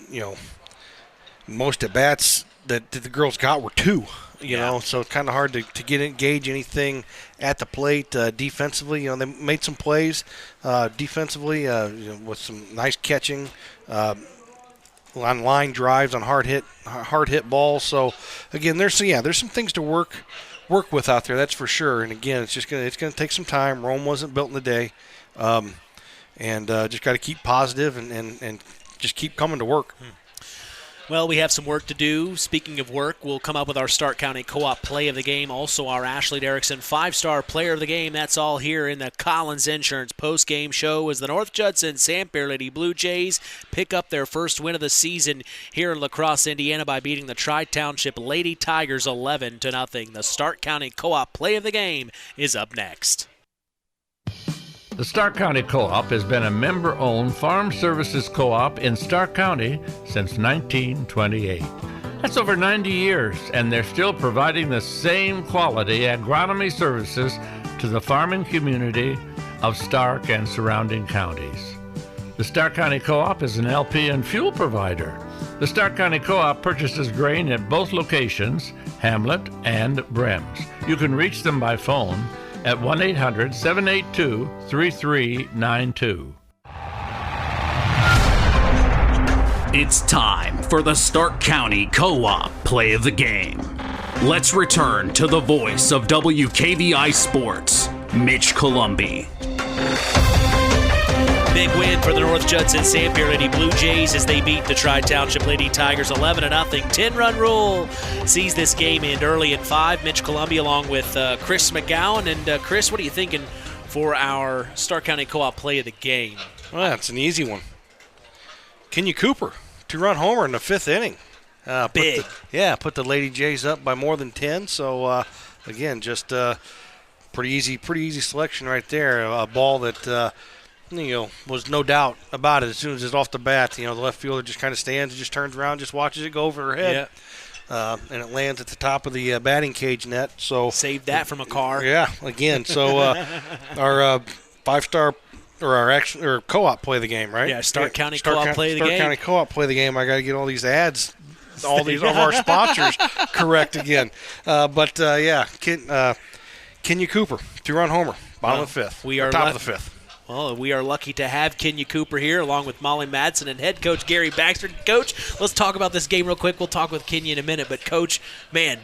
most at-bats that the girls got were 2. So it's kind of hard to engage anything at the plate. Defensively, they made some plays defensively with some nice catching on line drives on hard hit balls. So again, there's some things to work with out there. That's for sure. And again, it's gonna take some time. Rome wasn't built in a day, and just got to keep positive and just keep coming to work. Well, we have some work to do. Speaking of work, we'll come up with our Stark County Co-op Play of the Game, also our Ashley Derrickson 5-Star Player of the Game. That's all here in the Collins Insurance post-game show as the North Judson-San Lady Blue Jays pick up their first win of the season here in La Crosse, Indiana by beating the Tri-Township Lady Tigers 11-0. The Stark County Co-op Play of the Game is up next. The Stark County Co-op has been a member-owned farm services co-op in Stark County since 1928. That's over 90 years, and they're still providing the same quality agronomy services to the farming community of Stark and surrounding counties. The Stark County Co-op is an LP and fuel provider. The Stark County Co-op purchases grain at both locations, Hamlet and Brems. You can reach them by phone at 1-800-782-3392. It's time for the Stark County Co-op Play of the Game. Let's return to the voice of WKVI Sports, Mitch Columbi. Big win for the North Judson-San Lady Blue Jays as they beat the Tri-Township Lady Tigers 11-0. 10-run rule sees this game end early at 5. Mitch Columbi along with Chris McGowan. And Chris, what are you thinking for our Stark County Co-op Play of the Game? Well, that's an easy one. Pretty Cooper, 2-run homer in the 5th inning. Big. Put the Lady Jays up by more than 10. So, again, just pretty easy selection right there. A ball that was no doubt about it as soon as it's off the bat. The left fielder just kind of stands and just turns around, just watches it go over her head. Yeah. And it lands at the top of the batting cage net. So saved that from a car. Yeah, again. So our 5-star or our co-op play of the game, right? Yeah, Stark County Co-op Play of the Game. Stark County Co-op Play of the game. I got to get all these ads, all these of our sponsors correct again. Kenya Cooper, 2-run homer, bottom of the 5th. We are top of the 5th. Well, we are lucky to have Kenya Cooper here along with Molly Madsen and head coach Gary Baxter. Coach, let's talk about this game real quick. We'll talk with Kenya in a minute. But, Coach, man,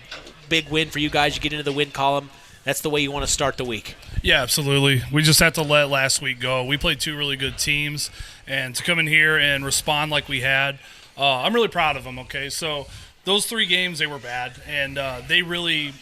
big win for you guys. You get into the win column. That's the way you want to start the week. Yeah, absolutely. We just have to let last week go. We played 2 really good teams, and to come in here and respond like we had, I'm really proud of them, okay? So those 3 games, they were bad, and they really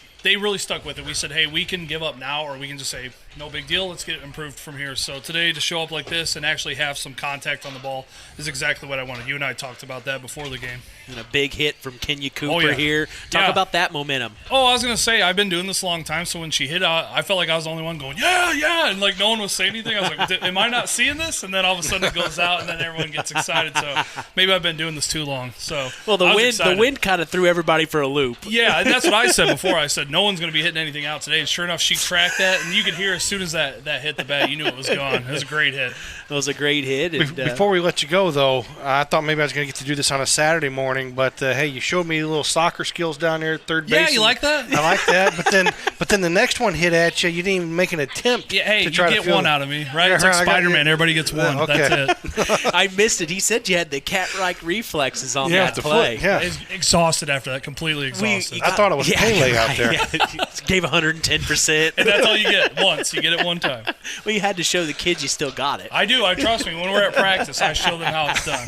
stuck with it. We said, hey, we can give up now, or we can just say, no big deal, let's get it improved from here. So today, to show up like this and actually have some contact on the ball is exactly what I wanted. You and I talked about that before the game. And a big hit from Kenya Cooper here. Talk about that momentum. Oh, I was going to say, I've been doing this a long time, so when she hit, I felt like I was the only one going, yeah, and like no one was saying anything. I was like, am I not seeing this? And then all of a sudden it goes out, and then everyone gets excited. So maybe I've been doing this too long. So well, the wind kind of threw everybody for a loop. Yeah, and that's what I said before. I said no one's going to be hitting anything out today. And sure enough, she tracked that, and you could hear as soon as that hit the bat, you knew it was gone. It was a great hit. It was a great hit. And, before we let you go, though, I thought maybe I was going to get to do this on a Saturday morning, but hey, you showed me little soccer skills down there at third base. Yeah, you like that? I like that. But then the next one hit at you. You didn't even make an attempt. Yeah, hey, to try you get one out of me, right? It's like Spider-Man. Everybody gets one. Okay. That's it. I missed it. He said you had the cat-like reflexes on that play. I was exhausted after that. Completely exhausted. I thought it was Pele out there. Yeah, gave 110%. And that's all you get once. You get it one time. Well, you had to show the kids you still got it. I do. Trust me. When we're at practice, I show them how it's done.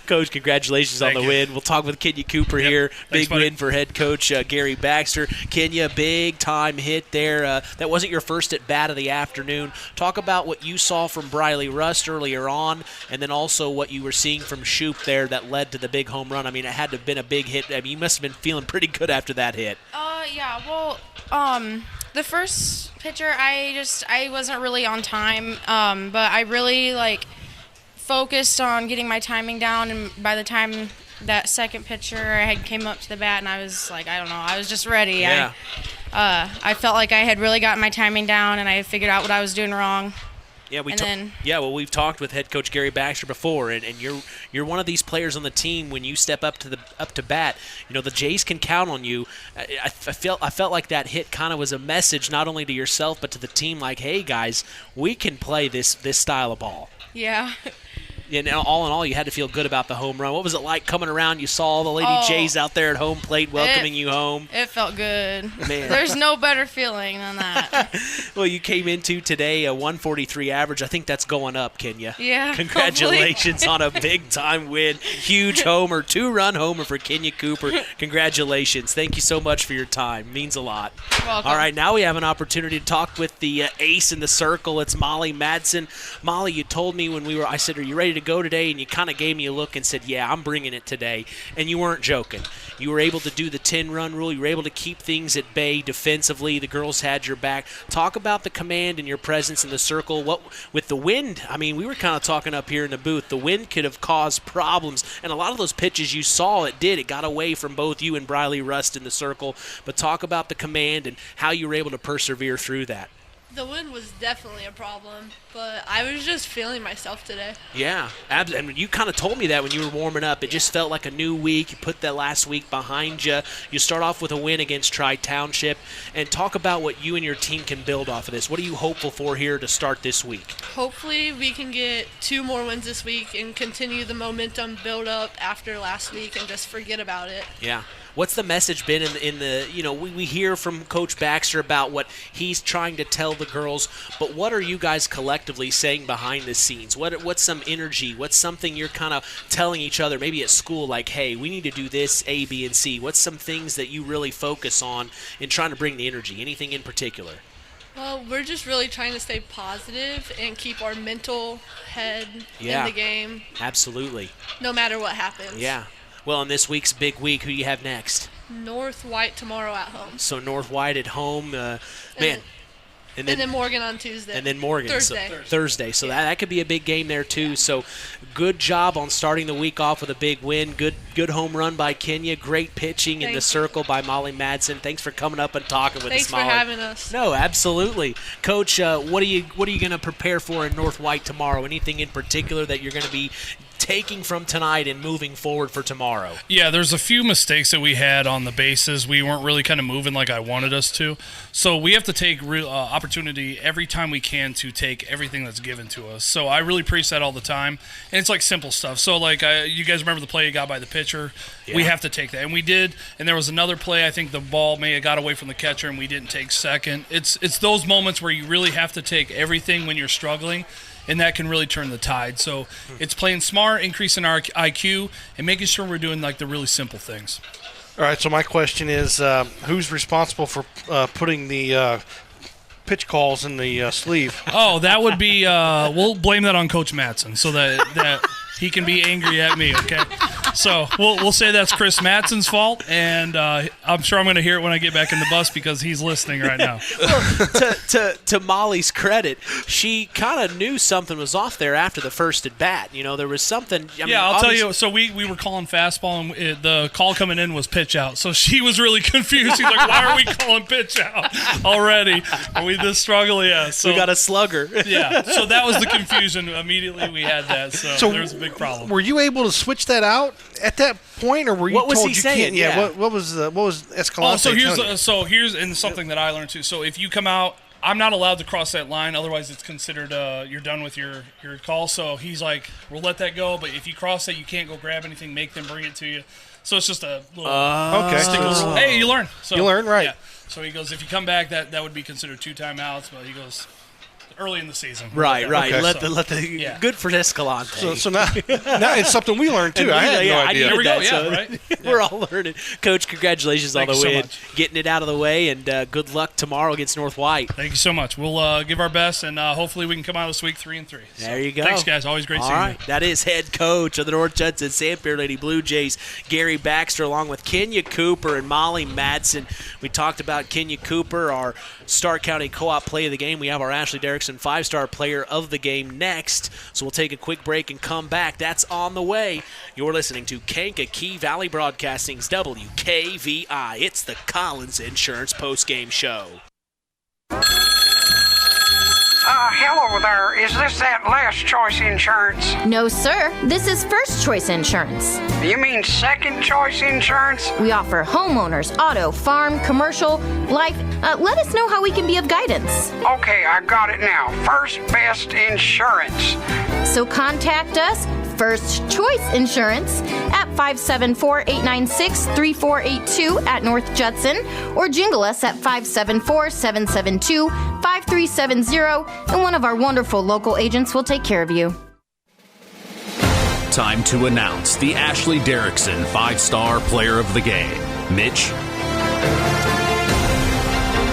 Coach, congratulations on the win. We'll talk with Kenya Cooper here. Big win for head coach Gary Baxter. Kenya, big-time hit there. That wasn't your first at-bat of the afternoon. Talk about what you saw from Briley Rust earlier on, and then also what you were seeing from Shoop there that led to the big home run. I mean, it had to have been a big hit. I mean, you must have been feeling pretty good after that hit. Yeah, well, the first pitcher, I wasn't really on time, but I really, focused on getting my timing down, and by the time that second pitcher I came up to the bat, and I was I don't know, I was just ready. Yeah. I felt like I had really gotten my timing down, and I had figured out what I was doing wrong. Yeah, we've talked with head coach Gary Baxter before, and you're one of these players on the team. When you step up to bat, the Jays can count on you. I felt like that hit kind of was a message not only to yourself but to the team, like, hey guys, we can play this style of ball. Yeah. And all in all, you had to feel good about the home run. What was it like coming around? You saw all the Lady Jays out there at home plate welcoming you home. It felt good. Man. There's no better feeling than that. Well, you came into today a 143 average. I think that's going up, Kenya. Yeah. Congratulations on a big-time win. Huge homer, 2-run homer for Kenya Cooper. Congratulations. Thank you so much for your time. Means a lot. You're welcome. All right, now we have an opportunity to talk with the ace in the circle. It's Molly Madsen. Molly, you told me I said, are you ready to go today? And you kind of gave me a look and said, yeah, I'm bringing it today. And you weren't joking. You were able to do the 10-run rule. You were able to keep things at bay defensively. The girls had your back. Talk about the command and your presence in the circle. What with the wind, I mean, we were kind of talking up here in the booth. The wind could have caused problems. And a lot of those pitches you saw, it did. It got away from both you and Briley Rust in the circle. But talk about the command and how you were able to persevere through that. The wind was definitely a problem, but I was just feeling myself today. Yeah, and you kind of told me that when you were warming up. It just felt like a new week. You put that last week behind you. You start off with a win against Tri-Township. And talk about what you and your team can build off of this. What are you hopeful for here to start this week? Hopefully we can get 2 more wins this week and continue the momentum build up after last week and just forget about it. Yeah. What's the message been in the we hear from Coach Baxter about what he's trying to tell the girls, but what are you guys collectively saying behind the scenes? What's some energy? What's something you're kind of telling each other, maybe at school, like, hey, we need to do this, A, B, and C? What's some things that you really focus on in trying to bring the energy? Anything in particular? Well, we're just really trying to stay positive and keep our mental head in the game. Absolutely. No matter what happens. Yeah. Well, in this week's big week, who do you have next? North White tomorrow at home. So North White at home, man. And then Morgan on Tuesday. And then Morgan. Thursday. So that could be a big game there, too. Yeah. So good job on starting the week off with a big win. Good home run by Kenya. Great pitching in the circle by Molly Madsen. Thanks for coming up and talking with us, Molly. Thanks for having us. No, absolutely. Coach, what are you going to prepare for in North White tomorrow? Anything in particular that you're going to be taking from tonight and moving forward for tomorrow? Yeah, there's a few mistakes that we had on the bases. We weren't really kind of moving like I wanted us to. So we have to take real opportunity every time we can to take everything that's given to us. So I really preach that all the time. And it's like simple stuff. So you guys remember the play you got by the pitcher? Yeah. We have to take that. And we did. And there was another play, I think the ball may have got away from the catcher and we didn't take second. It's those moments where you really have to take everything when you're struggling. And that can really turn the tide. So it's playing smart, increasing our IQ, and making sure we're doing the really simple things. All right, so my question is, who's responsible for putting the pitch calls in the sleeve? Oh, that would be we'll blame that on Coach Madsen so that he can be angry at me, okay? So we'll say that's Chris Madsen's fault, and I'm sure I'm going to hear it when I get back in the bus because he's listening right now. Well, to Molly's credit, she kind of knew something was off there after the first at bat. There was something. I'll tell you. So we were calling fastball, and the call coming in was pitch out. So she was really confused. She's like, "Why are we calling pitch out already? Are we this struggling?" Yeah. So we got a slugger. Yeah. So that was the confusion. Immediately we had that. So there was a big problem. Were you able to switch that out at that point, or were you what was told he you saying? can't? Yeah. What was Escalante? Here's and something that I learned too. So if you come out, I'm not allowed to cross that line. Otherwise, it's considered you're done with your call. So he's like, we'll let that go. But if you cross that, you can't go grab anything. Make them bring it to you. So it's just a little sticker rule. Hey, you learn. So, you learn, right? Yeah. So he goes, if you come back, that would be considered 2 timeouts. But he goes, early in the season. Right. Okay. Let the good for Escalante. So now it's something we learned too. I had no idea. There we go. So Right. We're all learning. Coach, congratulations on the win, getting it out of the way, and good luck tomorrow against North White. Thank you so much. We'll give our best, and hopefully we can come out of this week 3-3. So, there you go. Thanks, guys. Always great seeing you. That is head coach of the North Judson-San Lady Blue Jays, Gary Baxter, along with Kenya Cooper and Molly Madsen. We talked about Kenya Cooper, our Stark County Co-op Play of the Game. We have our Ashley Derrickson 5-star Player of the Game next. So we'll take a quick break and come back. That's on the way. You're listening to Kankakee Valley Broadcasting's WKVI. It's the Collins Insurance Postgame Show. Hello there. Is this that Last Choice Insurance? No, sir. This is First Choice Insurance. You mean Second Choice Insurance? We offer homeowners, auto, farm, commercial, life. Let us know how we can be of guidance. Okay, I got it now. First Best Insurance. So contact us, First Choice Insurance, at 574-896-3482 at North Judson, or jingle us at 574-772-5370, and one of our wonderful local agents will take care of you. Time to announce the Ashley Derrickson 5-star Player of the Game. Mitch?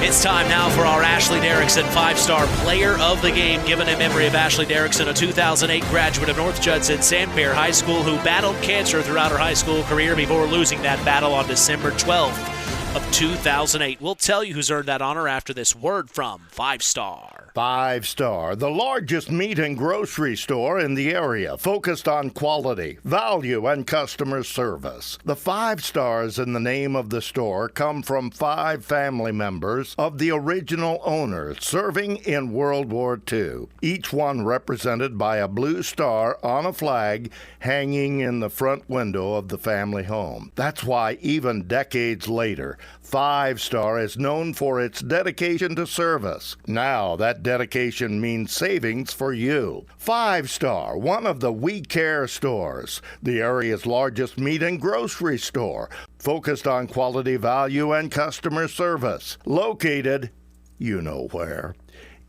It's time now for our Ashley Derrickson 5-star Player of the Game, given in memory of Ashley Derrickson, a 2008 graduate of North Judson-San High School who battled cancer throughout her high school career before losing that battle on December 12th of 2008. We'll tell you who's earned that honor after this word from 5-star. 5-Star, the largest meat and grocery store in the area, focused on quality, value, and customer service. The 5 stars in the name of the store come from 5 family members of the original owners serving in World War II, each one represented by a blue star on a flag hanging in the front window of the family home. That's why even decades later, 5-Star is known for its dedication to service. Now that dedication means savings for you. 5-Star, one of the We Care stores, the area's largest meat and grocery store, focused on quality, value, and customer service. Located, you know where,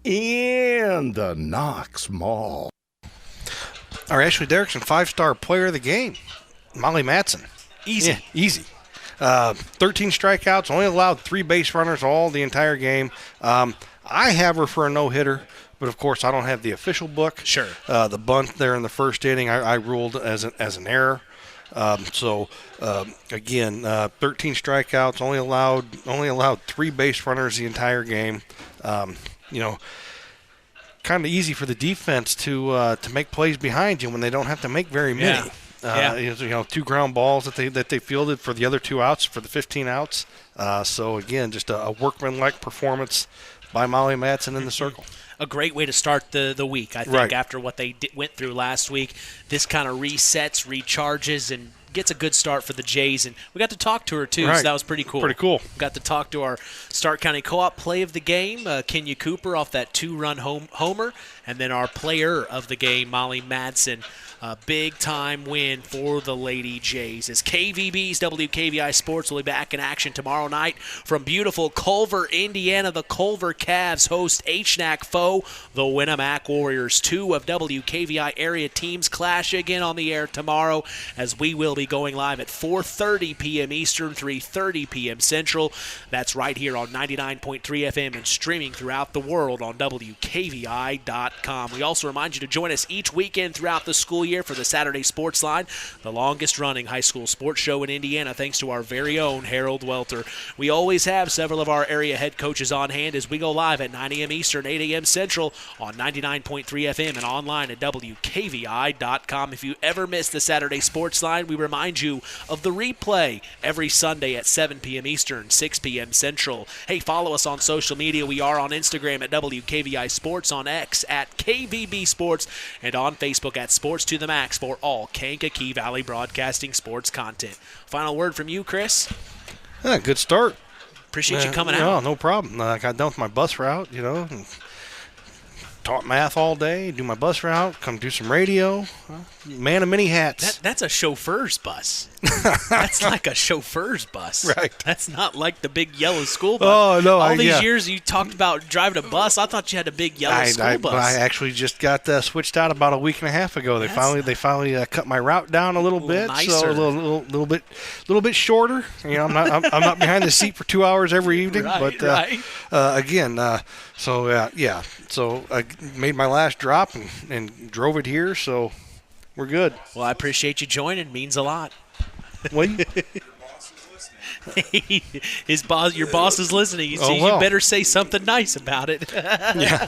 in the Knox Mall. Our Ashley Derrickson 5-star Player of the Game, Molly Madsen. Easy. Yeah, easy. 13 strikeouts, only allowed 3 base runners all the entire game. I have her for a no-hitter, but of course I don't have the official book. Sure. The bunt there in the first inning, I ruled as an error. Again, 13 strikeouts, only allowed 3 base runners the entire game. Kind of easy for the defense to make plays behind you when they don't have to make very many. Yeah. 2 ground balls that they fielded for the other 2 outs for the 15 outs. So again, just a workmanlike performance by Molly Madsen in the circle. A great way to start the week, I think, right. After what they went through last week. This kind of resets, recharges, and gets a good start for the Jays. And we got to talk to her, too, right. So that was pretty cool. Pretty cool. We got to talk to our Stark County Co-op Play of the Game, Kenya Cooper off that 2-run homer, and then our Player of the Game, Molly Madsen. A big-time win for the Lady Jays. As KVB's WKVI Sports will be back in action tomorrow night from beautiful Culver, Indiana. The Culver Cavs host HNAC foe, the Winamac Warriors. 2 of WKVI area teams clash again on the air tomorrow, as we will be going live at 4:30 p.m. Eastern, 3:30 p.m. Central. That's right here on 99.3 FM and streaming throughout the world on WKVI.com. We also remind you to join us each weekend throughout the school year for the Saturday Sports Line, the longest-running high school sports show in Indiana, thanks to our very own Harold Welter. We always have several of our area head coaches on hand as we go live at 9 a.m. Eastern, 8 a.m. Central on 99.3 FM and online at WKVI.com. If you ever miss the Saturday Sports Line, we remind you of the replay every Sunday at 7 p.m. Eastern, 6 p.m. Central. Hey, follow us on social media. We are on Instagram at WKVI Sports, on X at KVB Sports, and on Facebook at Sports to the Max for all Kankakee Valley Broadcasting sports content. Final word from you, Chris. Good start. Appreciate you coming out. No problem. I got done with my bus route, taught math all day, do my bus route, come do some radio. Man of many hats. That's a chauffeur's bus. That's like a chauffeur's bus. Right. That's not like the big yellow school bus. Oh, no. All these years you talked about driving a bus. I thought you had a big yellow school bus. I actually just got switched out about a week and a half ago. They finally cut my route down a little bit, nicer. so a little bit shorter. You know, I'm not behind the seat for 2 hours every evening. Right, but again, yeah. So I made my last drop and drove it here. So we're good. Well, I appreciate you joining. It means a lot. Well, your boss is listening. You better say something nice about it. Yeah.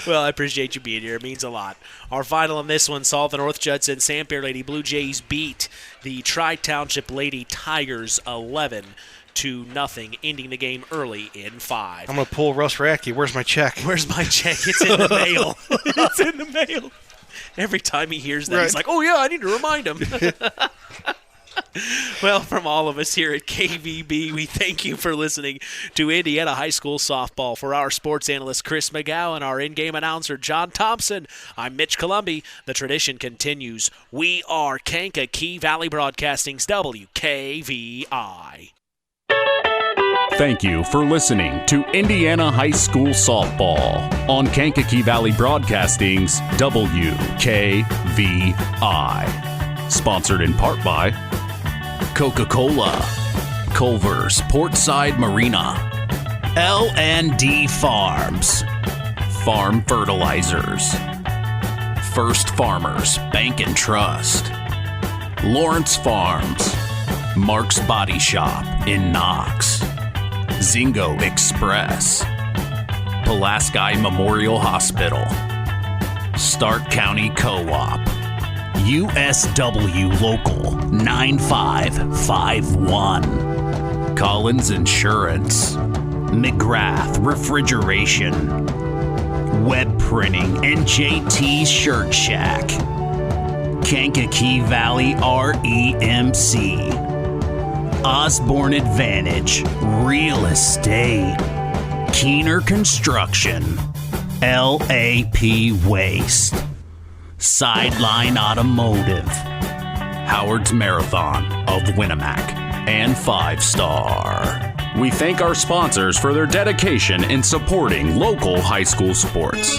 Well, I appreciate you being here. It means a lot. Our final on this one saw the North Judson-San Pierre Lady Blue Jays beat the Tri-Township Lady Tigers 11-0, ending the game early in 5. I'm going to pull Russ Racky. Where's my check? Where's my check? It's in the mail. It's in the mail. Every time he hears that, he's like, oh, yeah, I need to remind him. Well, from all of us here at KVB, we thank you for listening to Indiana High School Softball. For our sports analyst, Chris McGowan, our in-game announcer, John Thompson, I'm Mitch Columby. The tradition continues. We are Kankakee Valley Broadcasting's WKVI. Thank you for listening to Indiana High School Softball on Kankakee Valley Broadcasting's WKVI. Sponsored in part by Coca-Cola, Culver's Portside Marina, L&D Farms, Farm Fertilizers, First Farmers Bank and Trust, Lawrence Farms, Mark's Body Shop in Knox, Zingo Express, Pulaski Memorial Hospital, Stark County Co-op, USW Local 9551, Collins Insurance, McGrath Refrigeration, Web Printing and JT Shirt Shack, Kankakee Valley REMC, Osborne Advantage Real Estate, Keener Construction, LAP Waste, Sideline Automotive, Howard's Marathon of Winnemac, and 5 Star. We thank our sponsors for their dedication in supporting local high school sports.